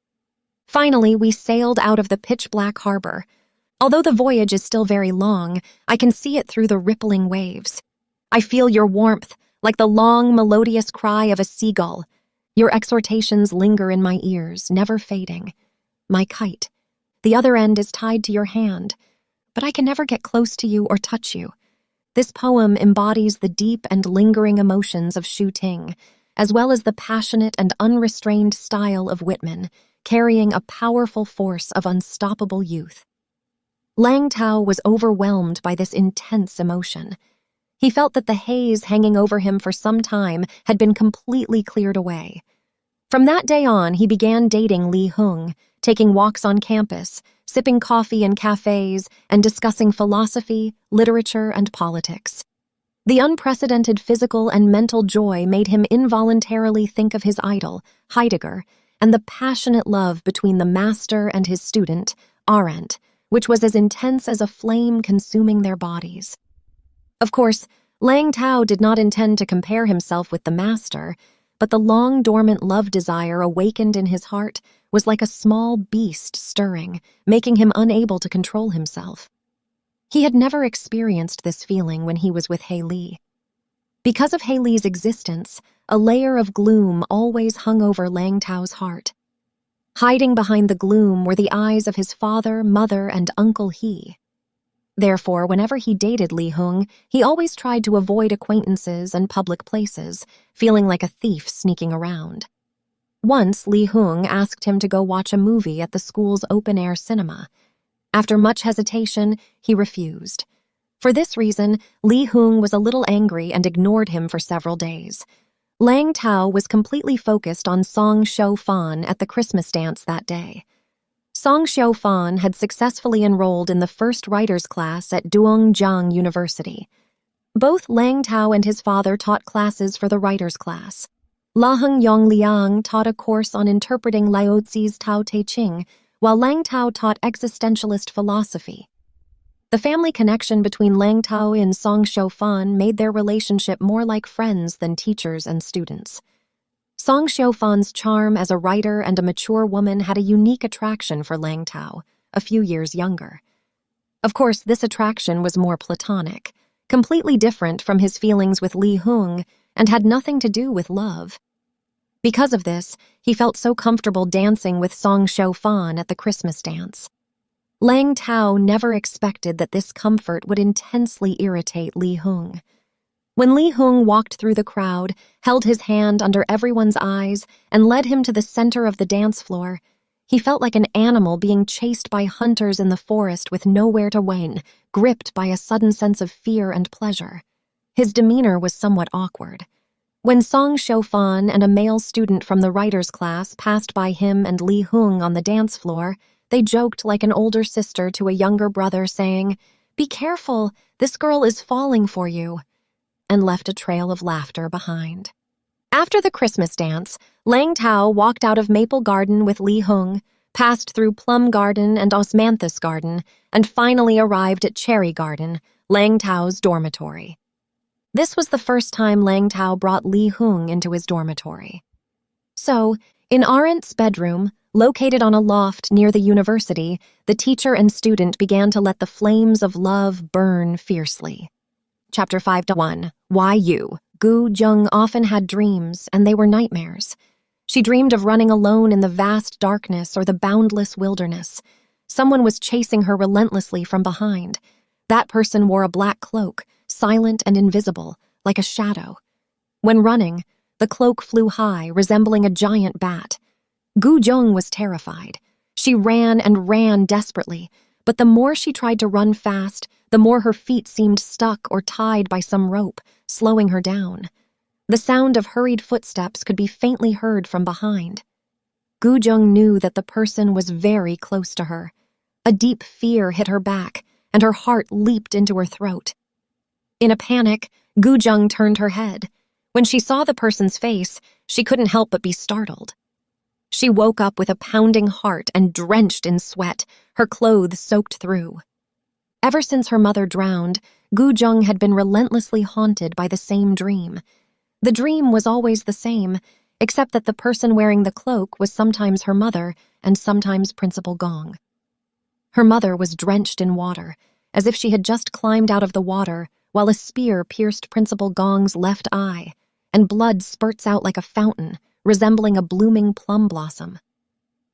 Finally, we sailed out of the pitch-black harbor. Although the voyage is still very long, I can see it through the rippling waves. I feel your warmth, like the long, melodious cry of a seagull. Your exhortations linger in my ears, never fading. My kite. The other end is tied to your hand, but I can never get close to you or touch you. This poem embodies the deep and lingering emotions of Shu Ting, as well as the passionate and unrestrained style of Whitman, carrying a powerful force of unstoppable youth. Lang Tao was overwhelmed by this intense emotion. He felt that the haze hanging over him for some time had been completely cleared away. From that day on, he began dating Li Hung, taking walks on campus, sipping coffee in cafes and discussing philosophy, literature, and politics. The unprecedented physical and mental joy made him involuntarily think of his idol, Heidegger, and the passionate love between the master and his student, Arendt, which was as intense as a flame consuming their bodies. Of course, Lang Tao did not intend to compare himself with the master, but the long-dormant love desire awakened in his heart was like a small beast stirring, making him unable to control himself. He had never experienced this feeling when he was with He Li. Because of He Li's existence, a layer of gloom always hung over Lang Tao's heart. Hiding behind the gloom were the eyes of his father, mother, and Uncle He. Therefore, whenever he dated Li Hung, he always tried to avoid acquaintances and public places, feeling like a thief sneaking around. Once, Li Hung asked him to go watch a movie at the school's open-air cinema. After much hesitation, he refused. For this reason, Li Hung was a little angry and ignored him for several days. Lang Tao was completely focused on Song Shou Fan at the Christmas dance that day. Song Shou Fan had successfully enrolled in the first writer's class at Duongjiang University. Both Lang Tao and his father taught classes for the writer's class. Laheng Yongliang taught a course on interpreting Laozi's Tao Te Ching, while Lang Tao taught existentialist philosophy. The family connection between Lang Tao and Song Shou Fan made their relationship more like friends than teachers and students. Song Shou Fan's charm as a writer and a mature woman had a unique attraction for Lang Tao, a few years younger. Of course, this attraction was more platonic, completely different from his feelings with Li Hung, and had nothing to do with love. Because of this, he felt so comfortable dancing with Song Shou Fan at the Christmas dance. Lang Tao never expected that this comfort would intensely irritate Li Hung. When Li Hung walked through the crowd, held his hand under everyone's eyes, and led him to the center of the dance floor, he felt like an animal being chased by hunters in the forest with nowhere to wing, gripped by a sudden sense of fear and pleasure. His demeanor was somewhat awkward. When Song Shou Fan and a male student from the writer's class passed by him and Li Hung on the dance floor, they joked like an older sister to a younger brother, saying, "Be careful, this girl is falling for you," and left a trail of laughter behind. After the Christmas dance, Lang Tao walked out of Maple Garden with Li Hung, passed through Plum Garden and Osmanthus Garden, and finally arrived at Cherry Garden, Lang Tao's dormitory. This was the first time Lang Tao brought Li Hung into his dormitory. So, in Arendt's bedroom, located on a loft near the university, the teacher and student began to let the flames of love burn fiercely. Chapter 5-1. Why You? Gu Jung often had dreams, and they were nightmares. She dreamed of running alone in the vast darkness or the boundless wilderness. Someone was chasing her relentlessly from behind. That person wore a black cloak, silent and invisible, like a shadow. When running, the cloak flew high, resembling a giant bat. Gu Jung was terrified. She ran and ran desperately, but the more she tried to run fast, the more her feet seemed stuck or tied by some rope, slowing her down. The sound of hurried footsteps could be faintly heard from behind. Gu Jung knew that the person was very close to her. A deep fear hit her back, and her heart leaped into her throat. In a panic, Gu Jung turned her head. When she saw the person's face, she couldn't help but be startled. She woke up with a pounding heart and drenched in sweat, her clothes soaked through. Ever since her mother drowned, Gu Jung had been relentlessly haunted by the same dream. The dream was always the same, except that the person wearing the cloak was sometimes her mother and sometimes Principal Gong. Her mother was drenched in water, as if she had just climbed out of the water, while a spear pierced Principal Gong's left eye, and blood spurts out like a fountain, resembling a blooming plum blossom.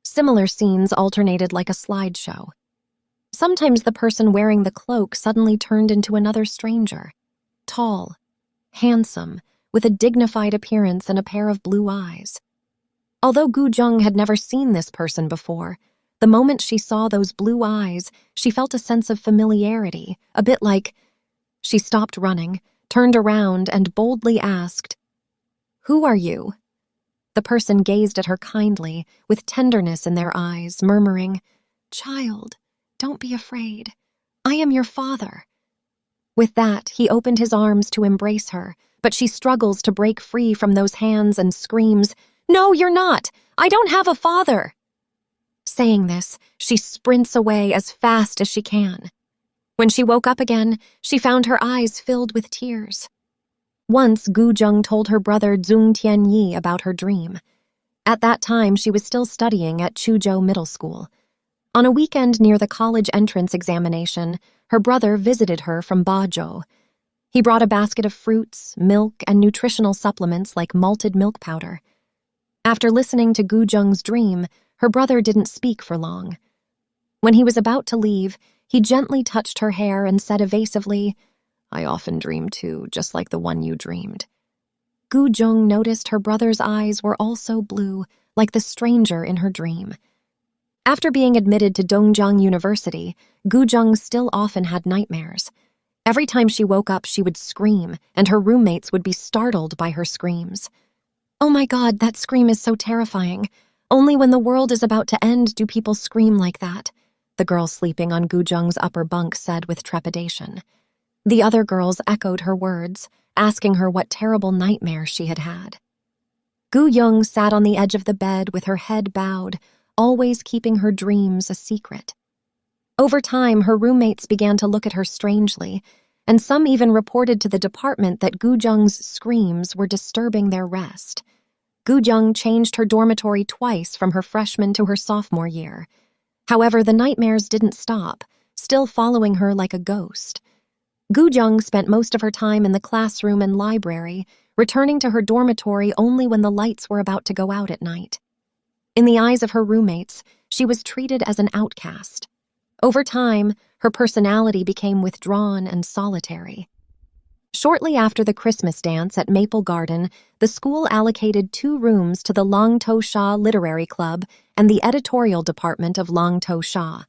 Similar scenes alternated like a slideshow. Sometimes the person wearing the cloak suddenly turned into another stranger, tall, handsome, with a dignified appearance and a pair of blue eyes. Although Gu Jung had never seen this person before, the moment she saw those blue eyes, she felt a sense of familiarity, a bit like... She stopped running, turned around, and boldly asked, "Who are you?" The person gazed at her kindly, with tenderness in their eyes, murmuring, "Child, "Don't be afraid. I am your father." With that, he opened his arms to embrace her, but she struggles to break free from those hands and screams, "No, you're not! I don't have a father!" Saying this, she sprints away as fast as she can. When she woke up again, she found her eyes filled with tears. Once, Gu Zheng told her brother Zhong Tianyi about her dream. At that time, she was still studying at Chuzhou Middle School. On a weekend near the college entrance examination, her brother visited her from Bazhou. He brought a basket of fruits, milk, and nutritional supplements like malted milk powder. After listening to Gu Zheng's dream, her brother didn't speak for long. When he was about to leave, he gently touched her hair and said evasively, "I often dream too, just like the one you dreamed." Gu Zheng noticed her brother's eyes were also blue, like the stranger in her dream. After being admitted to Dongjiang University, Gu Zheng still often had nightmares. Every time she woke up, she would scream, and her roommates would be startled by her screams. "Oh my God, that scream is so terrifying. Only when the world is about to end do people scream like that," the girl sleeping on Gu Zheng's upper bunk said with trepidation. The other girls echoed her words, asking her what terrible nightmare she had had. Gu Yung sat on the edge of the bed with her head bowed, always keeping her dreams a secret. Over time, her roommates began to look at her strangely, and some even reported to the department that Gu Zheng's screams were disturbing their rest. Gu Zheng changed her dormitory twice from her freshman to her sophomore year. However, the nightmares didn't stop, still following her like a ghost. Gu Zheng spent most of her time in the classroom and library, returning to her dormitory only when the lights were about to go out at night. In the eyes of her roommates, she was treated as an outcast. Over time, her personality became withdrawn and solitary. Shortly after the Christmas dance at Maple Garden, the school allocated 2 rooms to the Long To Sha Literary Club and the editorial department of Long To Sha.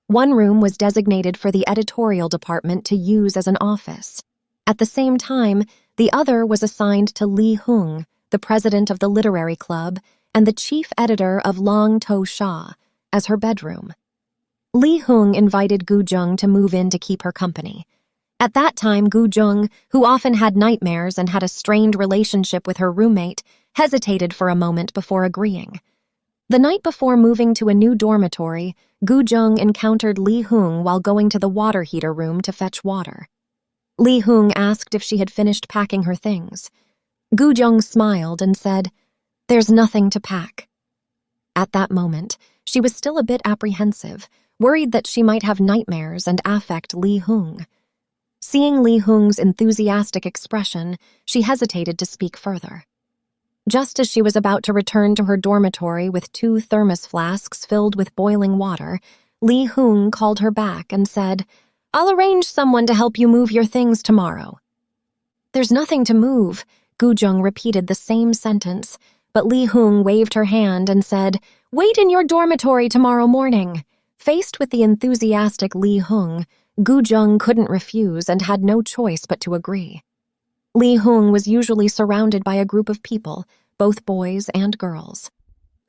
One room was designated for the editorial department to use as an office. At the same time, the other was assigned to Li Hung, the president of the literary club, and the chief editor of Long To Sha, as her bedroom. Li Hung invited Gu Zheng to move in to keep her company. At that time, Gu Zheng, who often had nightmares and had a strained relationship with her roommate, hesitated for a moment before agreeing. The night before moving to a new dormitory, Gu Zheng encountered Li Hung while going to the water heater room to fetch water. Li Hung asked if she had finished packing her things. Gu Zheng smiled and said, "There's nothing to pack." At that moment, she was still a bit apprehensive, worried that she might have nightmares and affect Li Hung. Seeing Li Hung's enthusiastic expression, she hesitated to speak further. Just as she was about to return to her dormitory with 2 thermos flasks filled with boiling water, Li Hung called her back and said, "I'll arrange someone to help you move your things tomorrow." "There's nothing to move," Gu Zheng repeated the same sentence, but Li Hung waved her hand and said, "Wait in your dormitory tomorrow morning." Faced with the enthusiastic Li Hung, Gu Zheng couldn't refuse and had no choice but to agree. Li Hung was usually surrounded by a group of people, both boys and girls.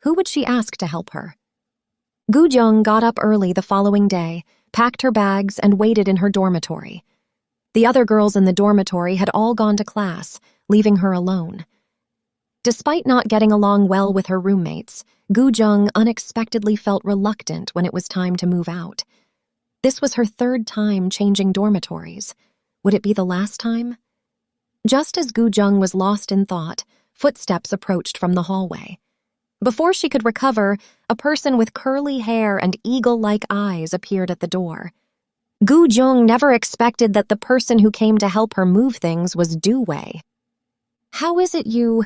Who would she ask to help her? Gu Zheng got up early the following day, packed her bags, and waited in her dormitory. The other girls in the dormitory had all gone to class, leaving her alone. Despite not getting along well with her roommates, Gu Zheng unexpectedly felt reluctant when it was time to move out. This was her 3rd time changing dormitories. Would it be the last time? Just as Gu Zheng was lost in thought, footsteps approached from the hallway. Before she could recover, a person with curly hair and eagle-like eyes appeared at the door. Gu Zheng never expected that the person who came to help her move things was Du Wei. "How is it you—"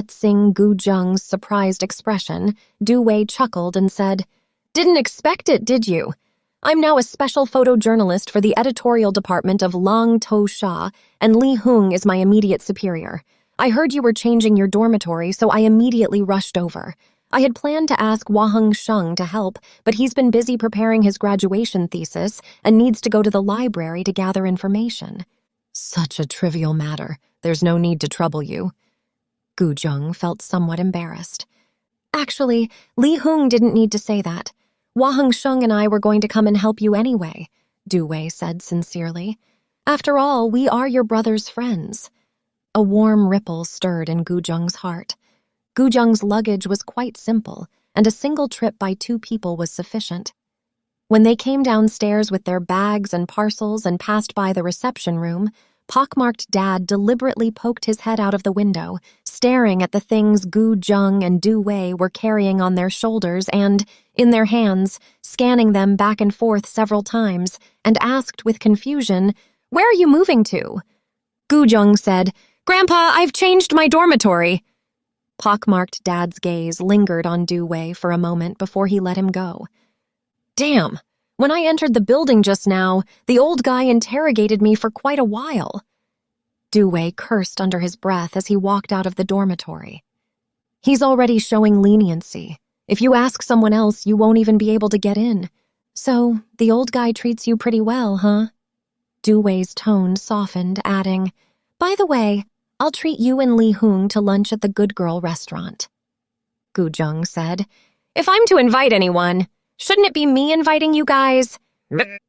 Seeing Gu Zheng's surprised expression, Du Wei chuckled and said, "Didn't expect it, did you? I'm now a special photojournalist for the editorial department of Long To Sha, and Li Hung is my immediate superior. I heard you were changing your dormitory, so I immediately rushed over. I had planned to ask Waheng Sheng to help, but he's been busy preparing his graduation thesis and needs to go to the library to gather information." "Such a trivial matter. There's no need to trouble you." Gu Zheng felt somewhat embarrassed. "Actually, Li Hung didn't need to say that. Waheng Sheng and I were going to come and help you anyway, Du Wei said sincerely. After all, we are your brother's friends. A warm ripple stirred in Gu Zheng's heart. Gu Zheng's luggage was quite simple, and a single trip by 2 people was sufficient. When they came downstairs with their bags and parcels and passed by the reception room, pockmarked Dad deliberately poked his head out of the window, staring at the things Gu Zheng and Du Wei were carrying on their shoulders and, in their hands, scanning them back and forth several times, and asked with confusion, "Where are you moving to?" Gu Zheng said, "Grandpa, I've changed my dormitory." Pockmarked Dad's gaze lingered on Du Wei for a moment before he let him go. "Damn, when I entered the building just now, the old guy interrogated me for quite a while." Du Wei cursed under his breath as he walked out of the dormitory. "He's already showing leniency. If you ask someone else, you won't even be able to get in. So, the old guy treats you pretty well, huh?" Du Wei's tone softened, adding, "By the way, I'll treat you and Li Hung to lunch at the Good Girl restaurant." Gu Zheng said, "If I'm to invite anyone, shouldn't it be me inviting you guys?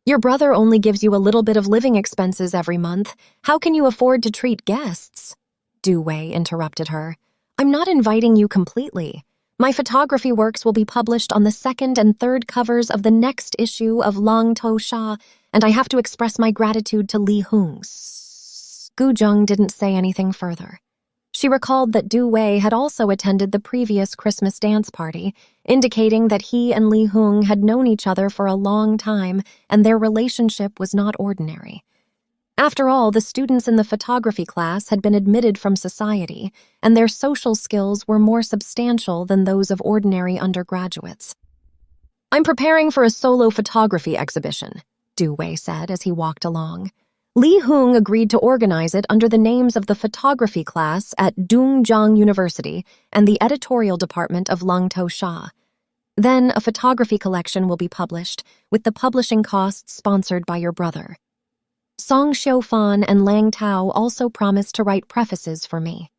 Your brother only gives you a little bit of living expenses every month. How can you afford to treat guests?" Du Wei interrupted her. "I'm not inviting you completely. My photography works will be published on the 2nd and 3rd covers of the next issue of Lang To Sha, and I have to express my gratitude to Li Hung." Gu Zheng didn't say anything further. She recalled that Du Wei had also attended the previous Christmas dance party, indicating that he and Li Hung had known each other for a long time and their relationship was not ordinary. After all, the students in the photography class had been admitted from society, and their social skills were more substantial than those of ordinary undergraduates. "I'm preparing for a solo photography exhibition," Du Wei said as he walked along. Li Hung agreed to organize it under the names of the photography class at Dongjiang University and the editorial department of Lang To Sha. Then a photography collection will be published, with the publishing costs sponsored by your brother. Song Xiufan and Lang Tao also promised to write prefaces for me.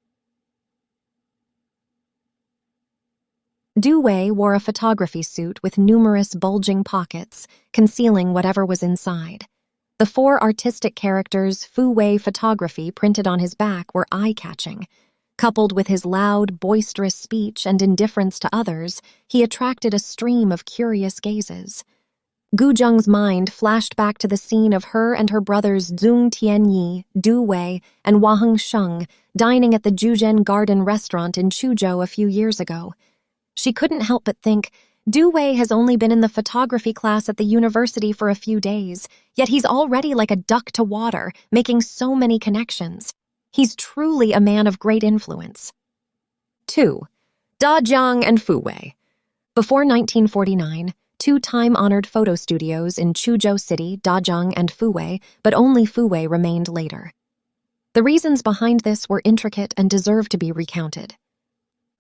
Du Wei wore a photography suit with numerous bulging pockets, concealing whatever was inside. The 4 artistic characters Fuwei photography printed on his back were eye-catching. Coupled with his loud, boisterous speech and indifference to others, he attracted a stream of curious gazes. Gu Zheng's mind flashed back to the scene of her and her brothers Zhong Tianyi, Du Wei, and Waheng Sheng dining at the Zhuzhen Garden restaurant in Chuzhou a few years ago. She couldn't help but think, Du Wei has only been in the photography class at the university for a few days, yet he's already like a duck to water, making so many connections. He's truly a man of great influence. 2. Dajiang and Fuwei. Before 1949, 2 time-honored photo studios in Chuzhou City, Dajiang and Fuwei, but only Fuwei remained later. The reasons behind this were intricate and deserve to be recounted.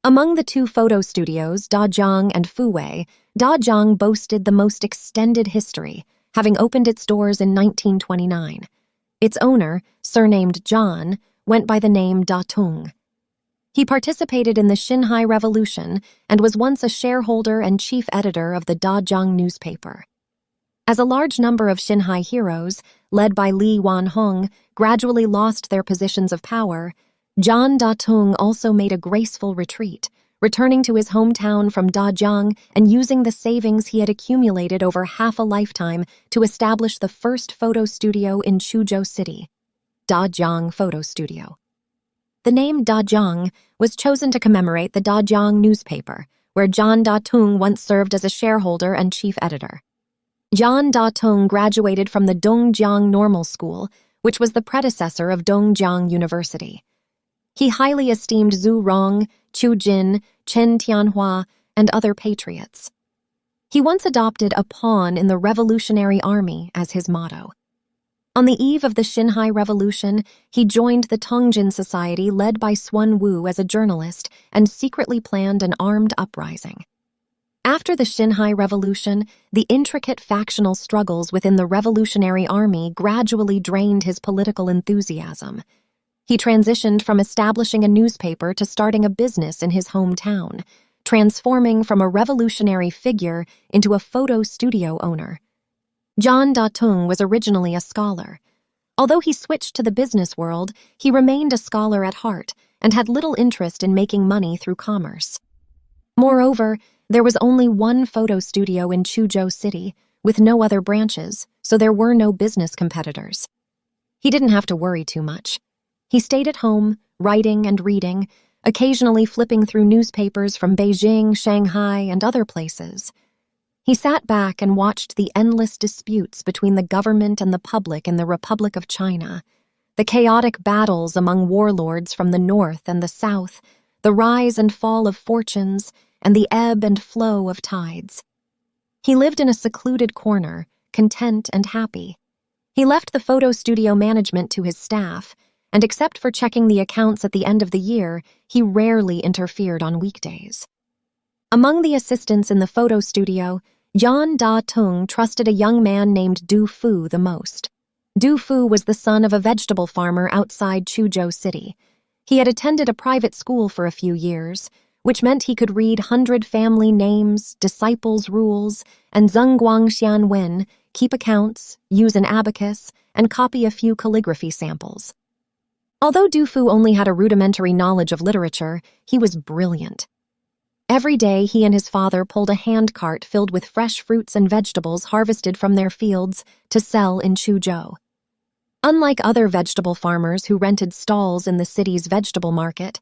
Among the 2 photo studios, Dajiang and Fuwei, Dajiang boasted the most extended history, having opened its doors in 1929. Its owner, surnamed John, went by the name Da Tung. He participated in the Xinhai Revolution and was once a shareholder and chief editor of the Dajiang newspaper. As a large number of Xinhai heroes, led by Li Wanhong, gradually lost their positions of power, John Da Tung also made a graceful retreat, returning to his hometown from Dajiang and using the savings he had accumulated over half a lifetime to establish the first photo studio in Chuzhou City, Dajiang Photo Studio. The name Dajiang was chosen to commemorate the Dajiang newspaper, where John Da Tung once served as a shareholder and chief editor. John Da Tung graduated from the Dongjiang Normal School, which was the predecessor of Dongjiang University. He highly esteemed Zhu Rong, Chu Jin, Chen Tianhua, and other patriots. He once adopted a pawn in the Revolutionary Army as his motto. On the eve of the Xinhai Revolution, he joined the Tongjin Society led by Sun Wu as a journalist and secretly planned an armed uprising. After the Xinhai Revolution, the intricate factional struggles within the Revolutionary Army gradually drained his political enthusiasm. He transitioned from establishing a newspaper to starting a business in his hometown, transforming from a revolutionary figure into a photo studio owner. John Datung was originally a scholar. Although he switched to the business world, he remained a scholar at heart and had little interest in making money through commerce. Moreover, there was only one photo studio in Chuzhou City, with no other branches, so there were no business competitors. He didn't have to worry too much. He stayed at home, writing and reading, occasionally flipping through newspapers from Beijing, Shanghai, and other places. He sat back and watched the endless disputes between the government and the public in the Republic of China, the chaotic battles among warlords from the north and the south, the rise and fall of fortunes, and the ebb and flow of tides. He lived in a secluded corner, content and happy. He left the photo studio management to his staff, and except for checking the accounts at the end of the year, he rarely interfered on weekdays. Among the assistants in the photo studio, John Datung trusted a young man named Du Fu the most. Du Fu was the son of a vegetable farmer outside Chuzhou City. He had attended a private school for a few years, which meant he could read 100 family names, disciples' rules, and Zhengguang Xianwen, keep accounts, use an abacus, and copy a few calligraphy samples. Although Du Fu only had a rudimentary knowledge of literature, he was brilliant. Every day, he and his father pulled a handcart filled with fresh fruits and vegetables harvested from their fields to sell in Chuzhou. Unlike other vegetable farmers who rented stalls in the city's vegetable market,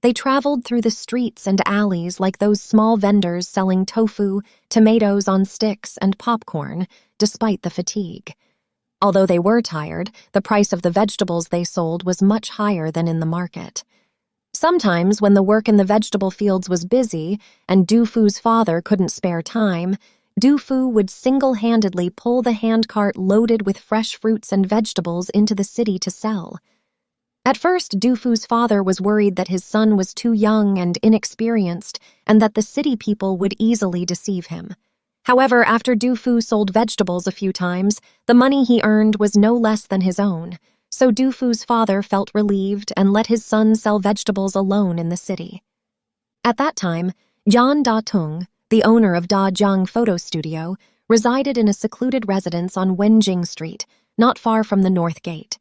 they traveled through the streets and alleys like those small vendors selling tofu, tomatoes on sticks, and popcorn, despite the fatigue. Although they were tired, the price of the vegetables they sold was much higher than in the market. Sometimes, when the work in the vegetable fields was busy and Du Fu's father couldn't spare time, Du Fu would single-handedly pull the handcart loaded with fresh fruits and vegetables into the city to sell. At first, Du Fu's father was worried that his son was too young and inexperienced and that the city people would easily deceive him. However, after Du Fu sold vegetables a few times, the money he earned was no less than his own, so Du Fu's father felt relieved and let his son sell vegetables alone in the city. At that time, John Datung, the owner of Dajiang Photo Studio, resided in a secluded residence on Wenjing Street, not far from the North Gate.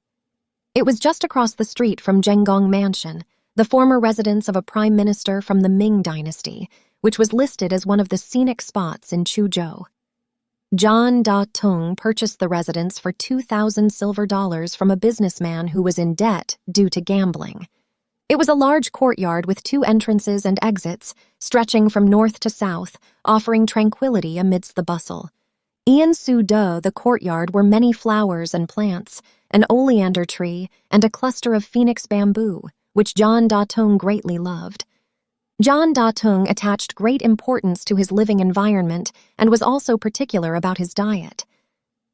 It was just across the street from Zhenggong Mansion, the former residence of a prime minister from the Ming dynasty, which was listed as one of the scenic spots in Chuzhou. John Datung purchased the residence for $2,000 silver from a businessman who was in debt due to gambling. It was a large courtyard with 2 entrances and exits, stretching from north to south, offering tranquility amidst the bustle. In Su-de, the courtyard, were many flowers and plants, an oleander tree, and a cluster of phoenix bamboo, which John Datung greatly loved. John Datung attached great importance to his living environment and was also particular about his diet.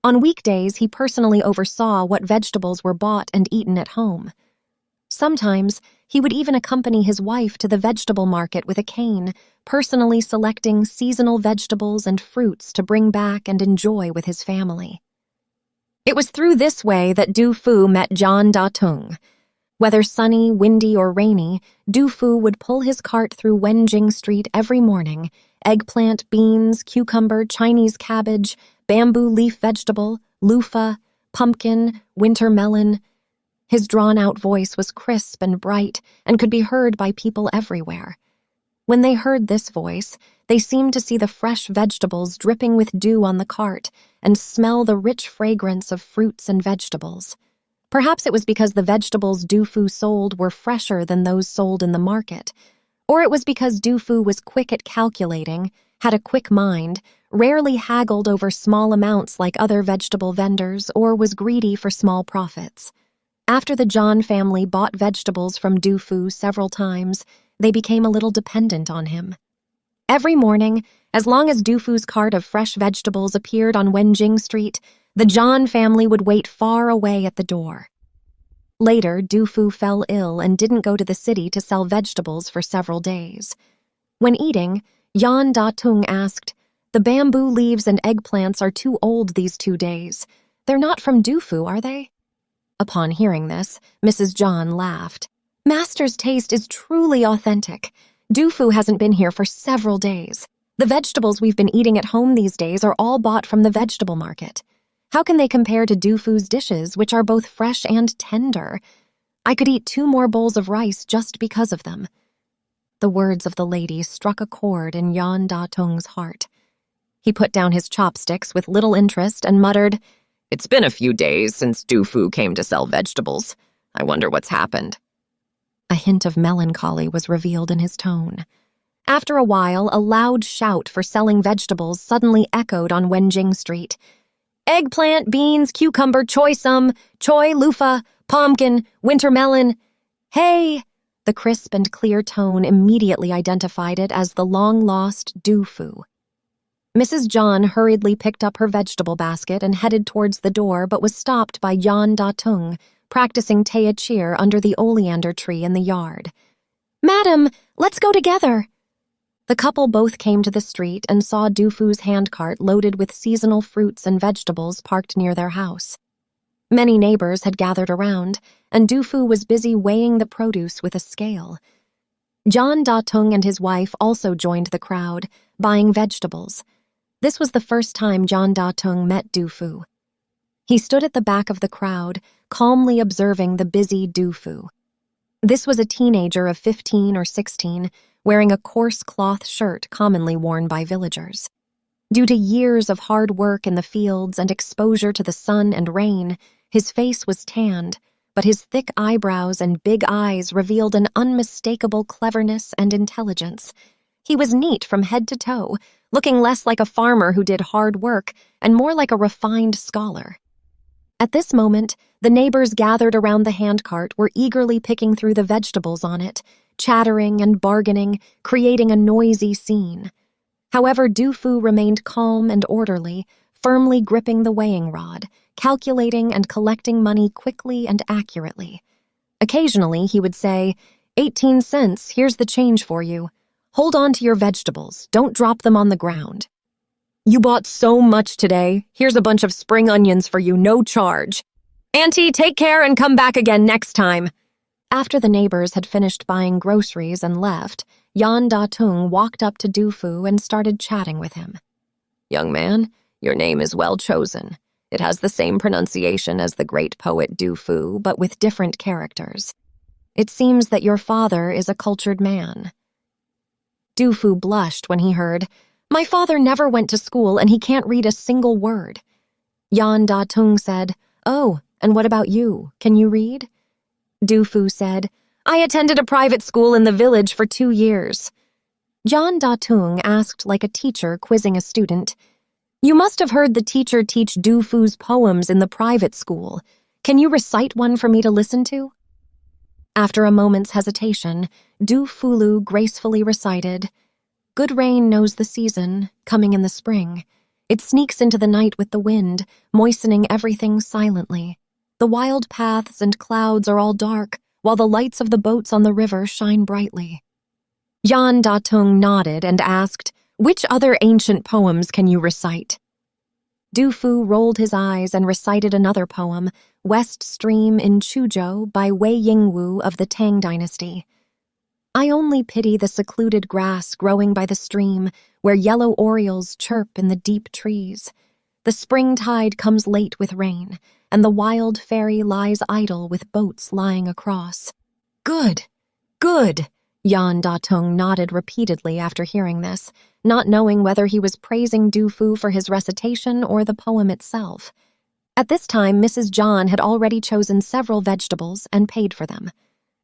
On weekdays, he personally oversaw what vegetables were bought and eaten at home. Sometimes, he would even accompany his wife to the vegetable market with a cane, personally selecting seasonal vegetables and fruits to bring back and enjoy with his family. It was through this way that Du Fu met John Datung. Whether sunny, windy, or rainy, Du Fu would pull his cart through Wenjing Street every morning, eggplant, beans, cucumber, Chinese cabbage, bamboo leaf vegetable, loofah, pumpkin, winter melon. His drawn-out voice was crisp and bright and could be heard by people everywhere. When they heard this voice, they seemed to see the fresh vegetables dripping with dew on the cart and smell the rich fragrance of fruits and vegetables. Perhaps it was because the vegetables Du Fu sold were fresher than those sold in the market, or it was because Du Fu was quick at calculating, had a quick mind, rarely haggled over small amounts like other vegetable vendors, or was greedy for small profits. After the John family bought vegetables from Du Fu several times, they became a little dependent on him. Every morning, as long as Du Fu's cart of fresh vegetables appeared on Wenjing Street, the John family would wait far away at the door. Later, Du Fu fell ill and didn't go to the city to sell vegetables for several days. When eating, Yan Datung asked, "The bamboo leaves and eggplants are too old these 2 days. They're not from Du Fu, are they?" Upon hearing this, Mrs. John laughed. "Master's taste is truly authentic. Du Fu hasn't been here for several days. The vegetables we've been eating at home these days are all bought from the vegetable market. How can they compare to Du Fu's dishes, which are both fresh and tender? I could eat 2 more bowls of rice just because of them." The words of the lady struck a chord in Yan Da-tung's heart. He put down his chopsticks with little interest and muttered, "It's been a few days since Du Fu came to sell vegetables. I wonder what's happened." A hint of melancholy was revealed in his tone. After a while, a loud shout for selling vegetables suddenly echoed on Wenjing Street. "Eggplant, beans, cucumber, choy sum, choy, loofah, pumpkin, winter melon. Hey!" The crisp and clear tone immediately identified it as the long-lost Du Fu. Mrs. John hurriedly picked up her vegetable basket and headed towards the door, but was stopped by Yan Da-tung, practicing Tai Chi under the oleander tree in the yard. "Madam, let's go together." The couple both came to the street and saw Du Fu's handcart loaded with seasonal fruits and vegetables parked near their house. Many neighbors had gathered around, and Du Fu was busy weighing the produce with a scale. John Da-tung and his wife also joined the crowd, buying vegetables. This was the first time John Da-tung met Du Fu. He stood at the back of the crowd, calmly observing the busy Du Fu. This was a teenager of 15 or 16, wearing a coarse cloth shirt commonly worn by villagers. Due to years of hard work in the fields and exposure to the sun and rain, his face was tanned, but his thick eyebrows and big eyes revealed an unmistakable cleverness and intelligence. He was neat from head to toe, looking less like a farmer who did hard work and more like a refined scholar. At this moment, the neighbors gathered around the handcart were eagerly picking through the vegetables on it, chattering and bargaining, creating a noisy scene. However, Du Fu remained calm and orderly, firmly gripping the weighing rod, calculating and collecting money quickly and accurately. Occasionally, he would say, 18 cents, here's the change for you. Hold on to your vegetables, don't drop them on the ground. You bought so much today, here's a bunch of spring onions for you, no charge. Auntie, take care and come back again next time." After the neighbors had finished buying groceries and left, Yan Da-tung walked up to Du Fu and started chatting with him. "Young man, your name is well chosen. It has the same pronunciation as the great poet Du Fu, but with different characters. It seems that your father is a cultured man." Du Fu blushed when he heard, "My father never went to school and he can't read a single word." Yan Da-tung said, "Oh, and what about you? Can you read?" Du Fu said, "I attended a private school in the village for 2 years." Yan Da-tung asked like a teacher quizzing a student, "You must have heard the teacher teach Du Fu's poems in the private school. Can you recite one for me to listen to?" After a moment's hesitation, Du Fulu gracefully recited, "Good rain knows the season, coming in the spring. It sneaks into the night with the wind, moistening everything silently. The wild paths and clouds are all dark, while the lights of the boats on the river shine brightly." Yan Da-tung nodded and asked, "Which other ancient poems can you recite?" Du Fu rolled his eyes and recited another poem, West Stream in Chuzhou by Wei Yingwu of the Tang Dynasty. "I only pity the secluded grass growing by the stream, where yellow orioles chirp in the deep trees. The springtide comes late with rain, and the wild ferry lies idle with boats lying across." "Good, good," Yan Da-tung nodded repeatedly after hearing this, not knowing whether he was praising Du Fu for his recitation or the poem itself. At this time, Mrs. John had already chosen several vegetables and paid for them.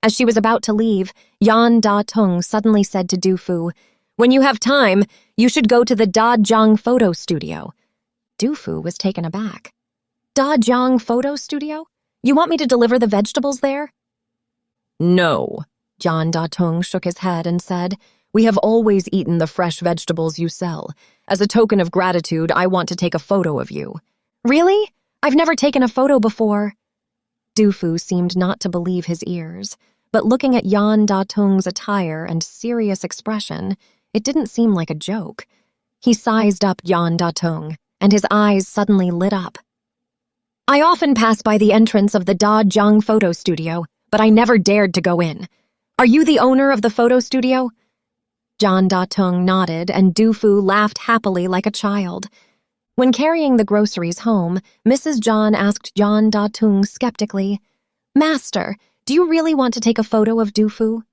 As she was about to leave, Yan Da-tung suddenly said to Du Fu, "When you have time, you should go to the Dajiang photo studio." Du Fu was taken aback. "Dajiang photo studio? You want me to deliver the vegetables there?" "No." Yan Da-tung shook his head and said, "We have always eaten the fresh vegetables you sell. As a token of gratitude, I want to take a photo of you." "Really? I've never taken a photo before." Du Fu seemed not to believe his ears, but looking at Yan Da-tung's attire and serious expression, it didn't seem like a joke. He sized up Yan Da-tung, and his eyes suddenly lit up. "I often pass by the entrance of the Dajiang photo studio, but I never dared to go in. Are you the owner of the photo studio?" John Da-tung nodded, and Du Fu laughed happily like a child. When carrying the groceries home, Mrs. John asked John Da-tung skeptically, "Master, do you really want to take a photo of Du Fu?"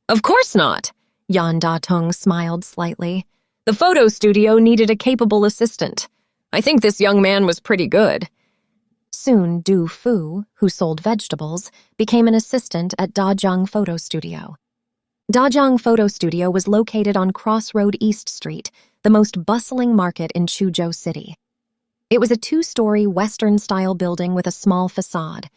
"Of course not," Yan Da-tung smiled slightly. "The photo studio needed a capable assistant. I think this young man was pretty good." Soon, Du Fu, who sold vegetables, became an assistant at Dajiang Photo Studio. Dajiang Photo Studio was located on Crossroad East Street, the most bustling market in Chuzhou City. It was a 2-story Western-style building with a small facade.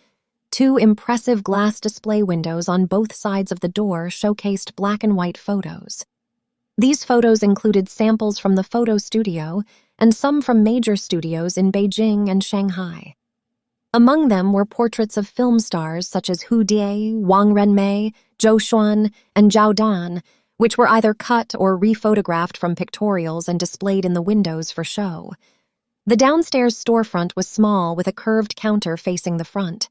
2 impressive glass display windows on both sides of the door showcased black and white photos. These photos included samples from the photo studio and some from major studios in Beijing and Shanghai. Among them were portraits of film stars such as Hu Die, Wang Renmei, Zhou Xuan, and Zhao Dan, which were either cut or rephotographed from pictorials and displayed in the windows for show. The downstairs storefront was small with a curved counter facing the front.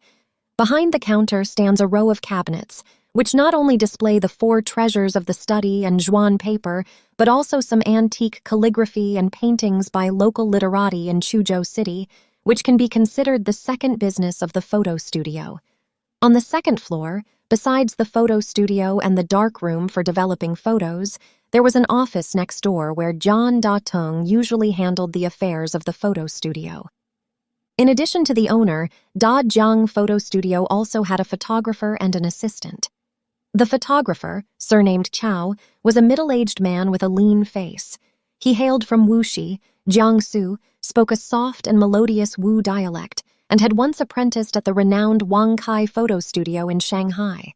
Behind the counter stands a row of cabinets, which not only display the 4 treasures of the study and Zhuan paper, but also some antique calligraphy and paintings by local literati in Chuzhou City, which can be considered the second business of the photo studio. On the second floor, besides the photo studio and the dark room for developing photos, there was an office next door where John Da-tung usually handled the affairs of the photo studio. In addition to the owner, Dajiang Photo Studio also had a photographer and an assistant. The photographer, surnamed Chow, was a middle-aged man with a lean face. He hailed from Wuxi, Jiangsu, spoke a soft and melodious Wu dialect, and had once apprenticed at the renowned Wang Kai Photo Studio in Shanghai.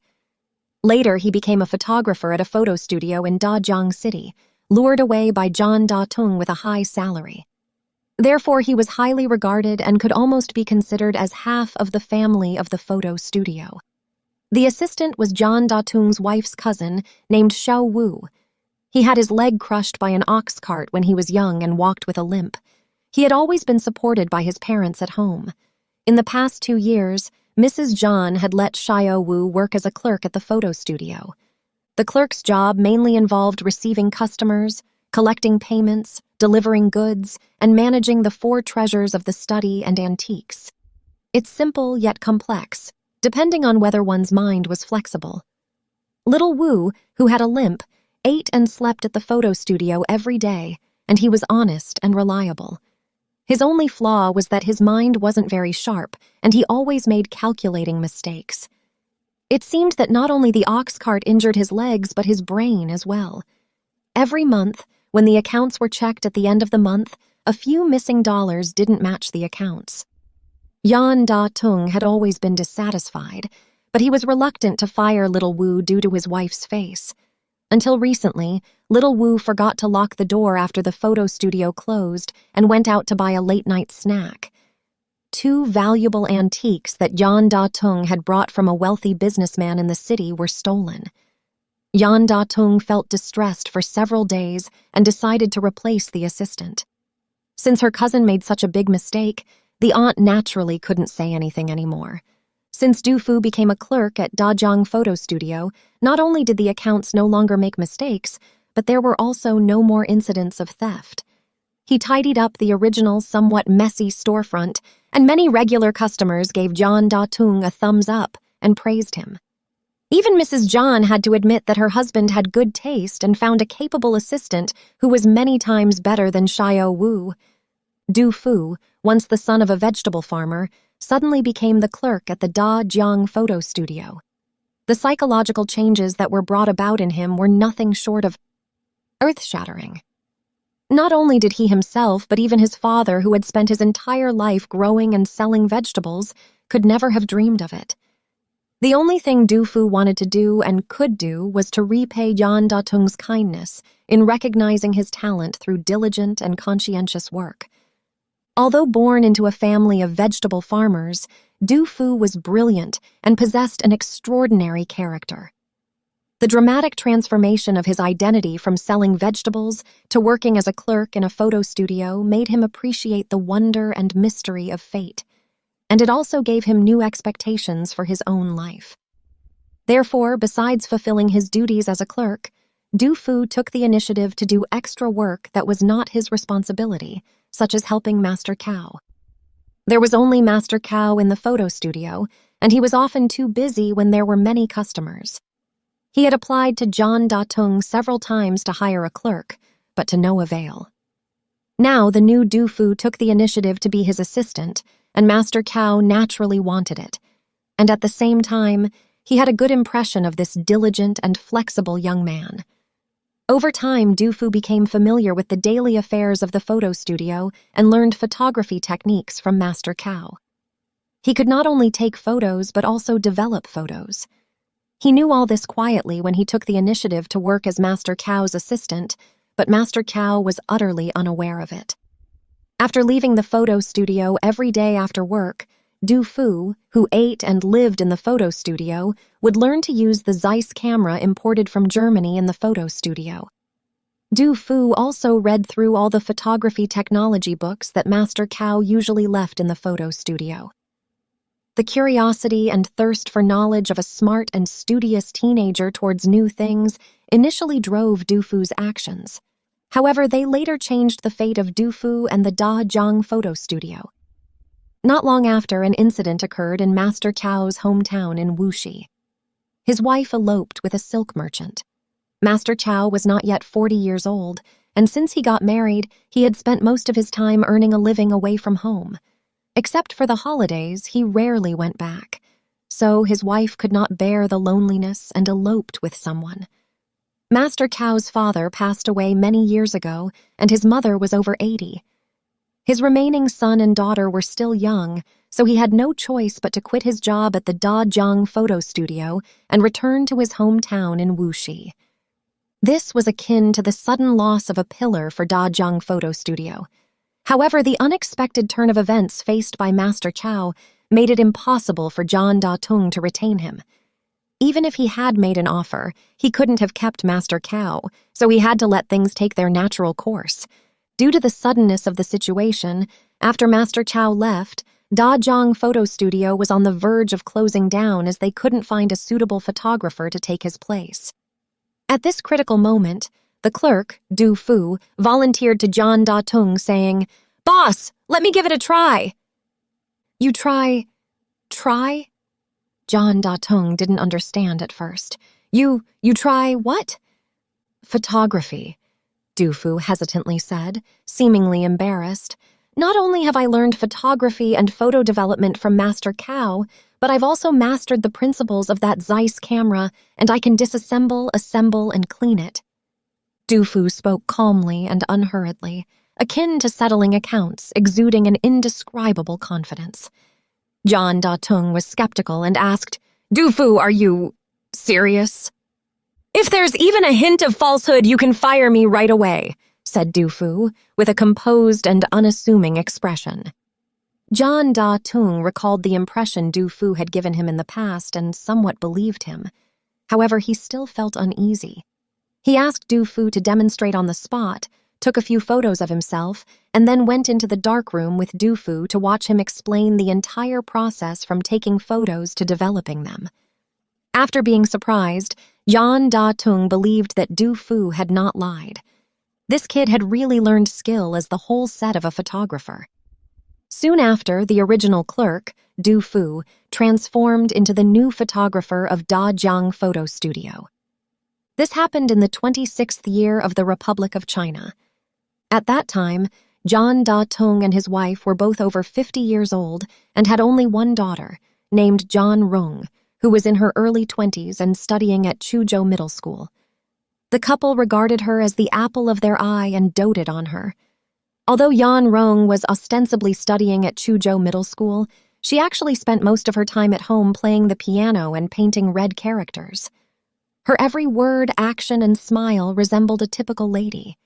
Later, he became a photographer at a photo studio in Dajiang City, lured away by John Da-tung with a high salary. Therefore, he was highly regarded and could almost be considered as half of the family of the photo studio. The assistant was John Da-tung's wife's cousin, named Xiao Wu. He had his leg crushed by an ox cart when he was young and walked with a limp. He had always been supported by his parents at home. In the past 2 years, Mrs. John had let Xiao Wu work as a clerk at the photo studio. The clerk's job mainly involved receiving customers, collecting payments, delivering goods, and managing the 4 treasures of the study and antiques. It's simple yet complex, depending on whether one's mind was flexible. Little Wu, who had a limp, ate and slept at the photo studio every day, and he was honest and reliable. His only flaw was that his mind wasn't very sharp, and he always made calculating mistakes. It seemed that not only the ox cart injured his legs, but his brain as well. Every month, when the accounts were checked at the end of the month, a few missing dollars didn't match the accounts. Yan Da-tung had always been dissatisfied, but he was reluctant to fire little Wu due to his wife's face. Until recently, little Wu forgot to lock the door after the photo studio closed and went out to buy a late-night snack. 2 valuable antiques that Yan Da-tung had brought from a wealthy businessman in the city were stolen. Yan Da-tung felt distressed for several days and decided to replace the assistant. Since her cousin made such a big mistake, the aunt naturally couldn't say anything anymore. Since Du Fu became a clerk at Dajiang Photo Studio, not only did the accounts no longer make mistakes, but there were also no more incidents of theft. He tidied up the original, somewhat messy storefront, and many regular customers gave John Da-tung a thumbs up and praised him. Even Mrs. John had to admit that her husband had good taste and found a capable assistant who was many times better than Xiao Wu. Du Fu, once the son of a vegetable farmer, suddenly became the clerk at the Dajiang Photo Studio. The psychological changes that were brought about in him were nothing short of earth-shattering. Not only did he himself, but even his father, who had spent his entire life growing and selling vegetables, could never have dreamed of it. The only thing Du Fu wanted to do and could do was to repay Yan Da-tung's kindness in recognizing his talent through diligent and conscientious work. Although born into a family of vegetable farmers, Du Fu was brilliant and possessed an extraordinary character. The dramatic transformation of his identity from selling vegetables to working as a clerk in a photo studio made him appreciate the wonder and mystery of fate, and it also gave him new expectations for his own life. Therefore, besides fulfilling his duties as a clerk, Du Fu took the initiative to do extra work that was not his responsibility, such as helping Master Cao. There was only Master Cao in the photo studio, and he was often too busy when there were many customers. He had applied to John Datung several times to hire a clerk, but to no avail. Now the new Du Fu took the initiative to be his assistant, and Master Cao naturally wanted it. And at the same time, he had a good impression of this diligent and flexible young man. Over time, Du Fu became familiar with the daily affairs of the photo studio and learned photography techniques from Master Cao. He could not only take photos but also develop photos. He knew all this quietly when he took the initiative to work as Master Cao's assistant, but Master Cao was utterly unaware of it. After leaving the photo studio every day after work, Du Fu, who ate and lived in the photo studio, would learn to use the Zeiss camera imported from Germany in the photo studio. Du Fu also read through all the photography technology books that Master Cao usually left in the photo studio. The curiosity and thirst for knowledge of a smart and studious teenager towards new things initially drove Du Fu's actions. However, they later changed the fate of Du Fu and the Dajiang photo studio. Not long after, an incident occurred in Master Cao's hometown in Wuxi. His wife eloped with a silk merchant. Master Cao was not yet 40 years old, and since he got married, he had spent most of his time earning a living away from home. Except for the holidays, he rarely went back, so his wife could not bear the loneliness and eloped with someone. Master Cao's father passed away many years ago, and his mother was over 80. His remaining son and daughter were still young, so he had no choice but to quit his job at the Dajiang photo studio and return to his hometown in Wuxi. This was akin to the sudden loss of a pillar for Dajiang photo studio. However, the unexpected turn of events faced by Master Cao made it impossible for John Datung to retain him. Even if he had made an offer, he couldn't have kept Master Cao, so he had to let things take their natural course. Due to the suddenness of the situation, after Master Cao left, Dajiang Photo Studio was on the verge of closing down as they couldn't find a suitable photographer to take his place. At this critical moment, the clerk, Du Fu, volunteered to John Datung, saying, "Boss, let me give it a try." "You try? John Datung didn't understand at first. You try what?" "Photography," Du Fu hesitantly said, seemingly embarrassed. "Not only have I learned photography and photo development from Master Cao, but I've also mastered the principles of that Zeiss camera, and I can disassemble, assemble, and clean it." Du Fu spoke calmly and unhurriedly, akin to settling accounts, exuding an indescribable confidence. John Datung was skeptical and asked, "Du Fu, are you serious?" "If there's even a hint of falsehood, you can fire me right away," said Du Fu, with a composed and unassuming expression. John Datung recalled the impression Du Fu had given him in the past and somewhat believed him. However, he still felt uneasy. He asked Du Fu to demonstrate on the spot, took a few photos of himself, and then went into the darkroom with Du Fu to watch him explain the entire process from taking photos to developing them. After being surprised, John Datung believed that Du Fu had not lied. This kid had really learned skill as the whole set of a photographer. Soon after, the original clerk, Du Fu, transformed into the new photographer of Dajiang Photo Studio. This happened in the 26th year of the Republic of China. At that time, John Datung and his wife were both over 50 years old and had only one daughter, named John Rong, who was in her early 20s and studying at Chuzhou Middle School. The couple regarded her as the apple of their eye and doted on her. Although Yan Rong was ostensibly studying at Chuzhou Middle School, she actually spent most of her time at home playing the piano and painting red characters. Her every word, action, and smile resembled a typical lady.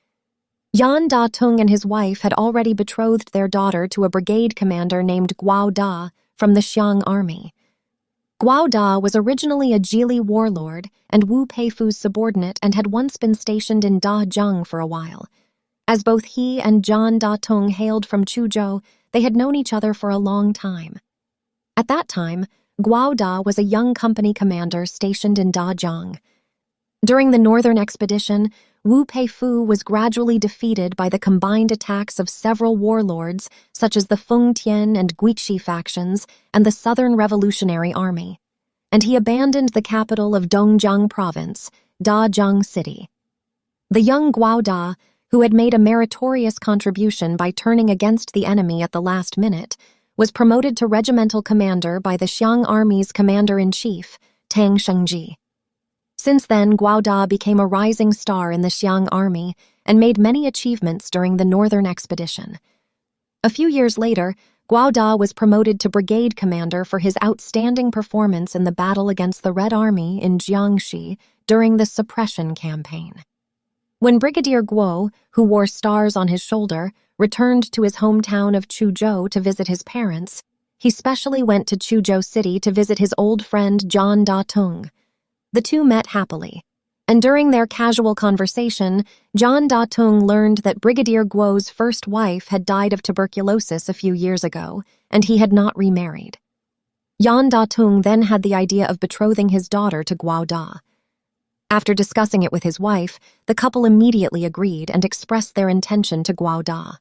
Yan Datung and his wife had already betrothed their daughter to a brigade commander named Guo Da from the Xiang army. Guo Da was originally a Jili warlord and Wu Peifu's subordinate and had once been stationed in Dajiang for a while. As both he and John Datung hailed from Chuzhou, they had known each other for a long time. At that time, Guo Da was a young company commander stationed in Dajiang. During the Northern Expedition, Wu Peifu was gradually defeated by the combined attacks of several warlords such as the Feng Tian and Guiqi factions and the Southern Revolutionary Army, and he abandoned the capital of Dongjiang Province, Dajiang City. The young Guo Da, who had made a meritorious contribution by turning against the enemy at the last minute, was promoted to regimental commander by the Xiang Army's commander-in-chief, Tang Shengji. Since then, Guo Da became a rising star in the Xiang Army and made many achievements during the Northern Expedition. A few years later, Guo Da was promoted to brigade commander for his outstanding performance in the battle against the Red Army in Jiangxi during the Suppression Campaign. When Brigadier Guo, who wore stars on his shoulder, returned to his hometown of Chuzhou to visit his parents, he specially went to Chuzhou City to visit his old friend John Da-tung. The two met happily, and during their casual conversation, John Da-tung learned that Brigadier Guo's first wife had died of tuberculosis a few years ago, and he had not remarried. Yan Da-tung then had the idea of betrothing his daughter to Guo Da. After discussing it with his wife, the couple immediately agreed and expressed their intention to Guo Da.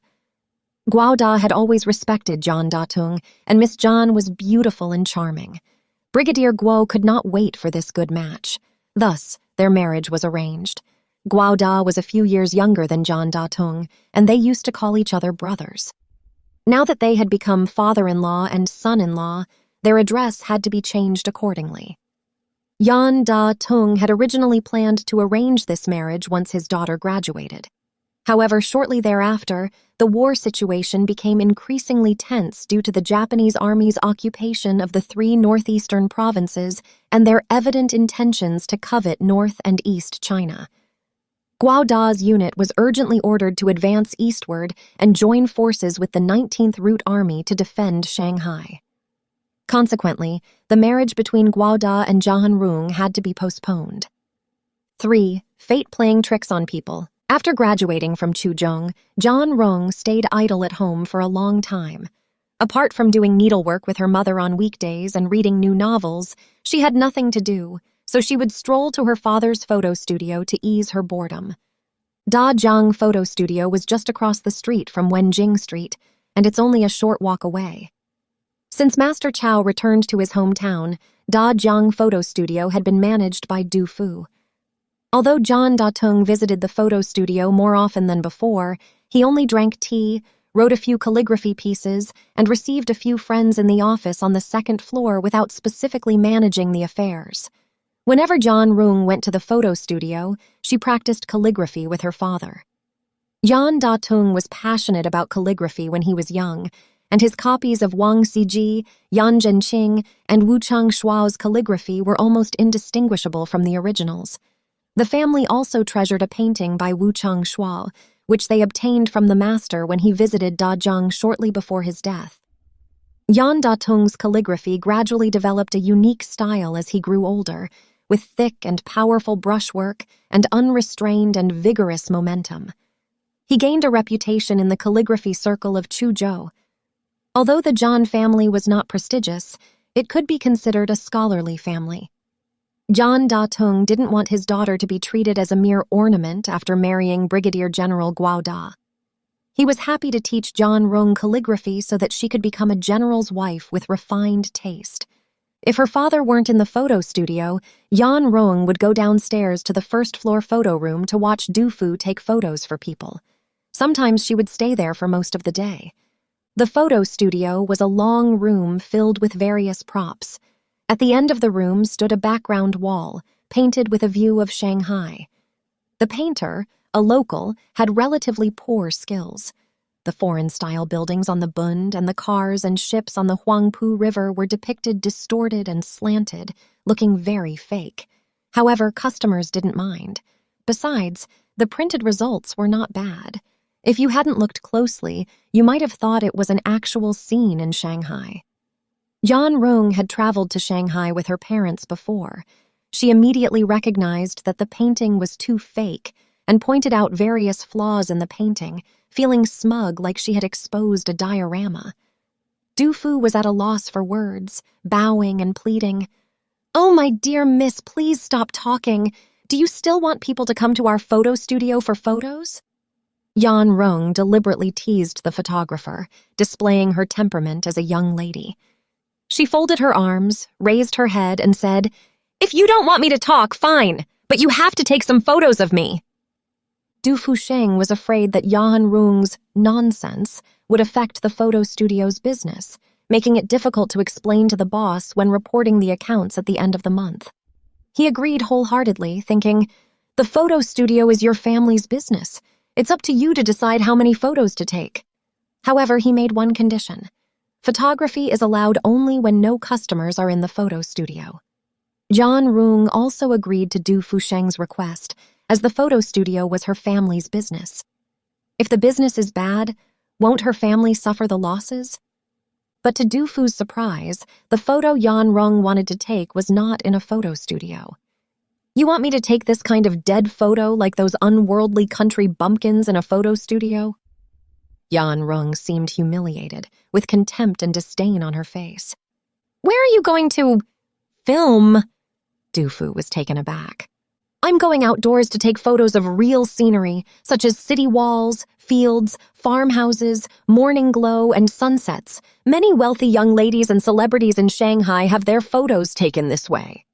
Guo Da had always respected John Da-tung, and Miss John was beautiful and charming. Brigadier Guo could not wait for this good match. Thus, their marriage was arranged. Guo Da was a few years younger than John Da-tung, and they used to call each other brothers. Now that they had become father-in-law and son-in-law, their address had to be changed accordingly. Yan Da-tung had originally planned to arrange this marriage once his daughter graduated. However, shortly thereafter, the war situation became increasingly tense due to the Japanese Army's occupation of the 3 northeastern provinces and their evident intentions to covet North and East China. Guo Da's unit was urgently ordered to advance eastward and join forces with the 19th Route Army to defend Shanghai. Consequently, the marriage between Guo Da and Zhang Rong had to be postponed. 3. Fate playing tricks on people. After graduating from Chuzhou, Zhang Rong stayed idle at home for a long time. Apart from doing needlework with her mother on weekdays and reading new novels, she had nothing to do, so she would stroll to her father's photo studio to ease her boredom. Dajiang Photo Studio was just across the street from Wenjing Street, and it's only a short walk away. Since Master Chow returned to his hometown, Dajiang Photo Studio had been managed by Du Fu. Although John Da-tung visited the photo studio more often than before, he only drank tea, wrote a few calligraphy pieces, and received a few friends in the office on the 2nd floor without specifically managing the affairs. Whenever Zhang Rong went to the photo studio, she practiced calligraphy with her father. Yan Da-tung was passionate about calligraphy when he was young, and his copies of Wang Xiji, Yan Zhenqing, and Wu Changshuao's calligraphy were almost indistinguishable from the originals. The family also treasured a painting by Wu Changshuo, which they obtained from the master when he visited Dajiang shortly before his death. Yan Da-tung's calligraphy gradually developed a unique style as he grew older, with thick and powerful brushwork and unrestrained and vigorous momentum. He gained a reputation in the calligraphy circle of Chuzhou. Although the Zhan family was not prestigious, it could be considered a scholarly family. John Da-tung didn't want his daughter to be treated as a mere ornament after marrying Brigadier General Guo Da. He was happy to teach Zhang Rong calligraphy so that she could become a general's wife with refined taste. If her father weren't in the photo studio, Yan Rong would go downstairs to the 1st floor photo room to watch Du Fu take photos for people. Sometimes she would stay there for most of the day. The photo studio was a long room filled with various props. At the end of the room stood a background wall, painted with a view of Shanghai. The painter, a local, had relatively poor skills. The foreign-style buildings on the Bund and the cars and ships on the Huangpu River were depicted distorted and slanted, looking very fake. However, customers didn't mind. Besides, the printed results were not bad. If you hadn't looked closely, you might have thought it was an actual scene in Shanghai. Yan Rong had traveled to Shanghai with her parents before. She immediately recognized that the painting was too fake and pointed out various flaws in the painting, feeling smug like she had exposed a diorama. Du Fu was at a loss for words, bowing and pleading. "Oh, my dear miss, please stop talking. Do you still want people to come to our photo studio for photos? Yan Rong deliberately teased the photographer, displaying her temperament as a young lady. She folded her arms, raised her head, and said, "If you don't want me to talk, fine, but you have to take some photos of me." Du Fusheng was afraid that Yan Rong's nonsense would affect the photo studio's business, making it difficult to explain to the boss when reporting the accounts at the end of the month. He agreed wholeheartedly, thinking, "The photo studio is your family's business. It's up to you to decide how many photos to take." However, he made one condition. Photography is allowed only when no customers are in the photo studio. Yan Rong also agreed to Du Fusheng's request, as the photo studio was her family's business. If the business is bad, won't her family suffer the losses? But to Du Fu's surprise, the photo Yan Rong wanted to take was not in a photo studio. "You want me to take this kind of dead photo like those unworldly country bumpkins in a photo studio?" Yan Rong seemed humiliated, with contempt and disdain on her face. "Where are you going to film?" Du Fu was taken aback. "I'm going outdoors to take photos of real scenery, such as city walls, fields, farmhouses, morning glow, and sunsets. Many wealthy young ladies and celebrities in Shanghai have their photos taken this way."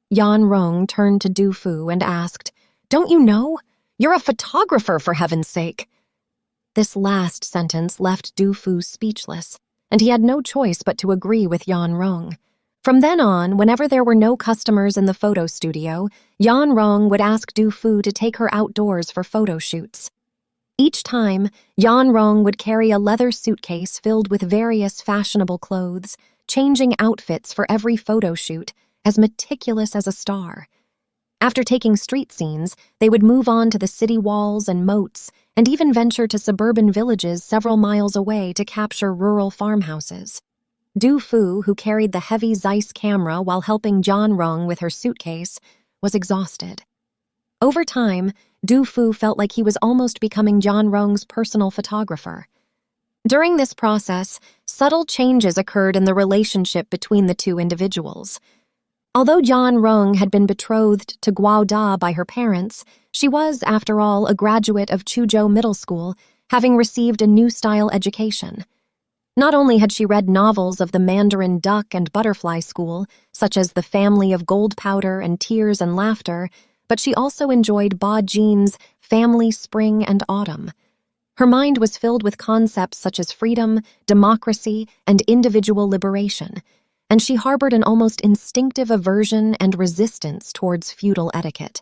Yan Rong turned to Du Fu and asked, "Don't you know? You're a photographer, for heaven's sake." This last sentence left Du Fu speechless, and he had no choice but to agree with Yan Rong. From then on, whenever there were no customers in the photo studio, Yan Rong would ask Du Fu to take her outdoors for photo shoots. Each time, Yan Rong would carry a leather suitcase filled with various fashionable clothes, changing outfits for every photo shoot, as meticulous as a star. After taking street scenes, they would move on to the city walls and moats, and even venture to suburban villages several miles away to capture rural farmhouses. Du Fu, who carried the heavy Zeiss camera while helping Yan Rong with her suitcase, was exhausted. Over time, Du Fu felt like he was almost becoming Yan Rong's personal photographer. During this process, subtle changes occurred in the relationship between the two individuals. Although Yan Rong had been betrothed to Guo Da by her parents, she was, after all, a graduate of Chuzhou Middle School, having received a new-style education. Not only had she read novels of the Mandarin Duck and Butterfly School, such as The Family of Gold Powder and Tears and Laughter, but she also enjoyed Ba Jin's Family, Spring, and Autumn. Her mind was filled with concepts such as freedom, democracy, and individual liberation, and she harbored an almost instinctive aversion and resistance towards feudal etiquette.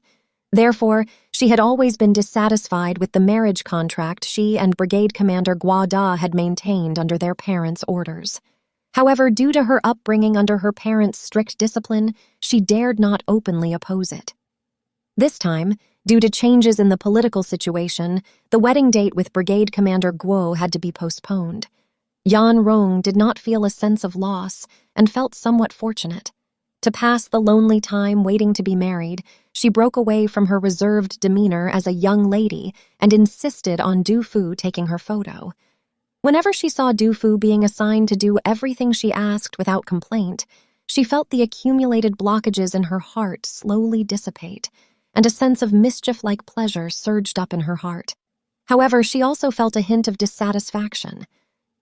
Therefore, she had always been dissatisfied with the marriage contract she and Brigade Commander Guo Da had maintained under their parents' orders. However, due to her upbringing under her parents' strict discipline, she dared not openly oppose it. This time, due to changes in the political situation, the wedding date with Brigade Commander Guo had to be postponed. Yan Rong did not feel a sense of loss and felt somewhat fortunate. To pass the lonely time waiting to be married, she broke away from her reserved demeanor as a young lady and insisted on Du Fu taking her photo. Whenever she saw Du Fu being assigned to do everything she asked without complaint, she felt the accumulated blockages in her heart slowly dissipate, and a sense of mischief-like pleasure surged up in her heart. However, she also felt a hint of dissatisfaction.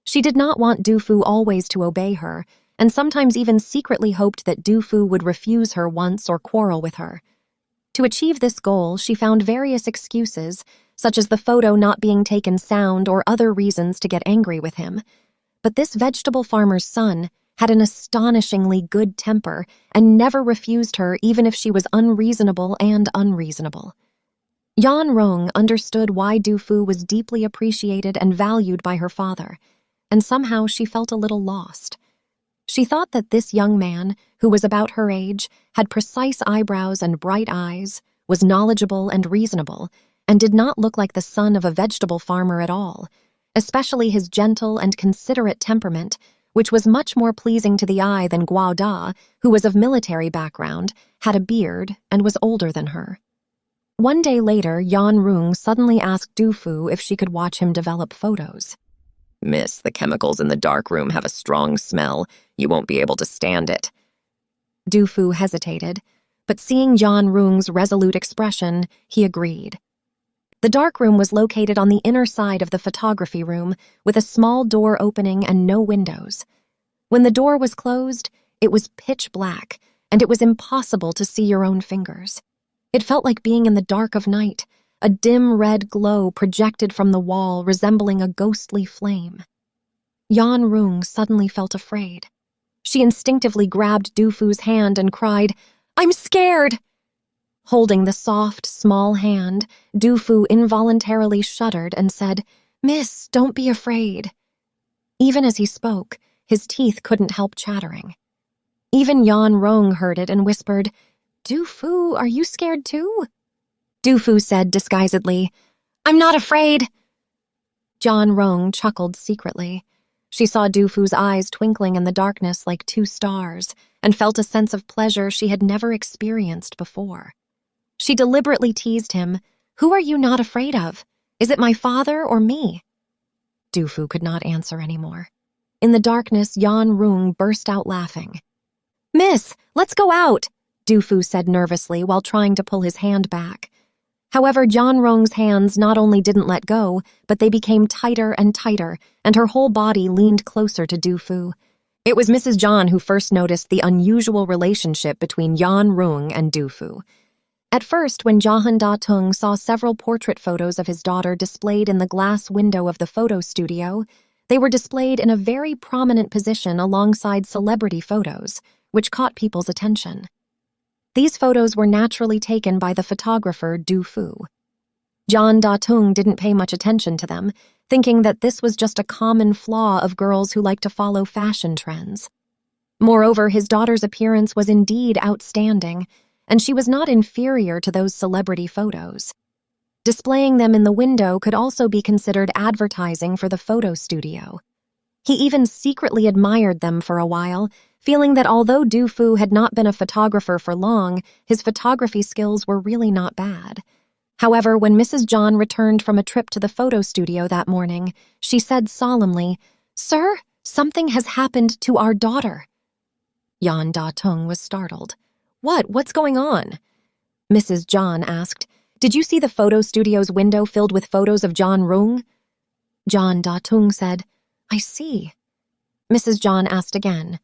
She did not want Du Fu always to obey her, and sometimes even secretly hoped that Du Fu would refuse her once or quarrel with her. To achieve this goal, she found various excuses, such as the photo not being taken sound or other reasons to get angry with him. But this vegetable farmer's son had an astonishingly good temper and never refused her even if she was unreasonable and unreasonable. Yan Rong understood why Du Fu was deeply appreciated and valued by her father, and somehow she felt a little lost. She thought that this young man, who was about her age, had precise eyebrows and bright eyes, was knowledgeable and reasonable, and did not look like the son of a vegetable farmer at all, especially his gentle and considerate temperament, which was much more pleasing to the eye than Guo Da, who was of military background, had a beard, and was older than her. One day later, Yan Rong suddenly asked Du Fu if she could watch him develop photos. "Miss, the chemicals in the dark room have a strong smell. You won't be able to stand it." Du Fu hesitated, but seeing Yan Rung's resolute expression, he agreed. The darkroom was located on the inner side of the photography room, with a small door opening and no windows. When the door was closed, it was pitch black, and it was impossible to see your own fingers. It felt like being in the dark of night, a dim red glow projected from the wall resembling a ghostly flame. Yan Rung suddenly felt afraid. She instinctively grabbed Du Fu's hand and cried, "I'm scared!" Holding the soft, small hand, Du Fu involuntarily shuddered and said, "Miss, don't be afraid." Even as he spoke, his teeth couldn't help chattering. Even Yan Rung heard it and whispered, "Du Fu, are you scared too?" Du Fu said disguisedly, "I'm not afraid." Yan Rung chuckled secretly. She saw Du Fu's eyes twinkling in the darkness like two stars and felt a sense of pleasure she had never experienced before. She deliberately teased him, "Who are you not afraid of? Is it my father or me?" Du Fu could not answer anymore. In the darkness, Yan Rung burst out laughing. "Miss, let's go out," Du Fu said nervously while trying to pull his hand back. However, Yan Rung's hands not only didn't let go, but they became tighter and tighter, and her whole body leaned closer to Du Fu. It was Mrs. John who first noticed the unusual relationship between Yan Rung and Du Fu. At first, when Jahan Da-tung saw several portrait photos of his daughter displayed in the glass window of the photo studio, they were displayed in a very prominent position alongside celebrity photos, which caught people's attention. These photos were naturally taken by the photographer Du Fu. John Da-tung didn't pay much attention to them, thinking that this was just a common flaw of girls who like to follow fashion trends. Moreover, his daughter's appearance was indeed outstanding, and she was not inferior to those celebrity photos. Displaying them in the window could also be considered advertising for the photo studio. He even secretly admired them for a while, feeling that although Du Fu had not been a photographer for long, his photography skills were really not bad. However, when Mrs. John returned from a trip to the photo studio that morning, she said solemnly, "Sir, something has happened to our daughter." Yan Da-tung was startled. What's going on?" Mrs. John asked, "Did you see the photo studio's window filled with photos of Yan Rung?" Yan Da-tung said, "I see." Mrs. John asked again,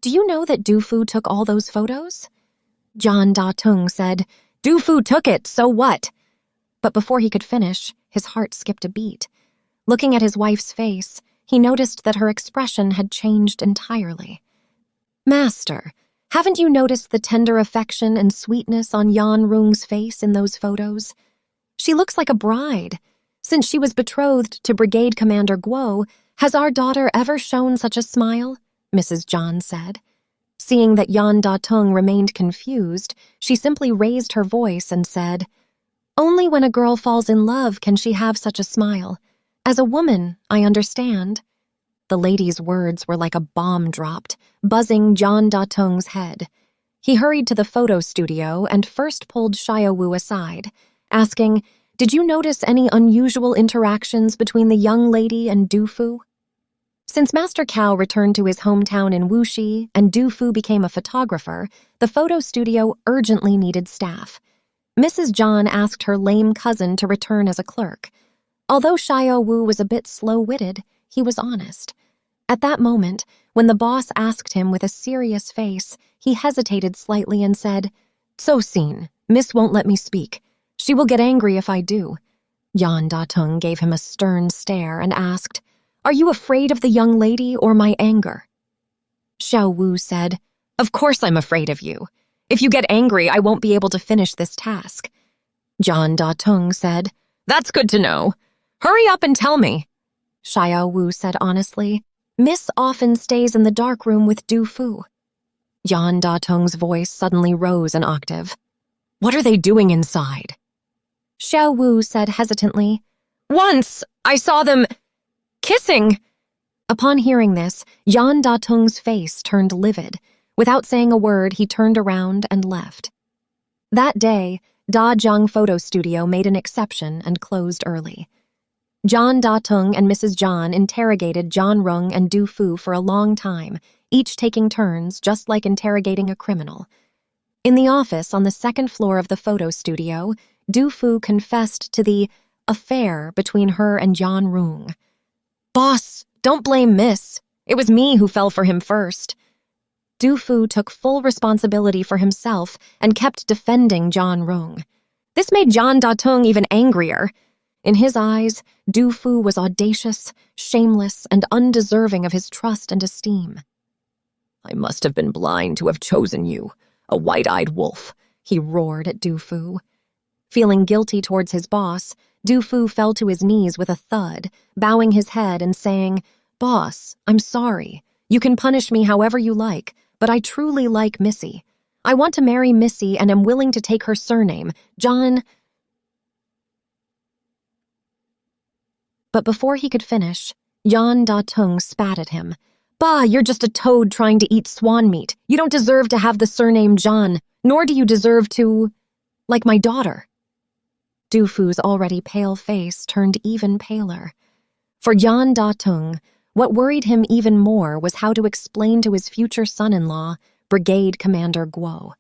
"Do you know that Du Fu took all those photos?" Yan Da-tung said, "Du Fu took it, so what?" But before he could finish, his heart skipped a beat. Looking at his wife's face, he noticed that her expression had changed entirely. "Master, haven't you noticed the tender affection and sweetness on Yan Rung's face in those photos? She looks like a bride. Since she was betrothed to Brigade Commander Guo, has our daughter ever shown such a smile?" Mrs. John said. Seeing that Yan Da-tung remained confused, she simply raised her voice and said, "Only when a girl falls in love can she have such a smile. As a woman, I understand." The lady's words were like a bomb dropped, buzzing Yan Da-tung's head. He hurried to the photo studio and first pulled Xiaowu aside, asking, "Did you notice any unusual interactions between the young lady and Du Fu?" Since Master Cao returned to his hometown in Wuxi and Du Fu became a photographer, the photo studio urgently needed staff. Mrs. John asked her lame cousin to return as a clerk. Although Xiaowu was a bit slow-witted, he was honest. At that moment, when the boss asked him with a serious face, he hesitated slightly and said, "So Xin, Miss won't let me speak. She will get angry if I do." Yan Da-tung gave him a stern stare and asked, "Are you afraid of the young lady or my anger?" Xiao Wu said, "Of course I'm afraid of you. If you get angry, I won't be able to finish this task." Yan Da-tung said, "That's good to know. Hurry up and tell me." Xiao Wu said honestly, "Miss often stays in the dark room with Du Fu." Yan Da-tung's voice suddenly rose an octave. "What are they doing inside?" Xiao Wu said hesitantly, "Once I saw them kissing." Upon hearing this, Yan Da-tung's face turned livid. Without saying a word, he turned around and left. That day, Dajiang Photo Studio made an exception and closed early. John Da-tung and Mrs. John interrogated Yan Rung and Du Fu for a long time, each taking turns, just like interrogating a criminal. In the office on the second floor of the photo studio, Du Fu confessed to the affair between her and Yan Rung. "Boss, don't blame Miss. It was me who fell for him first." Du Fu took full responsibility for himself and kept defending Yan Rung. This made John Datung even angrier. In his eyes, Du Fu was audacious, shameless, and undeserving of his trust and esteem. I must have been blind to have chosen you, a white-eyed wolf, he roared at Du Fu. Feeling guilty towards his boss, Du Fu fell to his knees with a thud, bowing his head and saying, "Boss, I'm sorry. You can punish me however you like, but I truly like Missy. I want to marry Missy and am willing to take her surname, John." But before he could finish, Yan Datung spat at him. "Bah, you're just a toad trying to eat swan meat. You don't deserve to have the surname John, nor do you deserve to like my daughter." Du Fu's already pale face turned even paler. For Yan Datung, what worried him even more was how to explain to his future son-in-law, Brigade Commander Guo.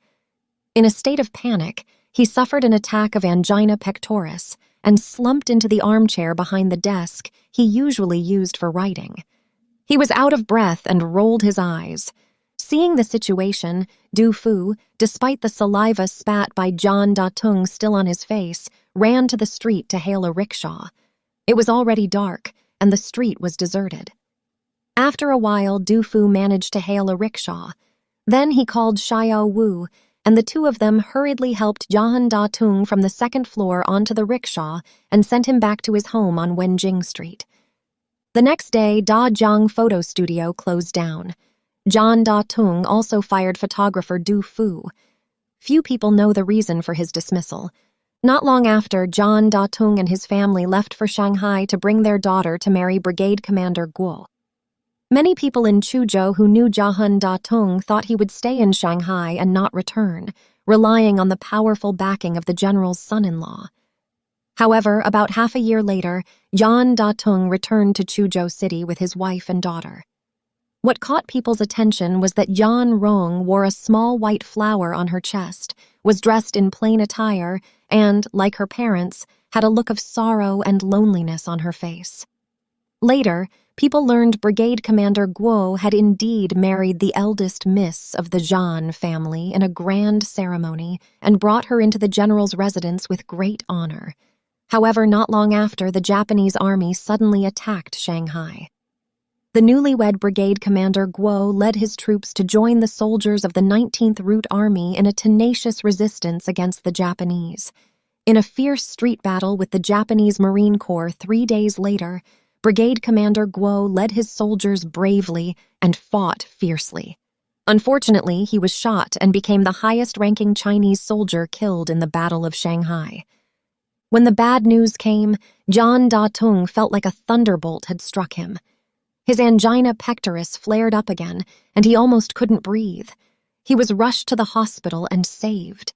In a state of panic, he suffered an attack of angina pectoris and slumped into the armchair behind the desk he usually used for writing. He was out of breath and rolled his eyes. Seeing the situation, Du Fu, despite the saliva spat by Yan Datung still on his face, ran to the street to hail a rickshaw. It was already dark, and the street was deserted. After a while, Du Fu managed to hail a rickshaw. Then he called Xiao Wu, and the two of them hurriedly helped Yan Datung from the second floor onto the rickshaw and sent him back to his home on Wenjing Street. The next day, Dajiang Photo Studio closed down. Yan Datung also fired photographer Du Fu. Few people know the reason for his dismissal. Not long after, Yan Datung and his family left for Shanghai to bring their daughter to marry Brigade Commander Guo. Many people in Chuzhou who knew Yan Datung thought he would stay in Shanghai and not return, relying on the powerful backing of the general's son-in-law. However, about half a year later, Yan Datung returned to Chuzhou City with his wife and daughter. What caught people's attention was that Yan Rong wore a small white flower on her chest, was dressed in plain attire, and, like her parents, had a look of sorrow and loneliness on her face. Later, people learned Brigade Commander Guo had indeed married the eldest miss of the Zhan family in a grand ceremony and brought her into the general's residence with great honor. However, not long after, the Japanese army suddenly attacked Shanghai. The newlywed Brigade Commander Guo led his troops to join the soldiers of the 19th Route Army in a tenacious resistance against the Japanese. In a fierce street battle with the Japanese Marine Corps 3 days later, Brigade Commander Guo led his soldiers bravely and fought fiercely. Unfortunately, he was shot and became the highest-ranking Chinese soldier killed in the Battle of Shanghai. When the bad news came, Yan Datung felt like a thunderbolt had struck him. His angina pectoris flared up again, and he almost couldn't breathe. He was rushed to the hospital and saved.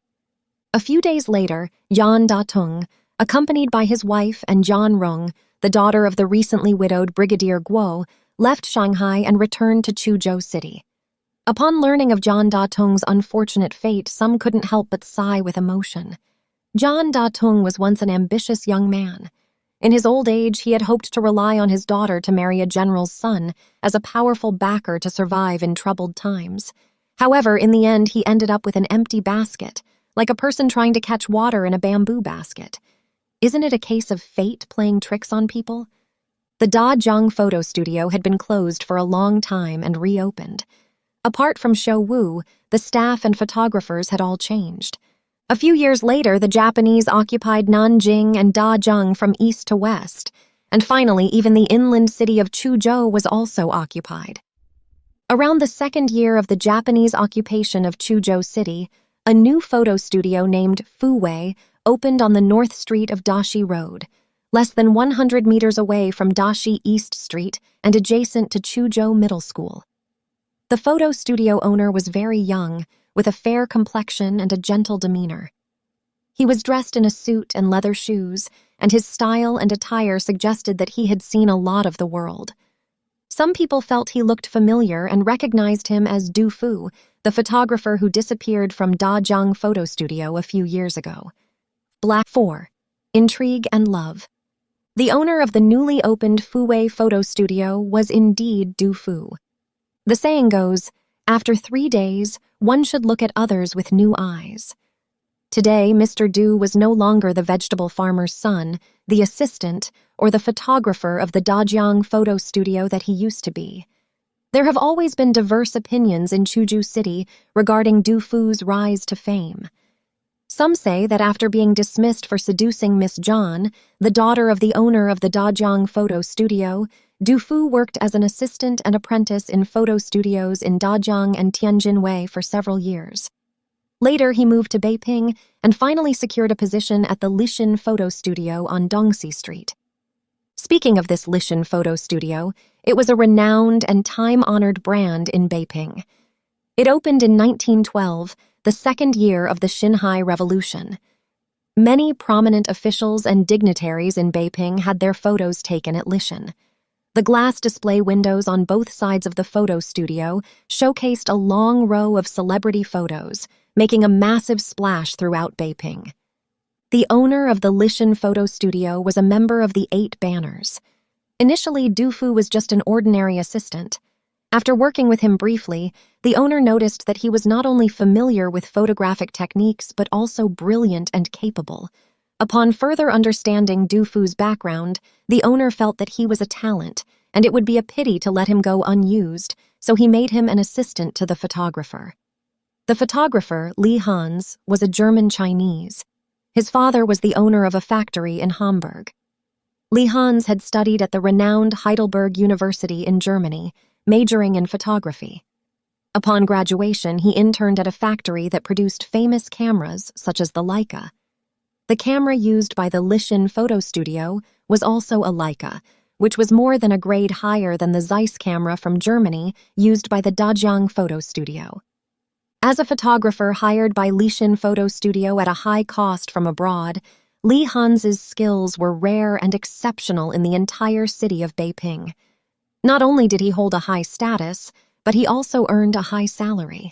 A few days later, Yan Datung, accompanied by his wife and Yan Rong, the daughter of the recently widowed Brigadier Guo, left Shanghai and returned to Chuzhou City. Upon learning of Yan Datung's unfortunate fate, some couldn't help but sigh with emotion. Yan Datung was once an ambitious young man. In his old age, he had hoped to rely on his daughter to marry a general's son as a powerful backer to survive in troubled times. However, in the end, he ended up with an empty basket, like a person trying to catch water in a bamboo basket. Isn't it a case of fate playing tricks on people? The Dajiang Photo Studio had been closed for a long time and reopened. Apart from Shou Wu, the staff and photographers had all changed. A few years later, the Japanese occupied Nanjing and Dajiang from east to west, and finally, even the inland city of Chuzhou was also occupied. Around the second year of the Japanese occupation of Chuzhou City, a new photo studio named Fuwei opened on the North Street of Dashi Road, less than 100 meters away from Dashi East Street and adjacent to Chuzhou Middle School. The photo studio owner was very young, with a fair complexion and a gentle demeanor. He was dressed in a suit and leather shoes, and his style and attire suggested that he had seen a lot of the world. Some people felt he looked familiar and recognized him as Du Fu, the photographer who disappeared from Dajiang photo studio a few years ago. 4. Intrigue and Love. The owner of the newly opened Fuwei photo studio was indeed Du Fu. The saying goes, after 3 days, one should look at others with new eyes. Today, Mr. Du was no longer the vegetable farmer's son, the assistant, or the photographer of the Dajiang photo studio that he used to be. There have always been diverse opinions in Chuzhou City regarding Du Fu's rise to fame. Some say that after being dismissed for seducing Miss John, the daughter of the owner of the Dajiang photo studio, Du Fu worked as an assistant and apprentice in photo studios in Dajiang and Tianjinwei for several years. Later, he moved to Beiping and finally secured a position at the Lishan photo studio on Dongxi Street. Speaking of this Lishan photo studio, it was a renowned and time-honored brand in Beiping. It opened in 1912, the second year of the Xinhai Revolution. Many prominent officials and dignitaries in Beiping had their photos taken at Lishan. The glass display windows on both sides of the photo studio showcased a long row of celebrity photos, making a massive splash throughout Beiping. The owner of the Lishan photo studio was a member of the 8 Banners. Initially, Du Fu was just an ordinary assistant. After working with him briefly, the owner noticed that he was not only familiar with photographic techniques but also brilliant and capable. Upon further understanding Du Fu's background, the owner felt that he was a talent, and it would be a pity to let him go unused, so he made him an assistant to the photographer. The photographer, Li Hans, was a German Chinese. His father was the owner of a factory in Hamburg. Li Hans had studied at the renowned Heidelberg University in Germany, majoring in photography. Upon graduation, he interned at a factory that produced famous cameras such as the Leica. The camera used by the Lishan photo studio was also a Leica, which was more than a grade higher than the Zeiss camera from Germany used by the Dajiang photo studio. As a photographer hired by Lishan photo studio at a high cost from abroad, Li Hans's skills were rare and exceptional in the entire city of Beiping. Not only did he hold a high status, but he also earned a high salary.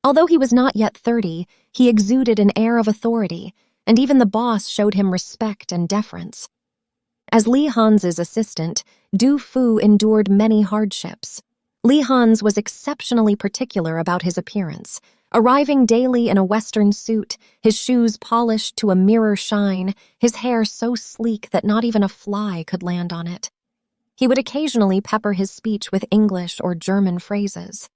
Although he was not yet 30, he exuded an air of authority, and even the boss showed him respect and deference. As Li Hans's assistant, Du Fu endured many hardships. Li Hans was exceptionally particular about his appearance, arriving daily in a Western suit, his shoes polished to a mirror shine, his hair so sleek that not even a fly could land on it. He would occasionally pepper his speech with English or German phrases.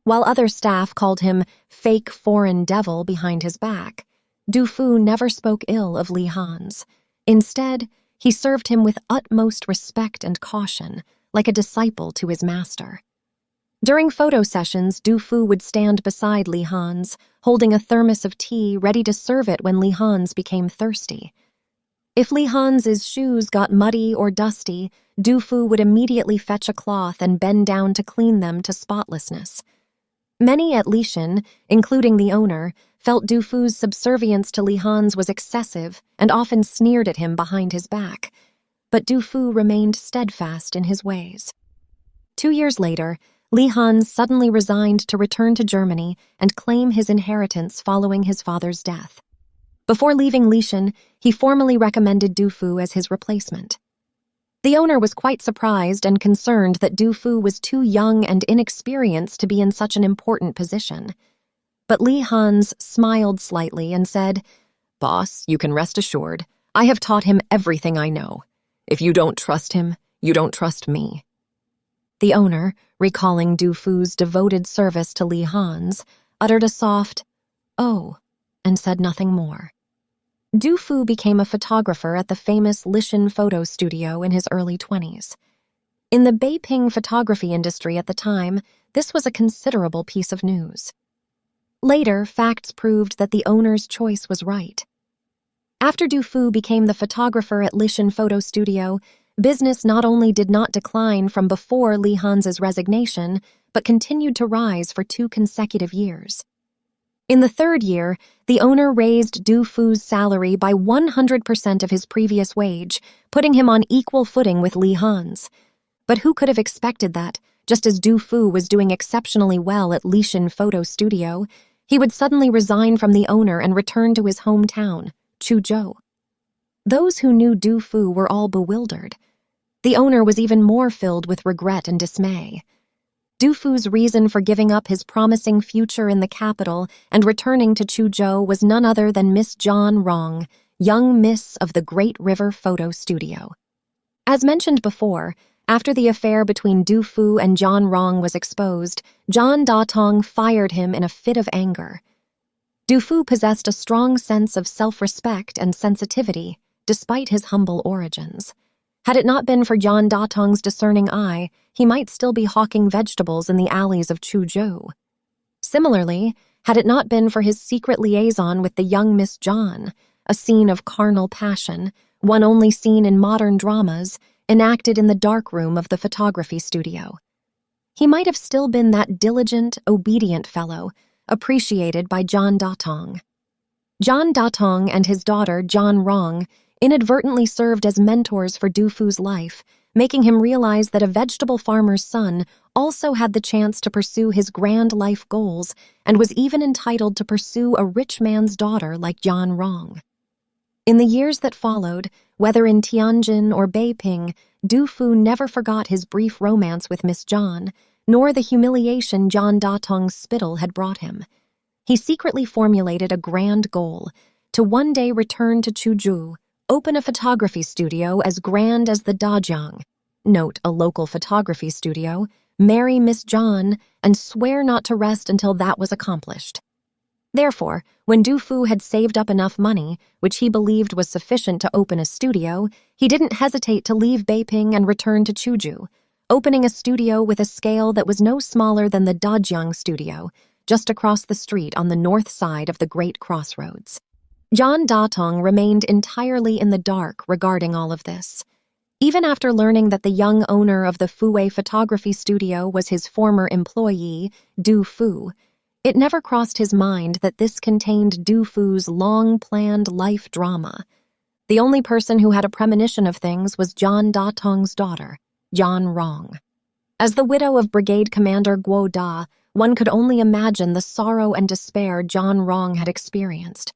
While other staff called him fake foreign devil behind his back, Du Fu never spoke ill of Li Hans. Instead, he served him with utmost respect and caution, like a disciple to his master. During photo sessions, Du Fu would stand beside Li Hans, holding a thermos of tea ready to serve it when Li Hans became thirsty. If Li Hans's shoes got muddy or dusty, Du Fu would immediately fetch a cloth and bend down to clean them to spotlessness. Many at Lishan, including the owner, felt Du Fu's subservience to Li Hans was excessive and often sneered at him behind his back, but Du Fu remained steadfast in his ways. 2 years later, Li Hans suddenly resigned to return to Germany and claim his inheritance following his father's death. Before leaving Lishan, he formally recommended Du Fu as his replacement. The owner was quite surprised and concerned that Du Fu was too young and inexperienced to be in such an important position. But Li Hans smiled slightly and said, "Boss, you can rest assured, I have taught him everything I know. If you don't trust him, you don't trust me." The owner, recalling Du Fu's devoted service to Li Hans, uttered a soft, "Oh," and said nothing more. Du Fu became a photographer at the famous Lishan photo studio in his early 20s. In the Beiping photography industry at the time, this was a considerable piece of news. Later, facts proved that the owner's choice was right. After Du Fu became the photographer at Lishan photo studio, business not only did not decline from before Li Hans's resignation, but continued to rise for 2 consecutive years. In the 3rd year, the owner raised Du Fu's salary by 100% of his previous wage, putting him on equal footing with Li Hans. But who could have expected that, just as Du Fu was doing exceptionally well at Lishan Photo Studio, he would suddenly resign from the owner and return to his hometown, Chuzhou. Those who knew Du Fu were all bewildered. The owner was even more filled with regret and dismay. Du Fu's reason for giving up his promising future in the capital and returning to Chuzhou was none other than Miss John Rong, young miss of the Great River Photo Studio. As mentioned before, after the affair between Du Fu and John Rong was exposed, John Datong fired him in a fit of anger. Du Fu possessed a strong sense of self-respect and sensitivity, despite his humble origins. Had it not been for John Datong's discerning eye, he might still be hawking vegetables in the alleys of Chuzhou. Similarly, had it not been for his secret liaison with the young Miss John, a scene of carnal passion, one only seen in modern dramas, enacted in the darkroom of the photography studio. He might have still been that diligent, obedient fellow, appreciated by John Datong. John Datong and his daughter, John Rong, inadvertently served as mentors for Du Fu's life, making him realize that a vegetable farmer's son also had the chance to pursue his grand life goals and was even entitled to pursue a rich man's daughter like John Rong. In the years that followed, whether in Tianjin or Beiping, Du Fu never forgot his brief romance with Miss John, nor the humiliation John Datong's spittle had brought him. He secretly formulated a grand goal: to one day return to Chuzhou, open a photography studio as grand as the Dajiang, note a local photography studio, marry Miss John, and swear not to rest until that was accomplished. Therefore, when Du Fu had saved up enough money, which he believed was sufficient to open a studio, he didn't hesitate to leave Beiping and return to Chuzhou, opening a studio with a scale that was no smaller than the Dajiang studio, just across the street on the north side of the Great Crossroads. John Datong remained entirely in the dark regarding all of this. Even after learning that the young owner of the Fuwei photography studio was his former employee, Du Fu, it never crossed his mind that this contained Du Fu's long-planned life drama. The only person who had a premonition of things was John Datong's daughter, John Rong. As the widow of Brigade Commander Guo Da, one could only imagine the sorrow and despair John Rong had experienced.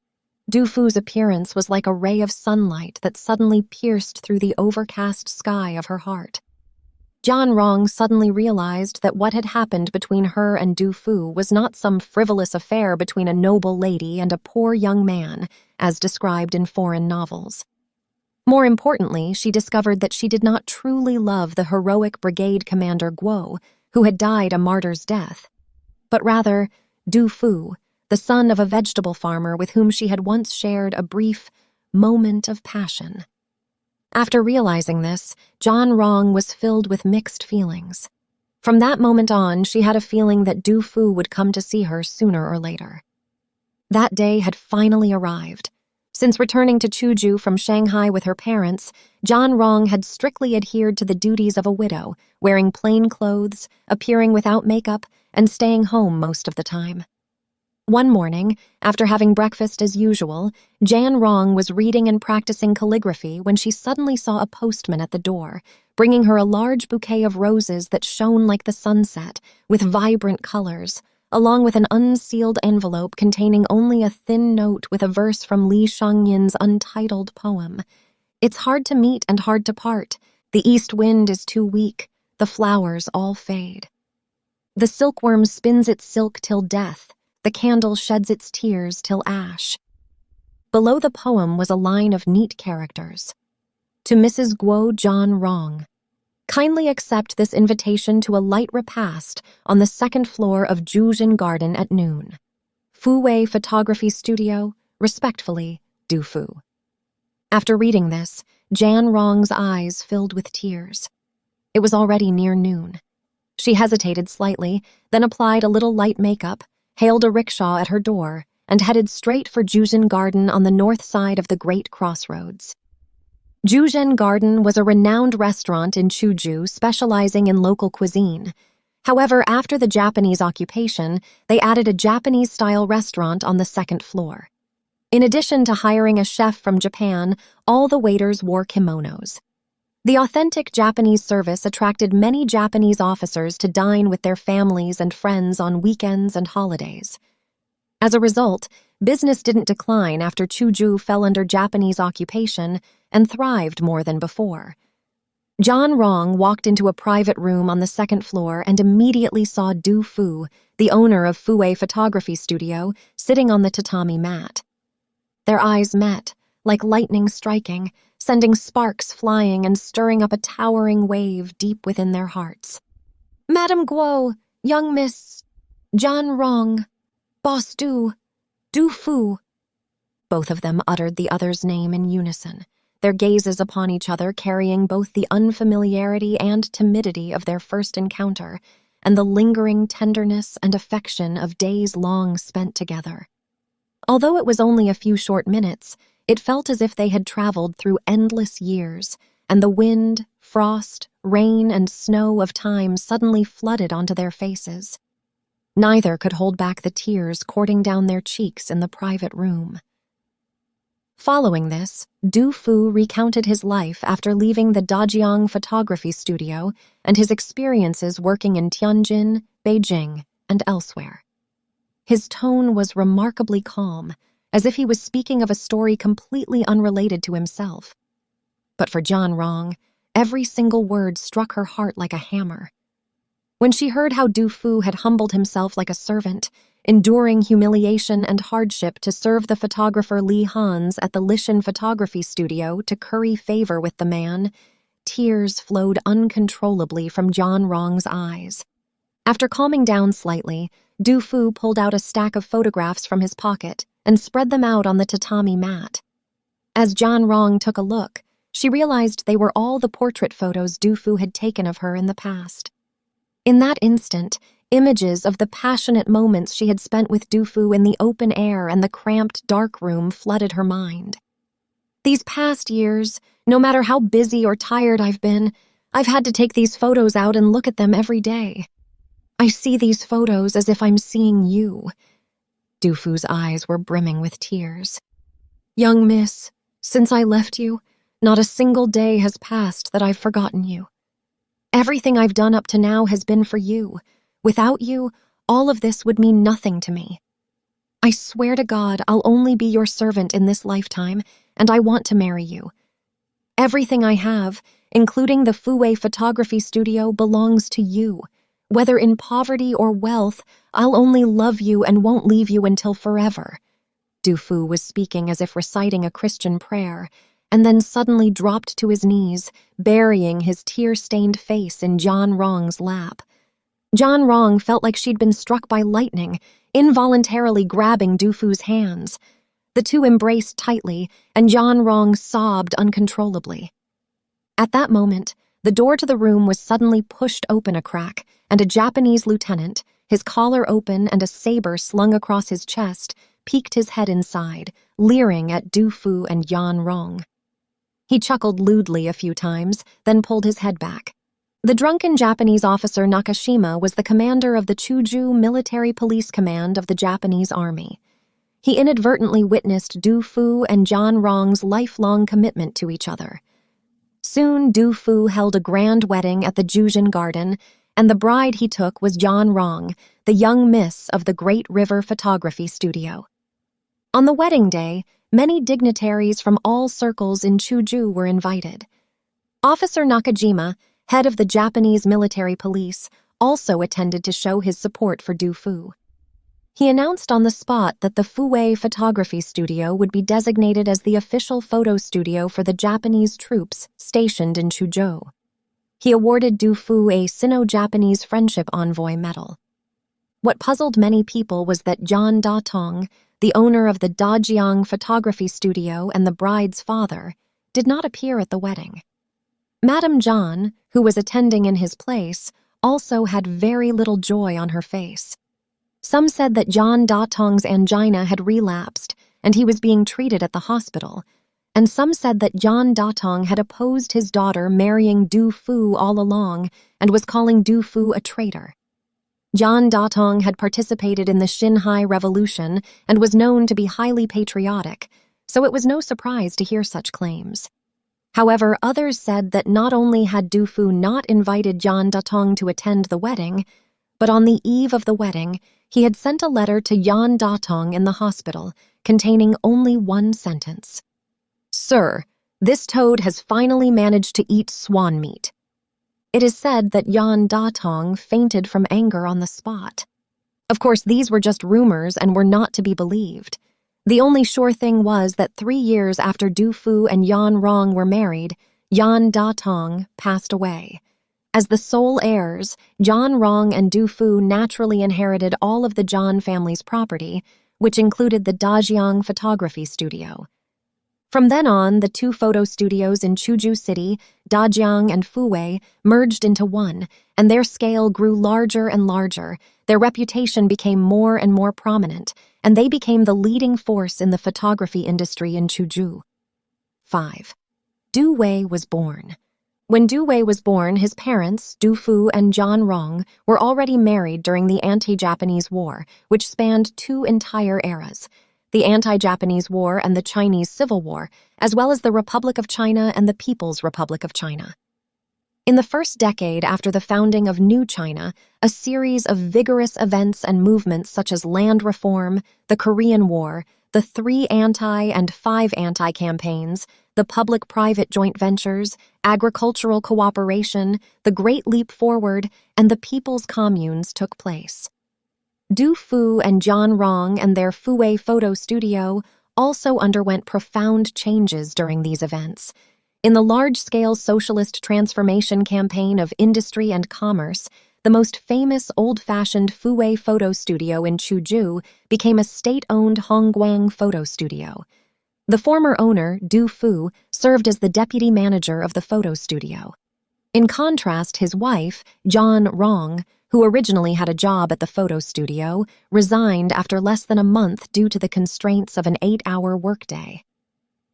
Du Fu's appearance was like a ray of sunlight that suddenly pierced through the overcast sky of her heart. John Rong suddenly realized that what had happened between her and Du Fu was not some frivolous affair between a noble lady and a poor young man, as described in foreign novels. More importantly, she discovered that she did not truly love the heroic Brigade Commander Guo, who had died a martyr's death, but rather Du Fu, the son of a vegetable farmer with whom she had once shared a brief moment of passion. After realizing this, John Rong was filled with mixed feelings. From that moment on, she had a feeling that Du Fu would come to see her sooner or later. That day had finally arrived. Since returning to Chuzhou from Shanghai with her parents, John Rong had strictly adhered to the duties of a widow, wearing plain clothes, appearing without makeup, and staying home most of the time. One morning, after having breakfast as usual, Jan Rong was reading and practicing calligraphy when she suddenly saw a postman at the door, bringing her a large bouquet of roses that shone like the sunset, with vibrant colors, along with an unsealed envelope containing only a thin note with a verse from Li Shangyin's Untitled poem. "It's hard to meet and hard to part. The east wind is too weak. The flowers all fade. The silkworm spins its silk till death. The candle sheds its tears till ash." Below the poem was a line of neat characters. "To Mrs. Guo John Rong. Kindly accept this invitation to a light repast on the second floor of Zhuzhen Garden at noon. Fuwei Photography Studio, respectfully, Du Fu." After reading this, Jan Rong's eyes filled with tears. It was already near noon. She hesitated slightly, then applied a little light makeup, hailed a rickshaw at her door, and headed straight for Zhuzhen Garden on the north side of the Great Crossroads. Zhuzhen Garden was a renowned restaurant in Chuzhou specializing in local cuisine. However, after the Japanese occupation, they added a Japanese-style restaurant on the second floor. In addition to hiring a chef from Japan, all the waiters wore kimonos. The authentic Japanese service attracted many Japanese officers to dine with their families and friends on weekends and holidays. As a result, business didn't decline after Chuju fell under Japanese occupation and thrived more than before. John Rong walked into a private room on the second floor and immediately saw Du Fu, the owner of Fuwei Photography Studio, sitting on the tatami mat. Their eyes met, like lightning striking, sending sparks flying and stirring up a towering wave deep within their hearts. "Madame Guo, young Miss John Rong, Boss Du Fu." Both of them uttered the other's name in unison, their gazes upon each other carrying both the unfamiliarity and timidity of their first encounter and the lingering tenderness and affection of days long spent together. Although it was only a few short minutes, it felt as if they had traveled through endless years, and the wind, frost, rain, and snow of time suddenly flooded onto their faces. Neither could hold back the tears coursing down their cheeks in the private room. Following this, Du Fu recounted his life after leaving the Dajiang photography studio and his experiences working in Tianjin, Beijing, and elsewhere. His tone was remarkably calm, as if he was speaking of a story completely unrelated to himself. But for John Rong, every single word struck her heart like a hammer. When she heard how Du Fu had humbled himself like a servant, enduring humiliation and hardship to serve the photographer Li Hans at the Lishan photography studio to curry favor with the man, tears flowed uncontrollably from John Rong's eyes. After calming down slightly, Du Fu pulled out a stack of photographs from his pocket and spread them out on the tatami mat. As John Rong took a look, she realized they were all the portrait photos Du Fu had taken of her in the past. In that instant, images of the passionate moments she had spent with Du Fu in the open air and the cramped dark room flooded her mind. These past years, no matter how busy or tired I've been, I've had to take these photos out and look at them every day. I see these photos as if I'm seeing you. Du Fu's eyes were brimming with tears. Young miss, since I left you, not a single day has passed that I've forgotten you. Everything I've done up to now has been for you. Without you, all of this would mean nothing to me. I swear to God I'll only be your servant in this lifetime, and I want to marry you. Everything I have, including the Fuwei photography studio, belongs to you. Whether in poverty or wealth, I'll only love you and won't leave you until forever. Du Fu was speaking as if reciting a Christian prayer, and then suddenly dropped to his knees, burying his tear-stained face in John Rong's lap. John Rong felt like she'd been struck by lightning, involuntarily grabbing Du Fu's hands. The two embraced tightly, and John Rong sobbed uncontrollably. At that moment, the door to the room was suddenly pushed open a crack, and a Japanese lieutenant, his collar open and a saber slung across his chest, peeked his head inside, leering at Du Fu and John Rong. He chuckled lewdly a few times, then pulled his head back. The drunken Japanese officer Nakashima was the commander of the Chuju Military Police Command of the Japanese Army. He inadvertently witnessed Du Fu and John Rong's lifelong commitment to each other. Soon Du Fu held a grand wedding at the Jujin Garden, and the bride he took was John Rong, the young miss of the Great River Photography Studio. On the wedding day, many dignitaries from all circles in Chuju were invited. Officer Nakajima, head of the Japanese military police, also attended to show his support for Du Fu. He announced on the spot that the Fuwei Photography Studio would be designated as the official photo studio for the Japanese troops stationed in Chuzhou. He awarded Du Fu a Sino-Japanese Friendship Envoy medal. What puzzled many people was that John Datong, the owner of the Dajiang Photography Studio and the bride's father, did not appear at the wedding. Madame John, who was attending in his place, also had very little joy on her face. Some said that John Datong's angina had relapsed and he was being treated at the hospital, and some said that John Datong had opposed his daughter marrying Du Fu all along and was calling Du Fu a traitor. John Datong had participated in the Xinhai Revolution and was known to be highly patriotic, so it was no surprise to hear such claims. However, others said that not only had Du Fu not invited Yan Datong to attend the wedding, but on the eve of the wedding, he had sent a letter to Yan Datong in the hospital containing only one sentence. "Sir, this toad has finally managed to eat swan meat." It is said that Yan Datong fainted from anger on the spot. Of course, these were just rumors and were not to be believed. The only sure thing was that 3 years after Du Fu and Yan Rong were married, Yan Datong passed away. As the sole heirs, Yan Rong and Du Fu naturally inherited all of the Zhan family's property, which included the Dajiang photography studio. From then on, the 2 photo studios in Chuzhou City, Dajiang and Fuwei, merged into one, and their scale grew larger and larger. Their reputation became more and more prominent, and they became the leading force in the photography industry in Chuzhou. 5. Du Wei was born. When Du Wei was born, his parents, Du Fu and Yan Rong, were already married during the Anti-Japanese War, which spanned 2 entire eras: the Anti-Japanese War and the Chinese Civil War, as well as the Republic of China and the People's Republic of China. In the first decade after the founding of New China, a series of vigorous events and movements such as land reform, the Korean War, the 3 anti- and 5 anti-campaigns, the public-private joint ventures, agricultural cooperation, the Great Leap Forward, and the People's Communes took place. Du Fu and Yan Rong and their Fuwei photo studio also underwent profound changes during these events. In the large-scale socialist transformation campaign of industry and commerce, the most famous old-fashioned Fuwei photo studio in Chuzhou became a state-owned Hongguang photo studio. The former owner, Du Fu, served as the deputy manager of the photo studio. In contrast, his wife, Yan Rong, who originally had a job at the photo studio, resigned after less than a month due to the constraints of an 8-hour workday.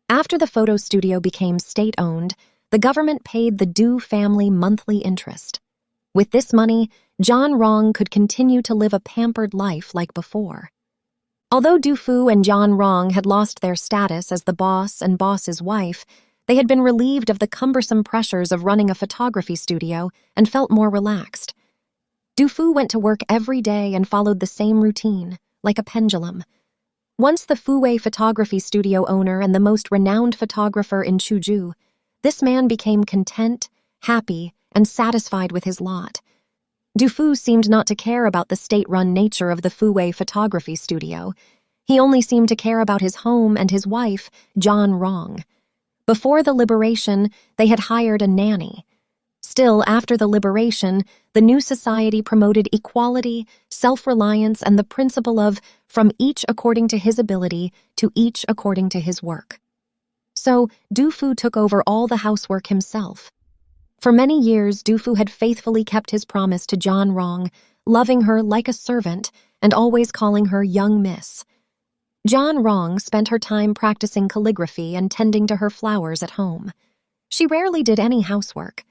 After the photo studio became state-owned, the government paid the Du family monthly interest. With this money, Yan Rong could continue to live a pampered life like before. Although Du Fu and Yan Rong had lost their status as the boss and boss's wife, they had been relieved of the cumbersome pressures of running a photography studio and felt more relaxed. Du Fu went to work every day and followed the same routine, like a pendulum. Once the Fuwei photography studio owner and the most renowned photographer in Chuzhou, this man became content, happy, and satisfied with his lot. Du Fu seemed not to care about the state-run nature of the Fuwei photography studio. He only seemed to care about his home and his wife, Yan Rong. Before the liberation, they had hired a nanny. Still, after the liberation, the new society promoted equality, self-reliance, and the principle of from each according to his ability to each according to his work. So, Du Fu took over all the housework himself. For many years, Du Fu had faithfully kept his promise to Yan Rong, loving her like a servant and always calling her young miss. Yan Rong spent her time practicing calligraphy and tending to her flowers at home. She rarely did any housework.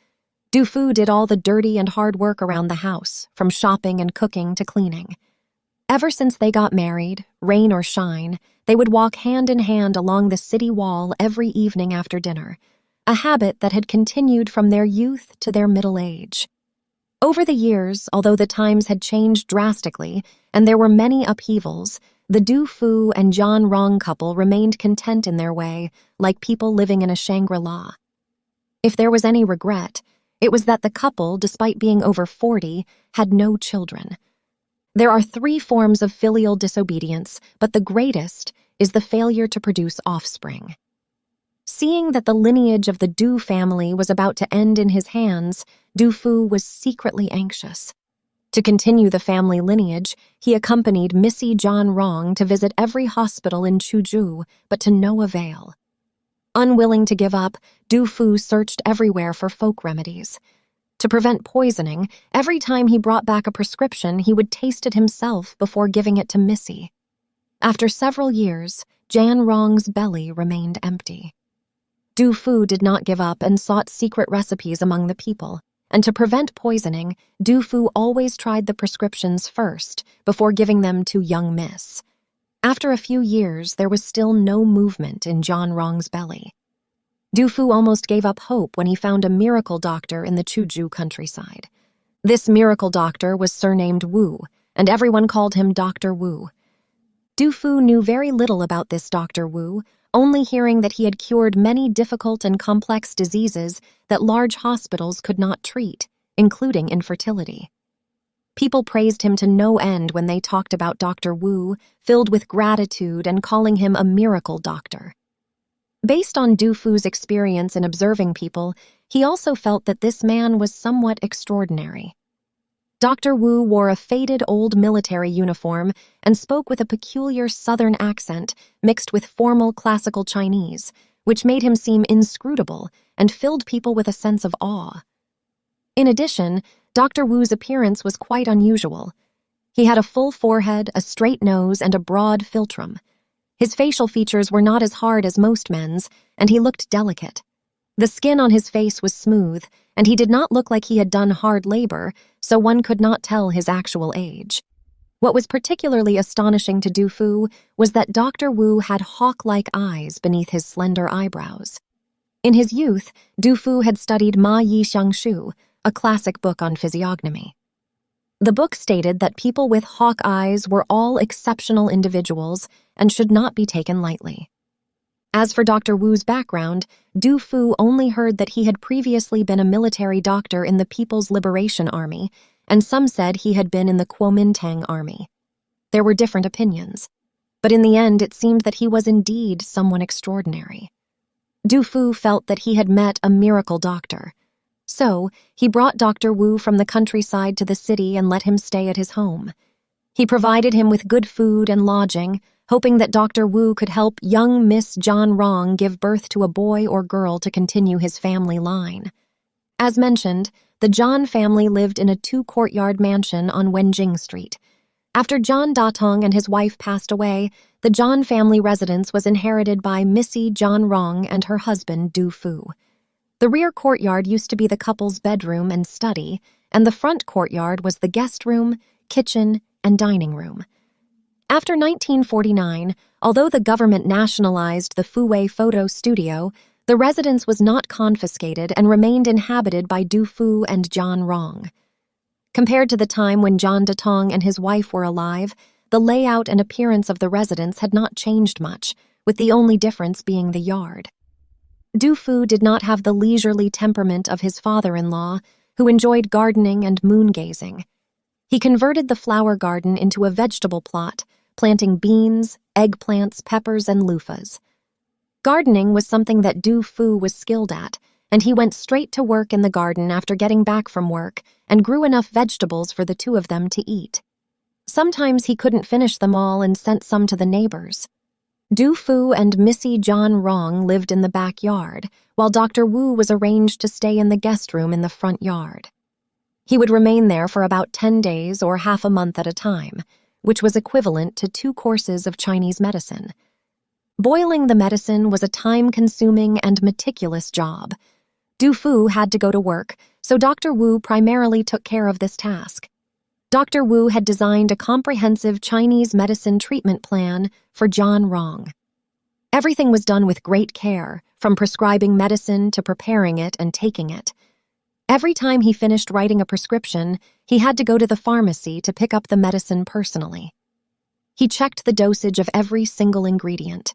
Du Fu did all the dirty and hard work around the house, from shopping and cooking to cleaning. Ever since they got married, rain or shine, they would walk hand in hand along the city wall every evening after dinner, a habit that had continued from their youth to their middle age. Over the years, although the times had changed drastically and there were many upheavals, the Du Fu and Yan Rong couple remained content in their way, like people living in a Shangri-La. If there was any regret, it was that the couple, despite being over 40, had no children. There are 3 forms of filial disobedience, but the greatest is the failure to produce offspring. Seeing that the lineage of the Du family was about to end in his hands, Du Fu was secretly anxious. To continue the family lineage, he accompanied Missy Yan Rong to visit every hospital in Chuzhou, but to no avail. Unwilling to give up, Du Fu searched everywhere for folk remedies. To prevent poisoning, every time he brought back a prescription, he would taste it himself before giving it to Missy. After several years, Yan Rong's belly remained empty. Du Fu did not give up and sought secret recipes among the people, and to prevent poisoning, Du Fu always tried the prescriptions first before giving them to young Miss. After a few years, there was still no movement in Yan Rong's belly. Du Fu almost gave up hope when he found a miracle doctor in the Chuzhou countryside. This miracle doctor was surnamed Wu, and everyone called him Dr. Wu. Du Fu knew very little about this Dr. Wu, only hearing that he had cured many difficult and complex diseases that large hospitals could not treat, including infertility. People praised him to no end when they talked about Dr. Wu, filled with gratitude and calling him a miracle doctor. Based on Du Fu's experience in observing people, he also felt that this man was somewhat extraordinary. Dr. Wu wore a faded old military uniform and spoke with a peculiar southern accent mixed with formal classical Chinese, which made him seem inscrutable and filled people with a sense of awe. In addition, Dr. Wu's appearance was quite unusual. He had a full forehead, a straight nose, and a broad philtrum. His facial features were not as hard as most men's, and he looked delicate. The skin on his face was smooth, and he did not look like he had done hard labor, so one could not tell his actual age. What was particularly astonishing to Du Fu was that Dr. Wu had hawk-like eyes beneath his slender eyebrows. In his youth, Du Fu had studied Ma Yi Xiangshu, a classic book on physiognomy. The book stated that people with hawk eyes were all exceptional individuals and should not be taken lightly. As for Dr. Wu's background, Du Fu only heard that he had previously been a military doctor in the People's Liberation Army, and some said he had been in the Kuomintang Army. There were different opinions, but in the end it seemed that he was indeed someone extraordinary. Du Fu felt that he had met a miracle doctor. So, he brought Dr. Wu from the countryside to the city and let him stay at his home. He provided him with good food and lodging, hoping that Dr. Wu could help young Miss John Rong give birth to a boy or girl to continue his family line. As mentioned, the John family lived in a 2-courtyard mansion on Wenjing Street. After John Datong and his wife passed away, the John family residence was inherited by Missy John Rong and her husband Du Fu. The rear courtyard used to be the couple's bedroom and study, and the front courtyard was the guest room, kitchen, and dining room. After 1949, although the government nationalized the Fuwei photo studio, the residence was not confiscated and remained inhabited by Du Fu and John Rong. Compared to the time when John Datong and his wife were alive, the layout and appearance of the residence had not changed much, with the only difference being the yard. Du Fu did not have the leisurely temperament of his father-in-law, who enjoyed gardening and moon-gazing. He converted the flower garden into a vegetable plot, planting beans, eggplants, peppers, and loofahs. Gardening was something that Du Fu was skilled at, and he went straight to work in the garden after getting back from work and grew enough vegetables for the two of them to eat. Sometimes he couldn't finish them all and sent some to the neighbors. Du Fu and Missy John Rong lived in the backyard, while Dr. Wu was arranged to stay in the guest room in the front yard. He would remain there for about 10 days or half a month at a time, which was equivalent to 2 courses of Chinese medicine. Boiling the medicine was a time-consuming and meticulous job. Du Fu had to go to work, so Dr. Wu primarily took care of this task. Dr. Wu had designed a comprehensive Chinese medicine treatment plan for John Rong. Everything was done with great care, from prescribing medicine to preparing it and taking it. Every time he finished writing a prescription, he had to go to the pharmacy to pick up the medicine personally. He checked the dosage of every single ingredient.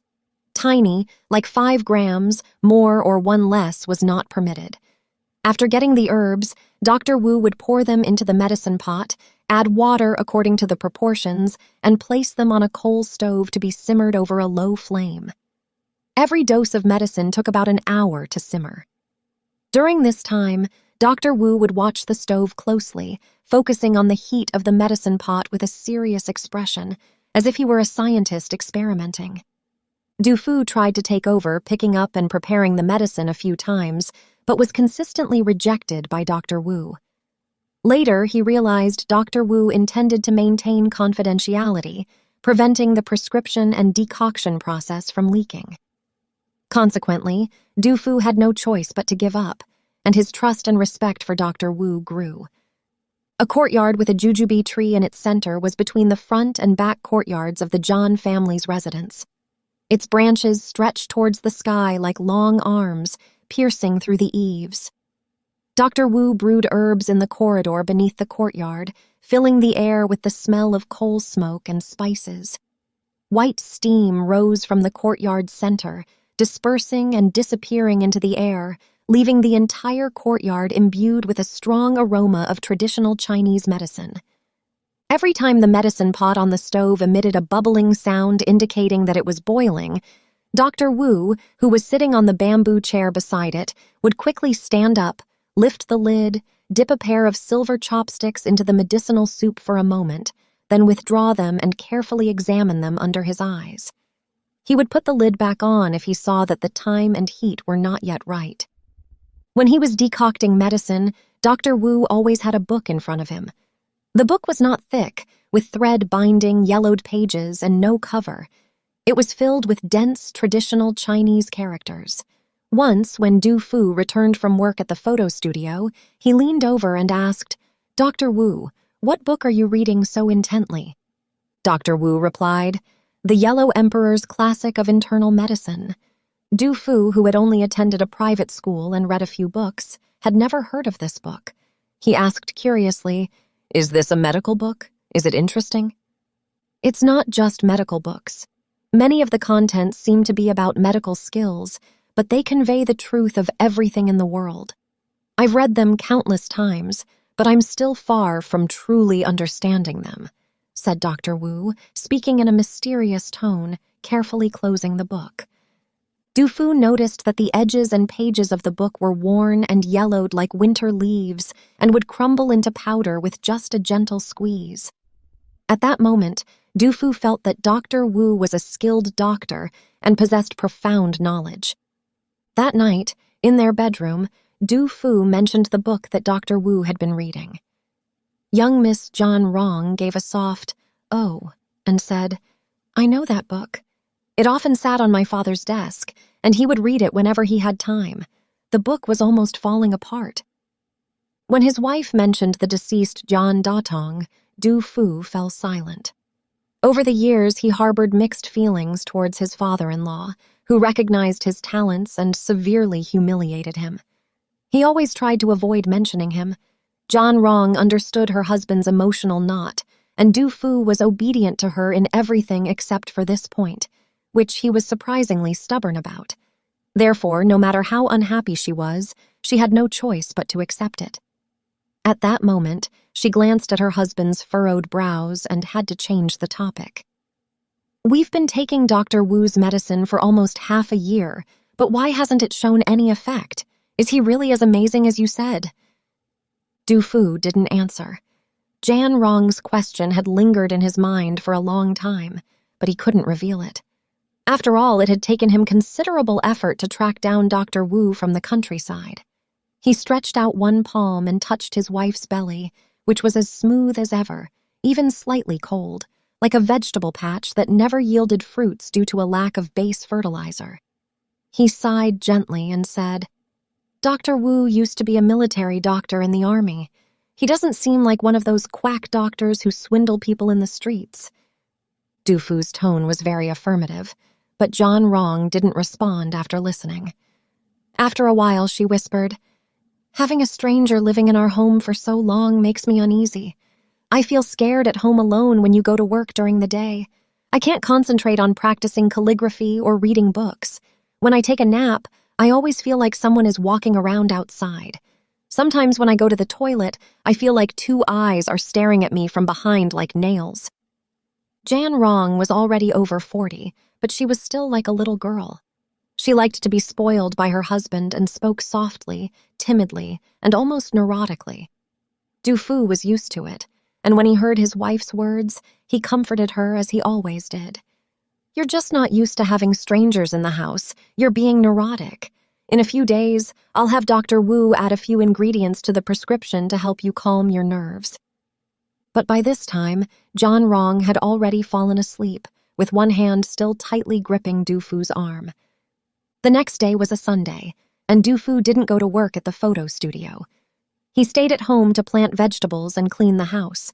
Tiny, like 5 grams, more or 1 less, was not permitted. After getting the herbs, Dr. Wu would pour them into the medicine pot, add water according to the proportions, and place them on a coal stove to be simmered over a low flame. Every dose of medicine took about an hour to simmer. During this time, Dr. Wu would watch the stove closely, focusing on the heat of the medicine pot with a serious expression, as if he were a scientist experimenting. Du Fu tried to take over, picking up and preparing the medicine a few times, but was consistently rejected by Dr. Wu. Later, he realized Dr. Wu intended to maintain confidentiality, preventing the prescription and decoction process from leaking. Consequently, Du Fu had no choice but to give up, and his trust and respect for Dr. Wu grew. A courtyard with a jujube tree in its center was between the front and back courtyards of the John family's residence. Its branches stretched towards the sky like long arms, piercing through the eaves. Dr. Wu brewed herbs in the corridor beneath the courtyard, filling the air with the smell of coal smoke and spices. White steam rose from the courtyard's center, dispersing and disappearing into the air, leaving the entire courtyard imbued with a strong aroma of traditional Chinese medicine. Every time the medicine pot on the stove emitted a bubbling sound indicating that it was boiling, Dr. Wu, who was sitting on the bamboo chair beside it, would quickly stand up, lift the lid, dip a pair of silver chopsticks into the medicinal soup for a moment, then withdraw them and carefully examine them under his eyes. He would put the lid back on if he saw that the time and heat were not yet right. When he was decocting medicine, Dr. Wu always had a book in front of him. The book was not thick, with thread binding, yellowed pages, and no cover. It was filled with dense, traditional Chinese characters. Once, when Du Fu returned from work at the photo studio, he leaned over and asked, "Dr. Wu, what book are you reading so intently?" Dr. Wu replied, "The Yellow Emperor's Classic of Internal Medicine." Du Fu, who had only attended a private school and read a few books, had never heard of this book. He asked curiously, "Is this a medical book? Is it interesting?" It's not just medical books. Many of the contents seem to be about medical skills, but they convey the truth of everything in the world. I've read them countless times, but I'm still far from truly understanding them, said Dr. Wu, speaking in a mysterious tone, carefully closing the book. Du Fu noticed that the edges and pages of the book were worn and yellowed like winter leaves and would crumble into powder with just a gentle squeeze. At that moment, Du Fu felt that Dr. Wu was a skilled doctor and possessed profound knowledge. That night, in their bedroom, Du Fu mentioned the book that Dr. Wu had been reading. Young Miss John Rong gave a soft, "Oh," and said, "I know that book. It often sat on my father's desk, and he would read it whenever he had time. The book was almost falling apart." When his wife mentioned the deceased John Datong, Du Fu fell silent. Over the years, he harbored mixed feelings towards his father-in-law, who recognized his talents and severely humiliated him. He always tried to avoid mentioning him. John Rong understood her husband's emotional knot, and Du Fu was obedient to her in everything except for this point, which he was surprisingly stubborn about. Therefore, no matter how unhappy she was, she had no choice but to accept it. At that moment, she glanced at her husband's furrowed brows and had to change the topic. "We've been taking Dr. Wu's medicine for almost half a year, but why hasn't it shown any effect? Is he really as amazing as you said?" Du Fu didn't answer. Jan Rong's question had lingered in his mind for a long time, but he couldn't reveal it. After all, it had taken him considerable effort to track down Dr. Wu from the countryside. He stretched out one palm and touched his wife's belly, which was as smooth as ever, even slightly cold, like a vegetable patch that never yielded fruits due to a lack of base fertilizer. He sighed gently and said, "Dr. Wu used to be a military doctor in the army. He doesn't seem like one of those quack doctors who swindle people in the streets." Du Fu's tone was very affirmative, but John Rong didn't respond after listening. After a while, she whispered, "Having a stranger living in our home for so long makes me uneasy. I feel scared at home alone when you go to work during the day. I can't concentrate on practicing calligraphy or reading books. When I take a nap, I always feel like someone is walking around outside. Sometimes when I go to the toilet, I feel like two eyes are staring at me from behind like nails." Jan Rong was already over 40, but she was still like a little girl. She liked to be spoiled by her husband and spoke softly, timidly, and almost neurotically. Du Fu was used to it, and when he heard his wife's words, he comforted her as he always did. "You're just not used to having strangers in the house. You're being neurotic. In a few days, I'll have Dr. Wu add a few ingredients to the prescription to help you calm your nerves." But by this time, John Rong had already fallen asleep, with one hand still tightly gripping Du Fu's arm. The next day was a Sunday, and Du Fu didn't go to work at the photo studio. He stayed at home to plant vegetables and clean the house.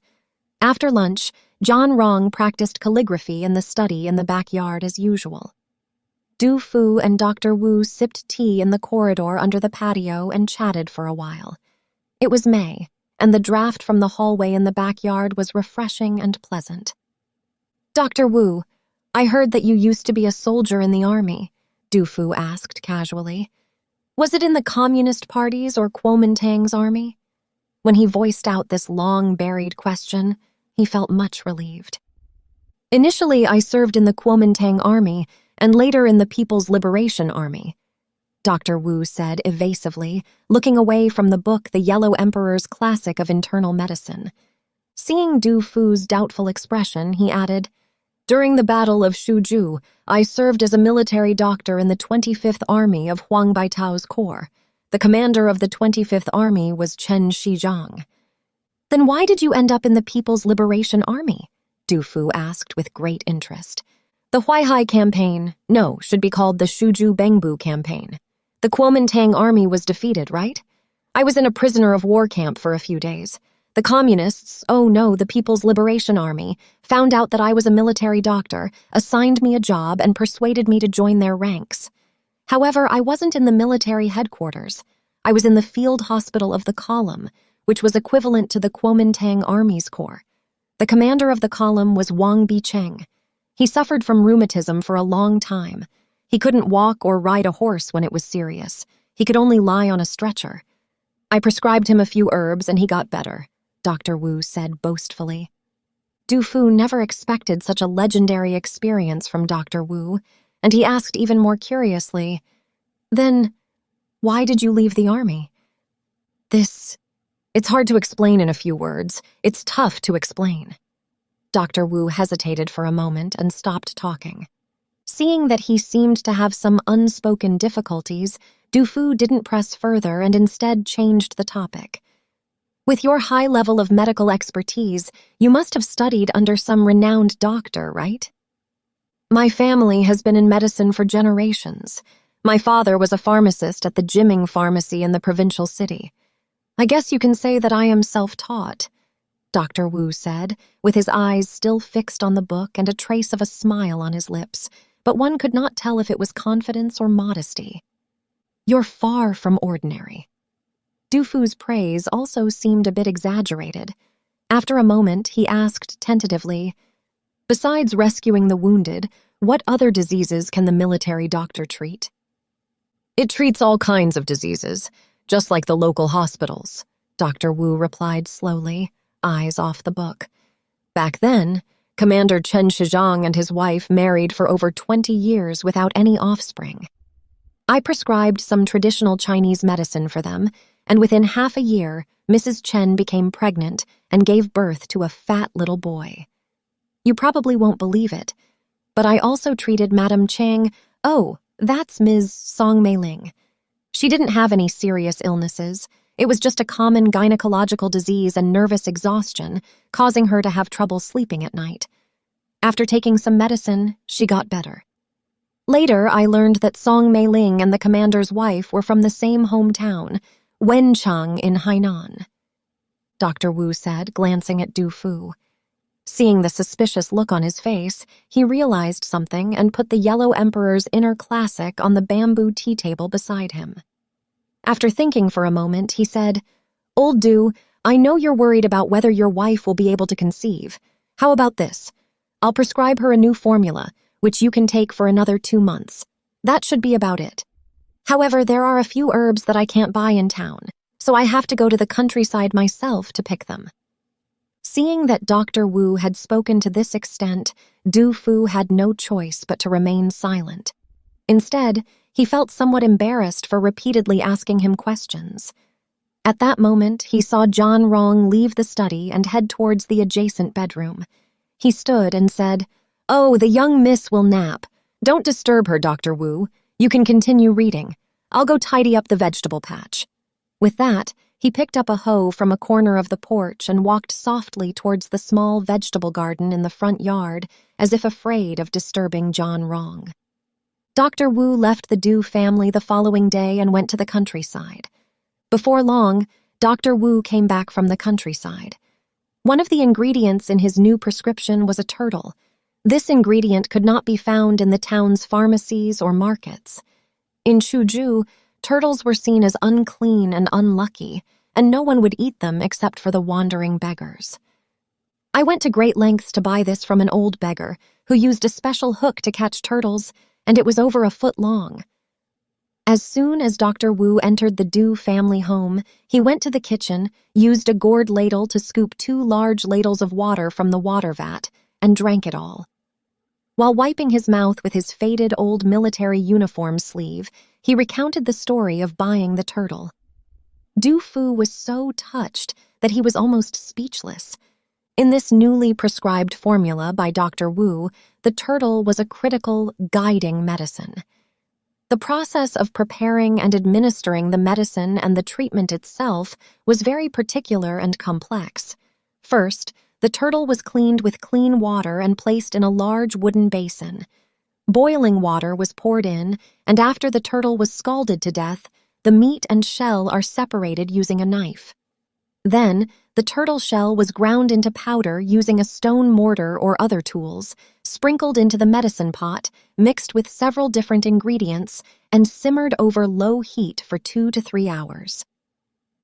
After lunch, John Rong practiced calligraphy in the study in the backyard as usual. Du Fu and Dr. Wu sipped tea in the corridor under the patio and chatted for a while. It was May, and the draft from the hallway in the backyard was refreshing and pleasant. "Dr. Wu, I heard that you used to be a soldier in the army," Du Fu asked casually. "Was it in the Communist Party's or Kuomintang's army?" When he voiced out this long-buried question, he felt much relieved. "Initially, I served in the Kuomintang Army and later in the People's Liberation Army," Dr. Wu said evasively, looking away from the book The Yellow Emperor's Classic of Internal Medicine. Seeing Du Fu's doubtful expression, he added, "During the Battle of Shuju, I served as a military doctor in the 25th Army of Huang Baitao's Corps. The commander of the 25th Army was Chen Shijiang." "Then why did you end up in the People's Liberation Army?" Du Fu asked with great interest. "The Huaihai campaign, should be called the Shuju Bengbu campaign. The Kuomintang army was defeated, right? I was in a prisoner of war camp for a few days. The communists, the People's Liberation Army, found out that I was a military doctor, assigned me a job, and persuaded me to join their ranks. However, I wasn't in the military headquarters. I was in the field hospital of the column, which was equivalent to the Kuomintang Army's corps. The commander of the column was Wang Bicheng. He suffered from rheumatism for a long time. He couldn't walk or ride a horse when it was serious. He could only lie on a stretcher. I prescribed him a few herbs and he got better," Dr. Wu said boastfully. Du Fu never expected such a legendary experience from Dr. Wu, and he asked even more curiously, "Then, why did you leave the army?" It's hard to explain in a few words. It's tough to explain." Dr. Wu hesitated for a moment and stopped talking. Seeing that he seemed to have some unspoken difficulties, Du Fu didn't press further and instead changed the topic. "With your high level of medical expertise, you must have studied under some renowned doctor, right?" "My family has been in medicine for generations. My father was a pharmacist at the Jiming pharmacy in the provincial city. I guess you can say that I am self-taught," Dr. Wu said, with his eyes still fixed on the book and a trace of a smile on his lips, but one could not tell if it was confidence or modesty. "You're far from ordinary." Du Fu's praise also seemed a bit exaggerated. After a moment, he asked tentatively, "Besides rescuing the wounded, what other diseases can the military doctor treat?" "It treats all kinds of diseases, just like the local hospitals," Dr. Wu replied slowly, eyes off the book. "Back then, Commander Chen Shijiang and his wife married for over 20 years without any offspring. I prescribed some traditional Chinese medicine for them, and within half a year, Mrs. Chen became pregnant and gave birth to a fat little boy. You probably won't believe it, but I also treated Madame Chang. Oh, that's Ms. Song Mei-ling. She didn't have any serious illnesses. It was just a common gynecological disease and nervous exhaustion, causing her to have trouble sleeping at night. After taking some medicine, she got better. Later, I learned that Song Mei-ling and the commander's wife were from the same hometown, Wenchang in Hainan," Dr. Wu said, glancing at Du Fu. Seeing the suspicious look on his face, he realized something and put the Yellow Emperor's inner classic on the bamboo tea table beside him. After thinking for a moment, he said, "Old Du, I know you're worried about whether your wife will be able to conceive. How about this? I'll prescribe her a new formula, which you can take for another 2 months. That should be about it. However, there are a few herbs that I can't buy in town, so I have to go to the countryside myself to pick them." Seeing that Dr. Wu had spoken to this extent, Du Fu had no choice but to remain silent. Instead, he felt somewhat embarrassed for repeatedly asking him questions. At that moment, he saw John Rong leave the study and head towards the adjacent bedroom. He stood and said, "Oh, the young miss will nap. Don't disturb her, Dr. Wu. You can continue reading. I'll go tidy up the vegetable patch." With that, he picked up a hoe from a corner of the porch and walked softly towards the small vegetable garden in the front yard, as if afraid of disturbing John Rong. Dr. Wu left the Du family the following day and went to the countryside. Before long, Dr. Wu came back from the countryside. One of the ingredients in his new prescription was a turtle. This ingredient could not be found in the town's pharmacies or markets. In Chuzhou, turtles were seen as unclean and unlucky, and no one would eat them except for the wandering beggars. I went to great lengths to buy this from an old beggar who used a special hook to catch turtles, and it was over a foot long. As soon as Dr. Wu entered the Du family home, he went to the kitchen, used a gourd ladle to scoop 2 large ladles of water from the water vat, and drank it all. While wiping his mouth with his faded old military uniform sleeve, he recounted the story of buying the turtle. Du Fu was so touched that he was almost speechless. In this newly prescribed formula by Dr. Wu, the turtle was a critical, guiding medicine. The process of preparing and administering the medicine and the treatment itself was very particular and complex. First, the turtle was cleaned with clean water and placed in a large wooden basin. Boiling water was poured in, and after the turtle was scalded to death, the meat and shell are separated using a knife. Then, the turtle shell was ground into powder using a stone mortar or other tools, sprinkled into the medicine pot, mixed with several different ingredients, and simmered over low heat for 2 to 3 hours.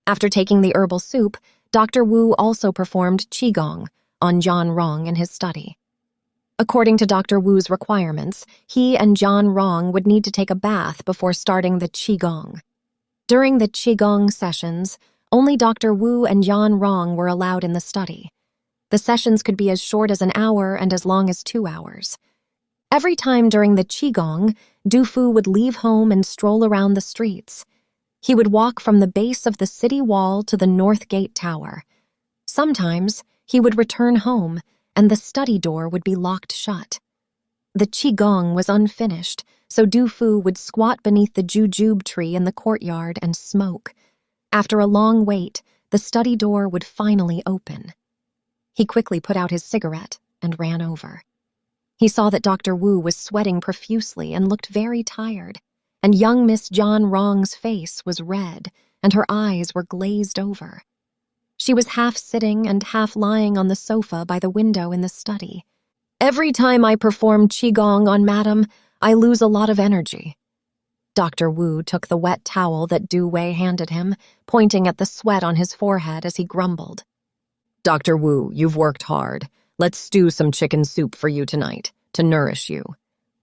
After taking the herbal soup, Dr. Wu also performed qigong on John Rong in his study. According to Dr. Wu's requirements, he and John Rong would need to take a bath before starting the qigong. During the qigong sessions, only Dr. Wu and John Rong were allowed in the study. The sessions could be as short as an hour and as long as 2 hours. Every time during the qigong, Du Fu would leave home and stroll around the streets. He would walk from the base of the city wall to the North Gate Tower. Sometimes he would return home, and the study door would be locked shut. The qigong was unfinished, so Du Fu would squat beneath the jujube tree in the courtyard and smoke. After a long wait, the study door would finally open. He quickly put out his cigarette and ran over. He saw that Dr. Wu was sweating profusely and looked very tired, and young Miss John Rong's face was red, and her eyes were glazed over. She was half sitting and half lying on the sofa by the window in the study. "Every time I perform qigong on Madam, I lose a lot of energy." Dr. Wu took the wet towel that Du Wei handed him, pointing at the sweat on his forehead as he grumbled. Dr. Wu, you've worked hard. Let's stew some chicken soup for you tonight, to nourish you.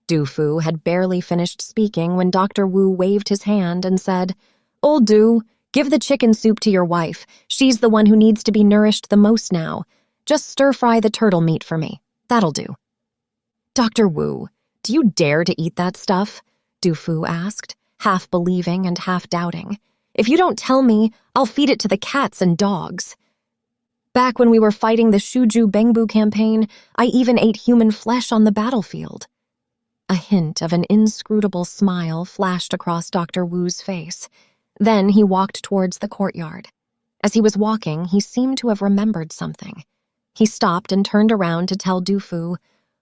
Du Fu had barely finished speaking when Dr. Wu waved his hand and said, "Old Du, give the chicken soup to your wife. She's the one who needs to be nourished the most now. Just stir-fry the turtle meat for me. That'll do." "Dr. Wu, do you dare to eat that stuff?" Du Fu asked, half believing and half doubting. "If you don't tell me, I'll feed it to the cats and dogs. Back when we were fighting the Shuju Bengbu campaign, I even ate human flesh on the battlefield." A hint of an inscrutable smile flashed across Dr. Wu's face. Then he walked towards the courtyard. As he was walking, he seemed to have remembered something. He stopped and turned around to tell Du Fu,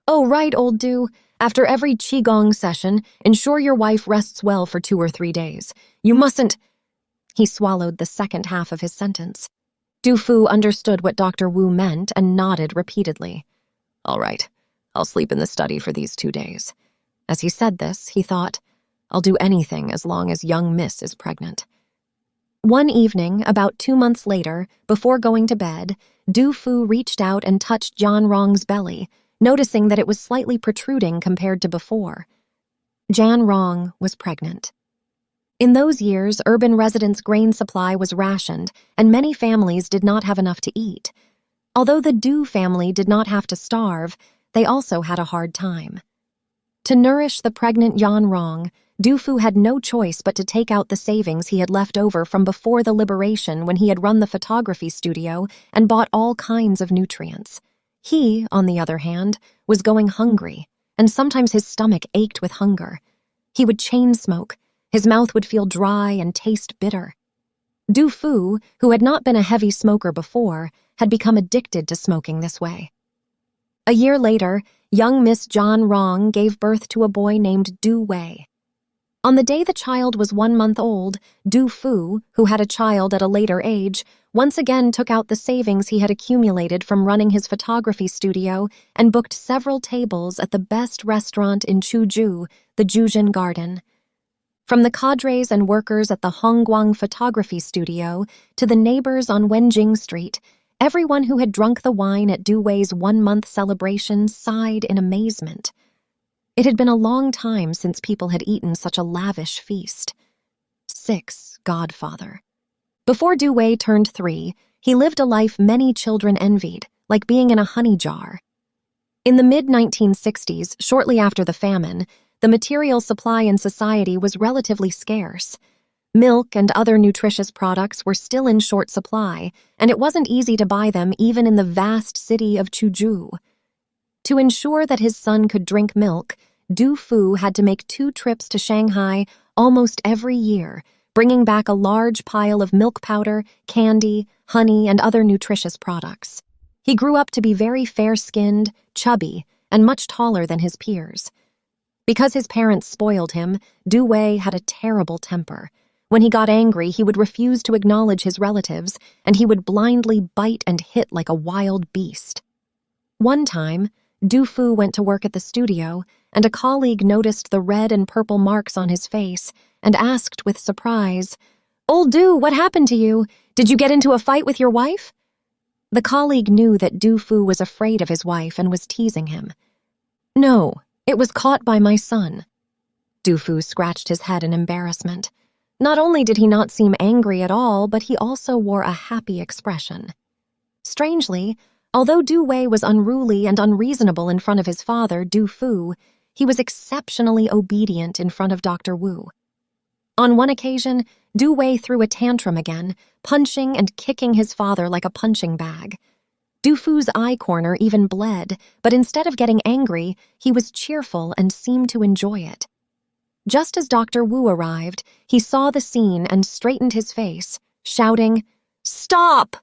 "Oh, right, old Du. After every qigong session, ensure your wife rests well for 2 or 3 days. You mustn't—" He swallowed the second half of his sentence. Du Fu understood what Dr. Wu meant and nodded repeatedly. "All right, I'll sleep in the study for these 2 days." As he said this, he thought, "I'll do anything as long as young Miss is pregnant." One evening, about 2 months later, before going to bed, Du Fu reached out and touched John Rong's belly, noticing that it was slightly protruding compared to before. Jan Rong was pregnant. In those years, urban residents' grain supply was rationed, and many families did not have enough to eat. Although the Du family did not have to starve, they also had a hard time. To nourish the pregnant Jan Rong, Du Fu had no choice but to take out the savings he had left over from before the liberation when he had run the photography studio and bought all kinds of nutrients. He, on the other hand, was going hungry, and sometimes his stomach ached with hunger. He would chain smoke. His mouth would feel dry and taste bitter. Du Fu, who had not been a heavy smoker before, had become addicted to smoking this way. A year later, young Miss John Rong gave birth to a boy named Du Wei. On the day the child was 1 month old, Du Fu, who had a child at a later age, once again took out the savings he had accumulated from running his photography studio and booked several tables at the best restaurant in Chuzhou, the Juzhen Garden. From the cadres and workers at the Hongguang photography studio to the neighbors on Wenjing Street, everyone who had drunk the wine at Du Wei's 1-month celebration sighed in amazement. It had been a long time since people had eaten such a lavish feast. 6. Godfather. Before Du Wei turned 3, he lived a life many children envied, like being in a honey jar. In the mid-1960s, shortly after the famine, the material supply in society was relatively scarce. Milk and other nutritious products were still in short supply, and it wasn't easy to buy them even in the vast city of Chuzhou. To ensure that his son could drink milk, Du Fu had to make 2 trips to Shanghai almost every year, bringing back a large pile of milk powder, candy, honey, and other nutritious products. He grew up to be very fair-skinned, chubby, and much taller than his peers. Because his parents spoiled him, Du Wei had a terrible temper. When he got angry, he would refuse to acknowledge his relatives, and he would blindly bite and hit like a wild beast. One time, Du Fu went to work at the studio, and a colleague noticed the red and purple marks on his face and asked with surprise, "Old Du, what happened to you? Did you get into a fight with your wife?" The colleague knew that Du Fu was afraid of his wife and was teasing him. "No, it was caught by my son." Du Fu scratched his head in embarrassment. Not only did he not seem angry at all, but he also wore a happy expression. Strangely, although Du Wei was unruly and unreasonable in front of his father, Du Fu, he was exceptionally obedient in front of Dr. Wu. On one occasion, Du Wei threw a tantrum again, punching and kicking his father like a punching bag. Du Fu's eye corner even bled, but instead of getting angry, he was cheerful and seemed to enjoy it. Just as Dr. Wu arrived, he saw the scene and straightened his face, shouting, "Stop!"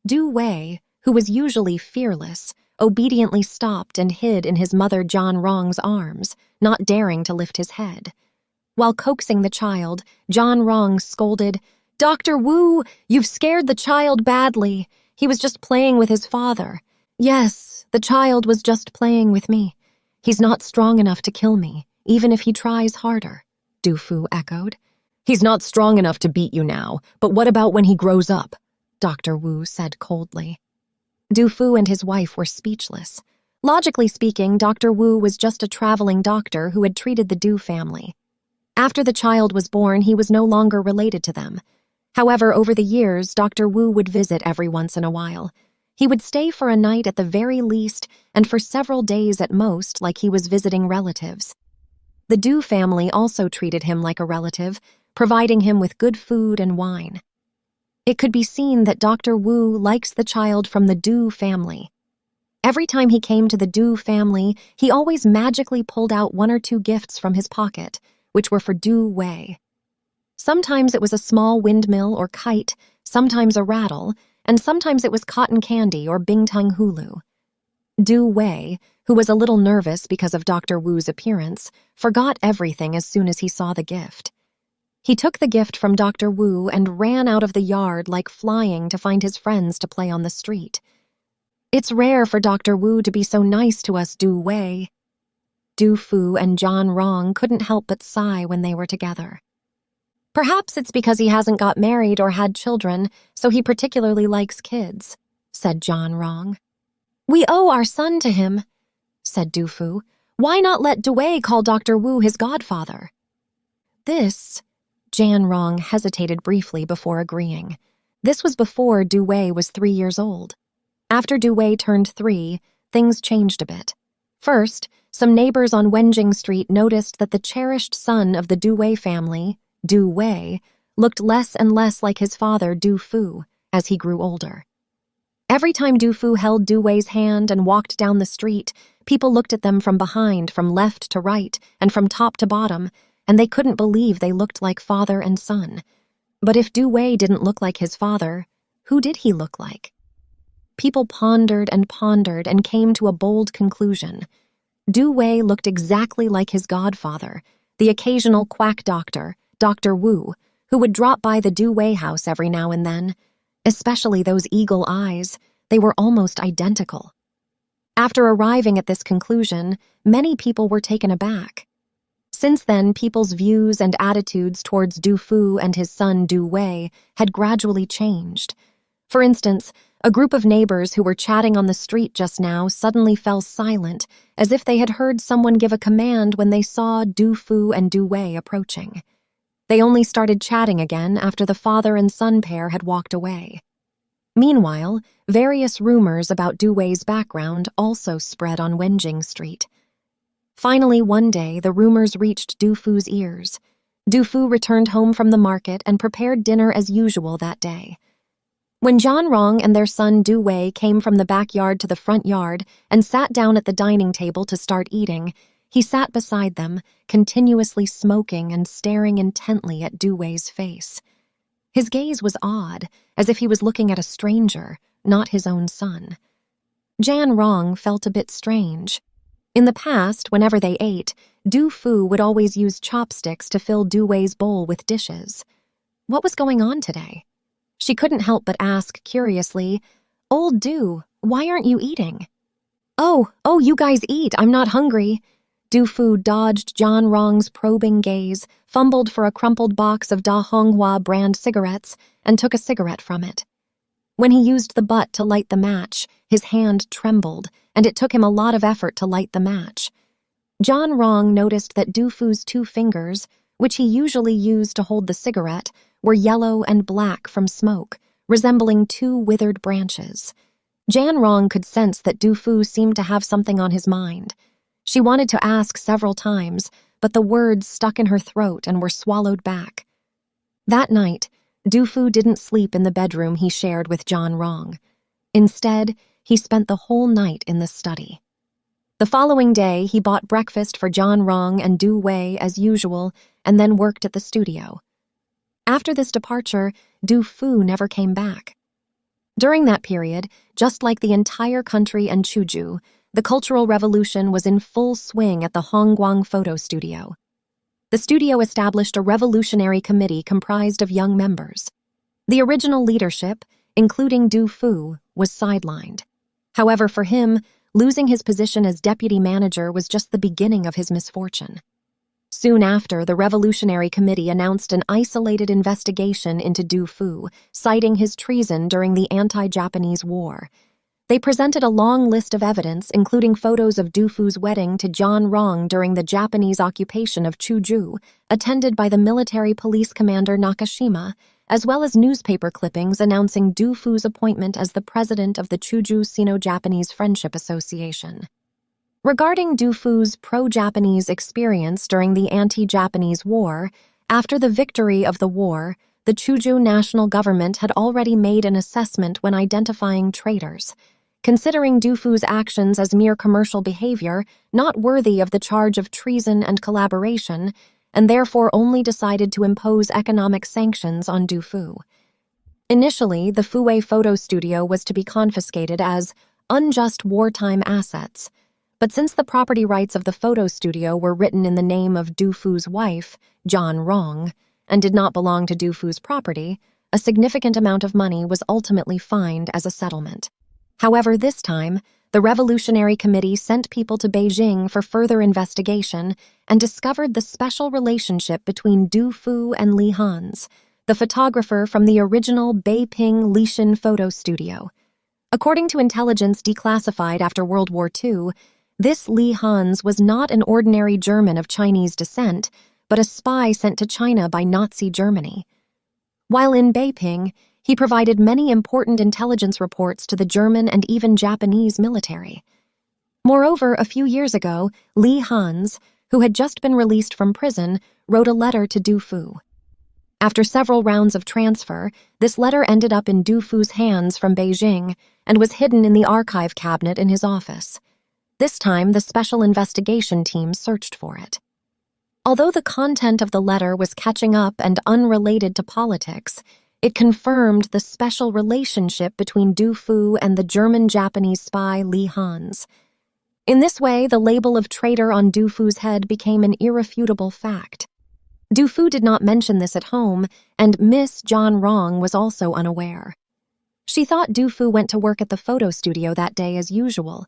Du Wei, who was usually fearless, obediently stopped and hid in his mother John Rong's arms, not daring to lift his head. While coaxing the child, John Rong scolded, "Dr. Wu, you've scared the child badly. He was just playing with his father." "Yes, the child was just playing with me. He's not strong enough to kill me, even if he tries harder," Du Fu echoed. "He's not strong enough to beat you now, but what about when he grows up?" Dr. Wu said coldly. Du Fu and his wife were speechless. Logically speaking, Dr. Wu was just a traveling doctor who had treated the Du family. After the child was born, he was no longer related to them. However, over the years, Dr. Wu would visit every once in a while. He would stay for a night at the very least, and for several days at most, like he was visiting relatives. The Du family also treated him like a relative, providing him with good food and wine. It could be seen that Dr. Wu likes the child from the Du family. Every time he came to the Du family, he always magically pulled out 1 or 2 gifts from his pocket, which were for Du Wei. Sometimes it was a small windmill or kite, sometimes a rattle, and sometimes it was cotton candy or bingtung hulu. Du Wei, who was a little nervous because of Dr. Wu's appearance, forgot everything as soon as he saw the gift. He took the gift from Dr. Wu and ran out of the yard like flying to find his friends to play on the street. "It's rare for Dr. Wu to be so nice to us, Du Wei." Du Fu and John Rong couldn't help but sigh when they were together. "Perhaps it's because he hasn't got married or had children, so he particularly likes kids," said John Rong. "We owe our son to him," said Du Fu. "Why not let Du Wei call Dr. Wu his godfather?" Jan Rong hesitated briefly before agreeing. This was before Du Wei was 3 years old. After Du Wei turned 3, things changed a bit. First, some neighbors on Wenjing Street noticed that the cherished son of the Du Wei family, Du Wei, looked less and less like his father, Du Fu, as he grew older. Every time Du Fu held Du Wei's hand and walked down the street, people looked at them from behind, from left to right, and from top to bottom, and they couldn't believe they looked like father and son. But if Du Wei didn't look like his father, who did he look like? People pondered and came to a bold conclusion. Du Wei looked exactly like his godfather, the occasional quack doctor, Dr. Wu, who would drop by the Du Wei house every now and then. Especially those eagle eyes, they were almost identical. After arriving at this conclusion, many people were taken aback. Since then, people's views and attitudes towards Du Fu and his son Du Wei had gradually changed. For instance, a group of neighbors who were chatting on the street just now suddenly fell silent, as if they had heard someone give a command when they saw Du Fu and Du Wei approaching. They only started chatting again after the father and son pair had walked away. Meanwhile, various rumors about Du Wei's background also spread on Wenjing Street. Finally, one day, the rumors reached Du Fu's ears. Du Fu returned home from the market and prepared dinner as usual that day. When John Rong and their son Du Wei came from the backyard to the front yard and sat down at the dining table to start eating, he sat beside them, continuously smoking and staring intently at Du Wei's face. His gaze was odd, as if he was looking at a stranger, not his own son. Jan Rong felt a bit strange. In the past, whenever they ate, Du Fu would always use chopsticks to fill Du Wei's bowl with dishes. What was going on today? She couldn't help but ask, curiously, "Old Du, why aren't you eating?" Oh, you guys eat, I'm not hungry." Du Fu dodged John Rong's probing gaze, fumbled for a crumpled box of Da Honghua brand cigarettes, and took a cigarette from it. When he used the butt to light the match, his hand trembled, and it took him a lot of effort to light the match. John Rong noticed that Du Fu's 2 fingers, which he usually used to hold the cigarette, were yellow and black from smoke, resembling 2 withered branches. Jan Rong could sense that Du Fu seemed to have something on his mind. She wanted to ask several times, but the words stuck in her throat and were swallowed back. That night, Du Fu didn't sleep in the bedroom he shared with John Rong. Instead, he spent the whole night in the study. The following day, he bought breakfast for John Rong and Du Wei as usual, and then worked at the studio. After this departure, Du Fu never came back. During that period, just like the entire country and Chuju, the Cultural Revolution was in full swing at the Hongguang Photo Studio. The studio established a revolutionary committee comprised of young members. The original leadership, including Du Fu, was sidelined. However, for him, losing his position as deputy manager was just the beginning of his misfortune. Soon after, the Revolutionary Committee announced an isolated investigation into Du Fu, citing his treason during the anti-Japanese war. They presented a long list of evidence, including photos of Du Fu's wedding to John Rong during the Japanese occupation of Chuju, attended by the military police commander Nakashima, as well as newspaper clippings announcing Du Fu's appointment as the president of the Chuju Sino-Japanese Friendship Association. Regarding Du Fu's pro-Japanese experience during the anti-Japanese war, after the victory of the war, the Chuju national government had already made an assessment when identifying traitors, considering Du Fu's actions as mere commercial behavior, not worthy of the charge of treason and collaboration, and therefore only decided to impose economic sanctions on Du Fu. Initially, the Fuwei photo studio was to be confiscated as unjust wartime assets, but since the property rights of the photo studio were written in the name of Du Fu's wife, John Rong, and did not belong to Du Fu's property, a significant amount of money was ultimately fined as a settlement. However, this time, the Revolutionary Committee sent people to Beijing for further investigation and discovered the special relationship between Du Fu and Li Hans, the photographer from the original Beiping Lixin photo studio. According to intelligence declassified after World War II, this Li Hans was not an ordinary German of Chinese descent, but a spy sent to China by Nazi Germany. While in Beiping, he provided many important intelligence reports to the German and even Japanese military. Moreover, a few years ago, Li Hans, who had just been released from prison, wrote a letter to Du Fu. After several rounds of transfer, this letter ended up in Du Fu's hands from Beijing and was hidden in the archive cabinet in his office. This time, the special investigation team searched for it. Although the content of the letter was catching up and unrelated to politics, it confirmed the special relationship between Du Fu and the German-Japanese spy Li Hans. In this way, the label of traitor on Du Fu's head became an irrefutable fact. Du Fu did not mention this at home, and Miss John Rong was also unaware. She thought Du Fu went to work at the photo studio that day as usual.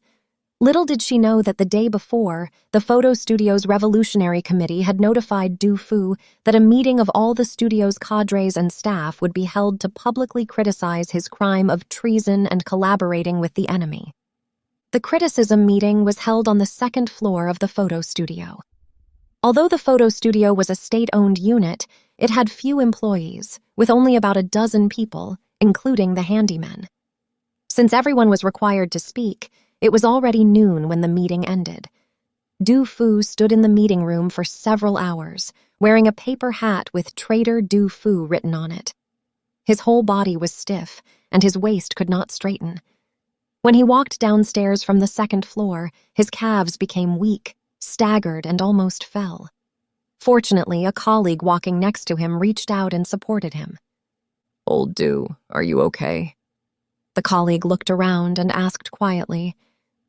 Little did she know that the day before, the photo studio's revolutionary committee had notified Du Fu that a meeting of all the studio's cadres and staff would be held to publicly criticize his crime of treason and collaborating with the enemy. The criticism meeting was held on the second floor of the photo studio. Although the photo studio was a state-owned unit, it had few employees, with only about a dozen people, including the handymen. Since everyone was required to speak, it was already noon when the meeting ended. Du Fu stood in the meeting room for several hours, wearing a paper hat with Traitor Du Fu written on it. His whole body was stiff, and his waist could not straighten. When he walked downstairs from the second floor, his calves became weak, staggered, and almost fell. Fortunately, a colleague walking next to him reached out and supported him. Old Du, are you okay? The colleague looked around and asked quietly,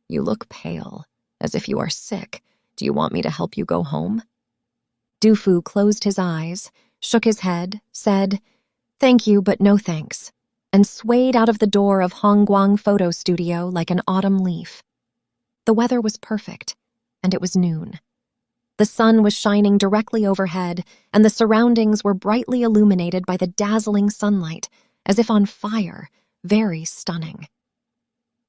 You look pale, as if you are sick. Do you want me to help you go home? Du Fu closed his eyes, shook his head, said, Thank you, but no thanks, and swayed out of the door of Hongguang Photo Studio like an autumn leaf. The weather was perfect, and it was noon. The sun was shining directly overhead, and the surroundings were brightly illuminated by the dazzling sunlight, as if on fire, very stunning.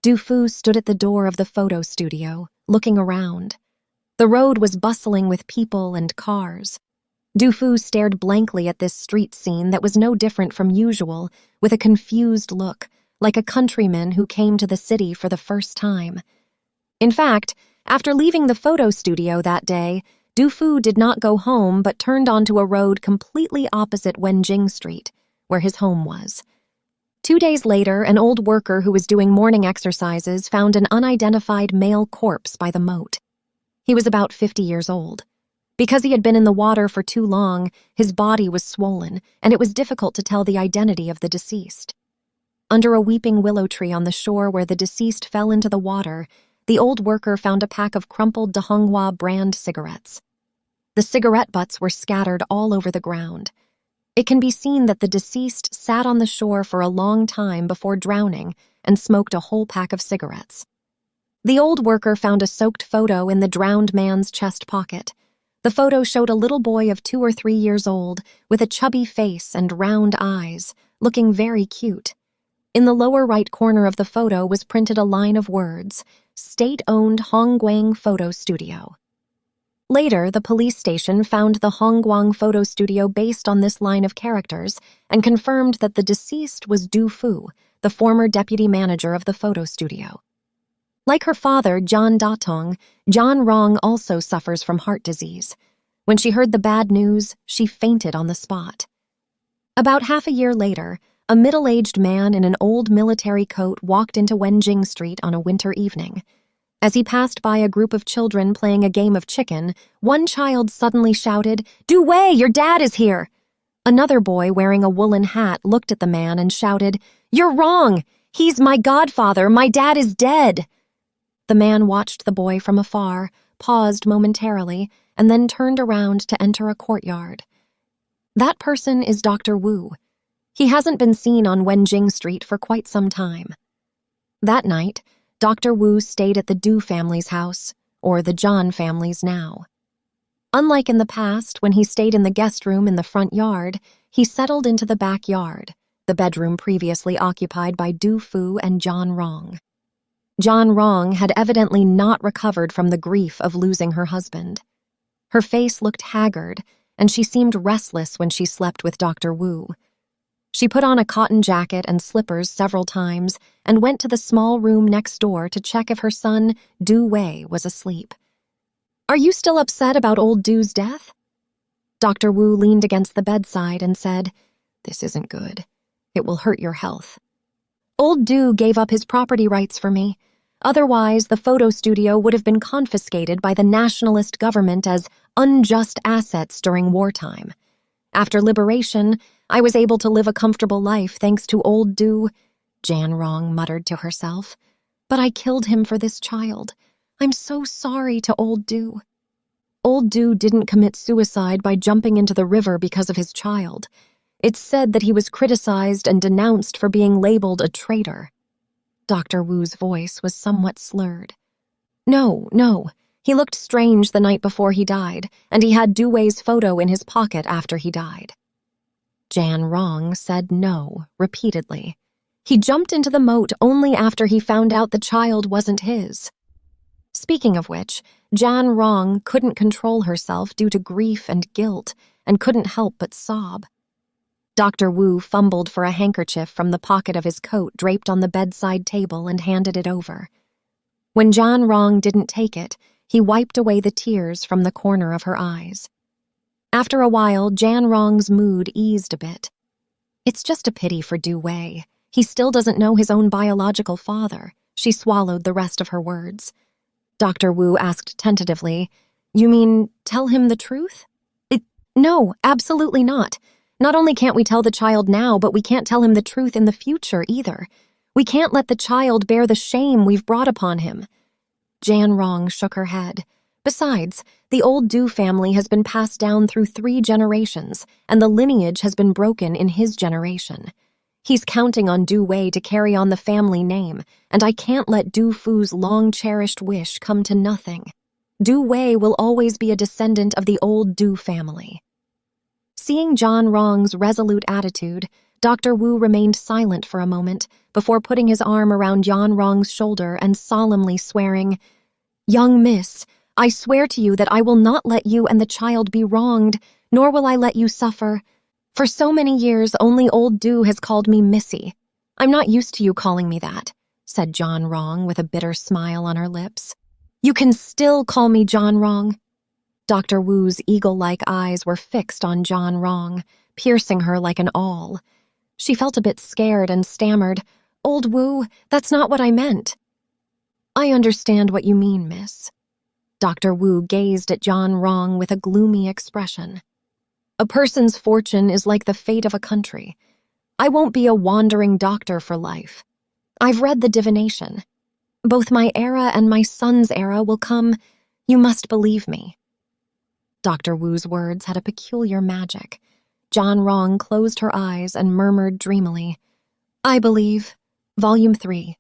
Du Fu stood at the door of the photo studio, looking around. The road was bustling with people and cars. Du Fu stared blankly at this street scene that was no different from usual, with a confused look, like a countryman who came to the city for the first time. In fact, after leaving the photo studio that day, Du Fu did not go home but turned onto a road completely opposite Wenjing Street, where his home was. 2 days later, an old worker who was doing morning exercises found an unidentified male corpse by the moat. He was about 50 years old. Because he had been in the water for too long, his body was swollen, and it was difficult to tell the identity of the deceased. Under a weeping willow tree on the shore where the deceased fell into the water, the old worker found a pack of crumpled Dehonghua brand cigarettes. The cigarette butts were scattered all over the ground. It can be seen that the deceased sat on the shore for a long time before drowning and smoked a whole pack of cigarettes. The old worker found a soaked photo in the drowned man's chest pocket. The photo showed a little boy of 2 or 3 years old with a chubby face and round eyes, looking very cute. In the lower right corner of the photo was printed a line of words, State-owned Hongguang Photo Studio. Later, the police station found the Hongguang Photo Studio based on this line of characters and confirmed that the deceased was Du Fu, the former deputy manager of the photo studio. Like her father, John Datong, John Rong also suffers from heart disease. When she heard the bad news, she fainted on the spot. About half a year later, a middle-aged man in an old military coat walked into Wenjing Street on a winter evening. As he passed by a group of children playing a game of chicken, one child suddenly shouted, "Du Wei, your dad is here!" Another boy wearing a woolen hat looked at the man and shouted, "You're wrong! He's my godfather! My dad is dead!" The man watched the boy from afar, paused momentarily, and then turned around to enter a courtyard. That person is Dr. Wu. He hasn't been seen on Wenjing Street for quite some time. That night, Dr. Wu stayed at the Du family's house, or the John family's now. Unlike in the past, when he stayed in the guest room in the front yard, he settled into the backyard, the bedroom previously occupied by Du Fu and John Rong. John Rong had evidently not recovered from the grief of losing her husband. Her face looked haggard, and she seemed restless when she slept with Dr. Wu. She put on a cotton jacket and slippers several times and went to the small room next door to check if her son, Du Wei, was asleep. "Are you still upset about old Du's death?" Dr. Wu leaned against the bedside and said, "This isn't good. It will hurt your health. Old Du gave up his property rights for me. Otherwise, the photo studio would have been confiscated by the nationalist government as unjust assets during wartime. After liberation, I was able to live a comfortable life thanks to old Du," Jan Rong muttered to herself. "But I killed him for this child. I'm so sorry to old Du. Old Du didn't commit suicide by jumping into the river because of his child. It's said that he was criticized and denounced for being labeled a traitor. Dr. Wu's voice was somewhat slurred. No. He looked strange the night before he died, and he had Du Wei's photo in his pocket after he died. Jan Rong said no, repeatedly. He jumped into the moat only after he found out the child wasn't his. Speaking of which, Jan Rong couldn't control herself due to grief and guilt, and couldn't help but sob. Dr. Wu fumbled for a handkerchief from the pocket of his coat draped on the bedside table and handed it over. When Jan Rong didn't take it, he wiped away the tears from the corner of her eyes. After a while, Jan Rong's mood eased a bit. It's just a pity for Du Wei. He still doesn't know his own biological father. She swallowed the rest of her words. Dr. Wu asked tentatively, You mean tell him the truth? No, absolutely not. Not only can't we tell the child now, but we can't tell him the truth in the future either. We can't let the child bear the shame we've brought upon him. Jan Rong shook her head. Besides, the old Du family has been passed down through 3 generations, and the lineage has been broken in his generation. He's counting on Du Wei to carry on the family name, and I can't let Du Fu's long-cherished wish come to nothing. Du Wei will always be a descendant of the old Du family. Seeing Jan Rong's resolute attitude, Dr. Wu remained silent for a moment before putting his arm around Jan Rong's shoulder and solemnly swearing, Young miss, I swear to you that I will not let you and the child be wronged, nor will I let you suffer. For so many years, only old Du has called me Missy. I'm not used to you calling me that, said Jan Rong with a bitter smile on her lips. You can still call me Jan Rong. Dr. Wu's eagle-like eyes were fixed on Jan Rong, piercing her like an awl. She felt a bit scared and stammered, Old Wu, that's not what I meant. I understand what you mean, miss. Dr. Wu gazed at Jan Rong with a gloomy expression. A person's fortune is like the fate of a country. I won't be a wandering doctor for life. I've read the divination. Both my era and my son's era will come. You must believe me. Dr. Wu's words had a peculiar magic. Jan Rong closed her eyes and murmured dreamily, I believe. Volume 3.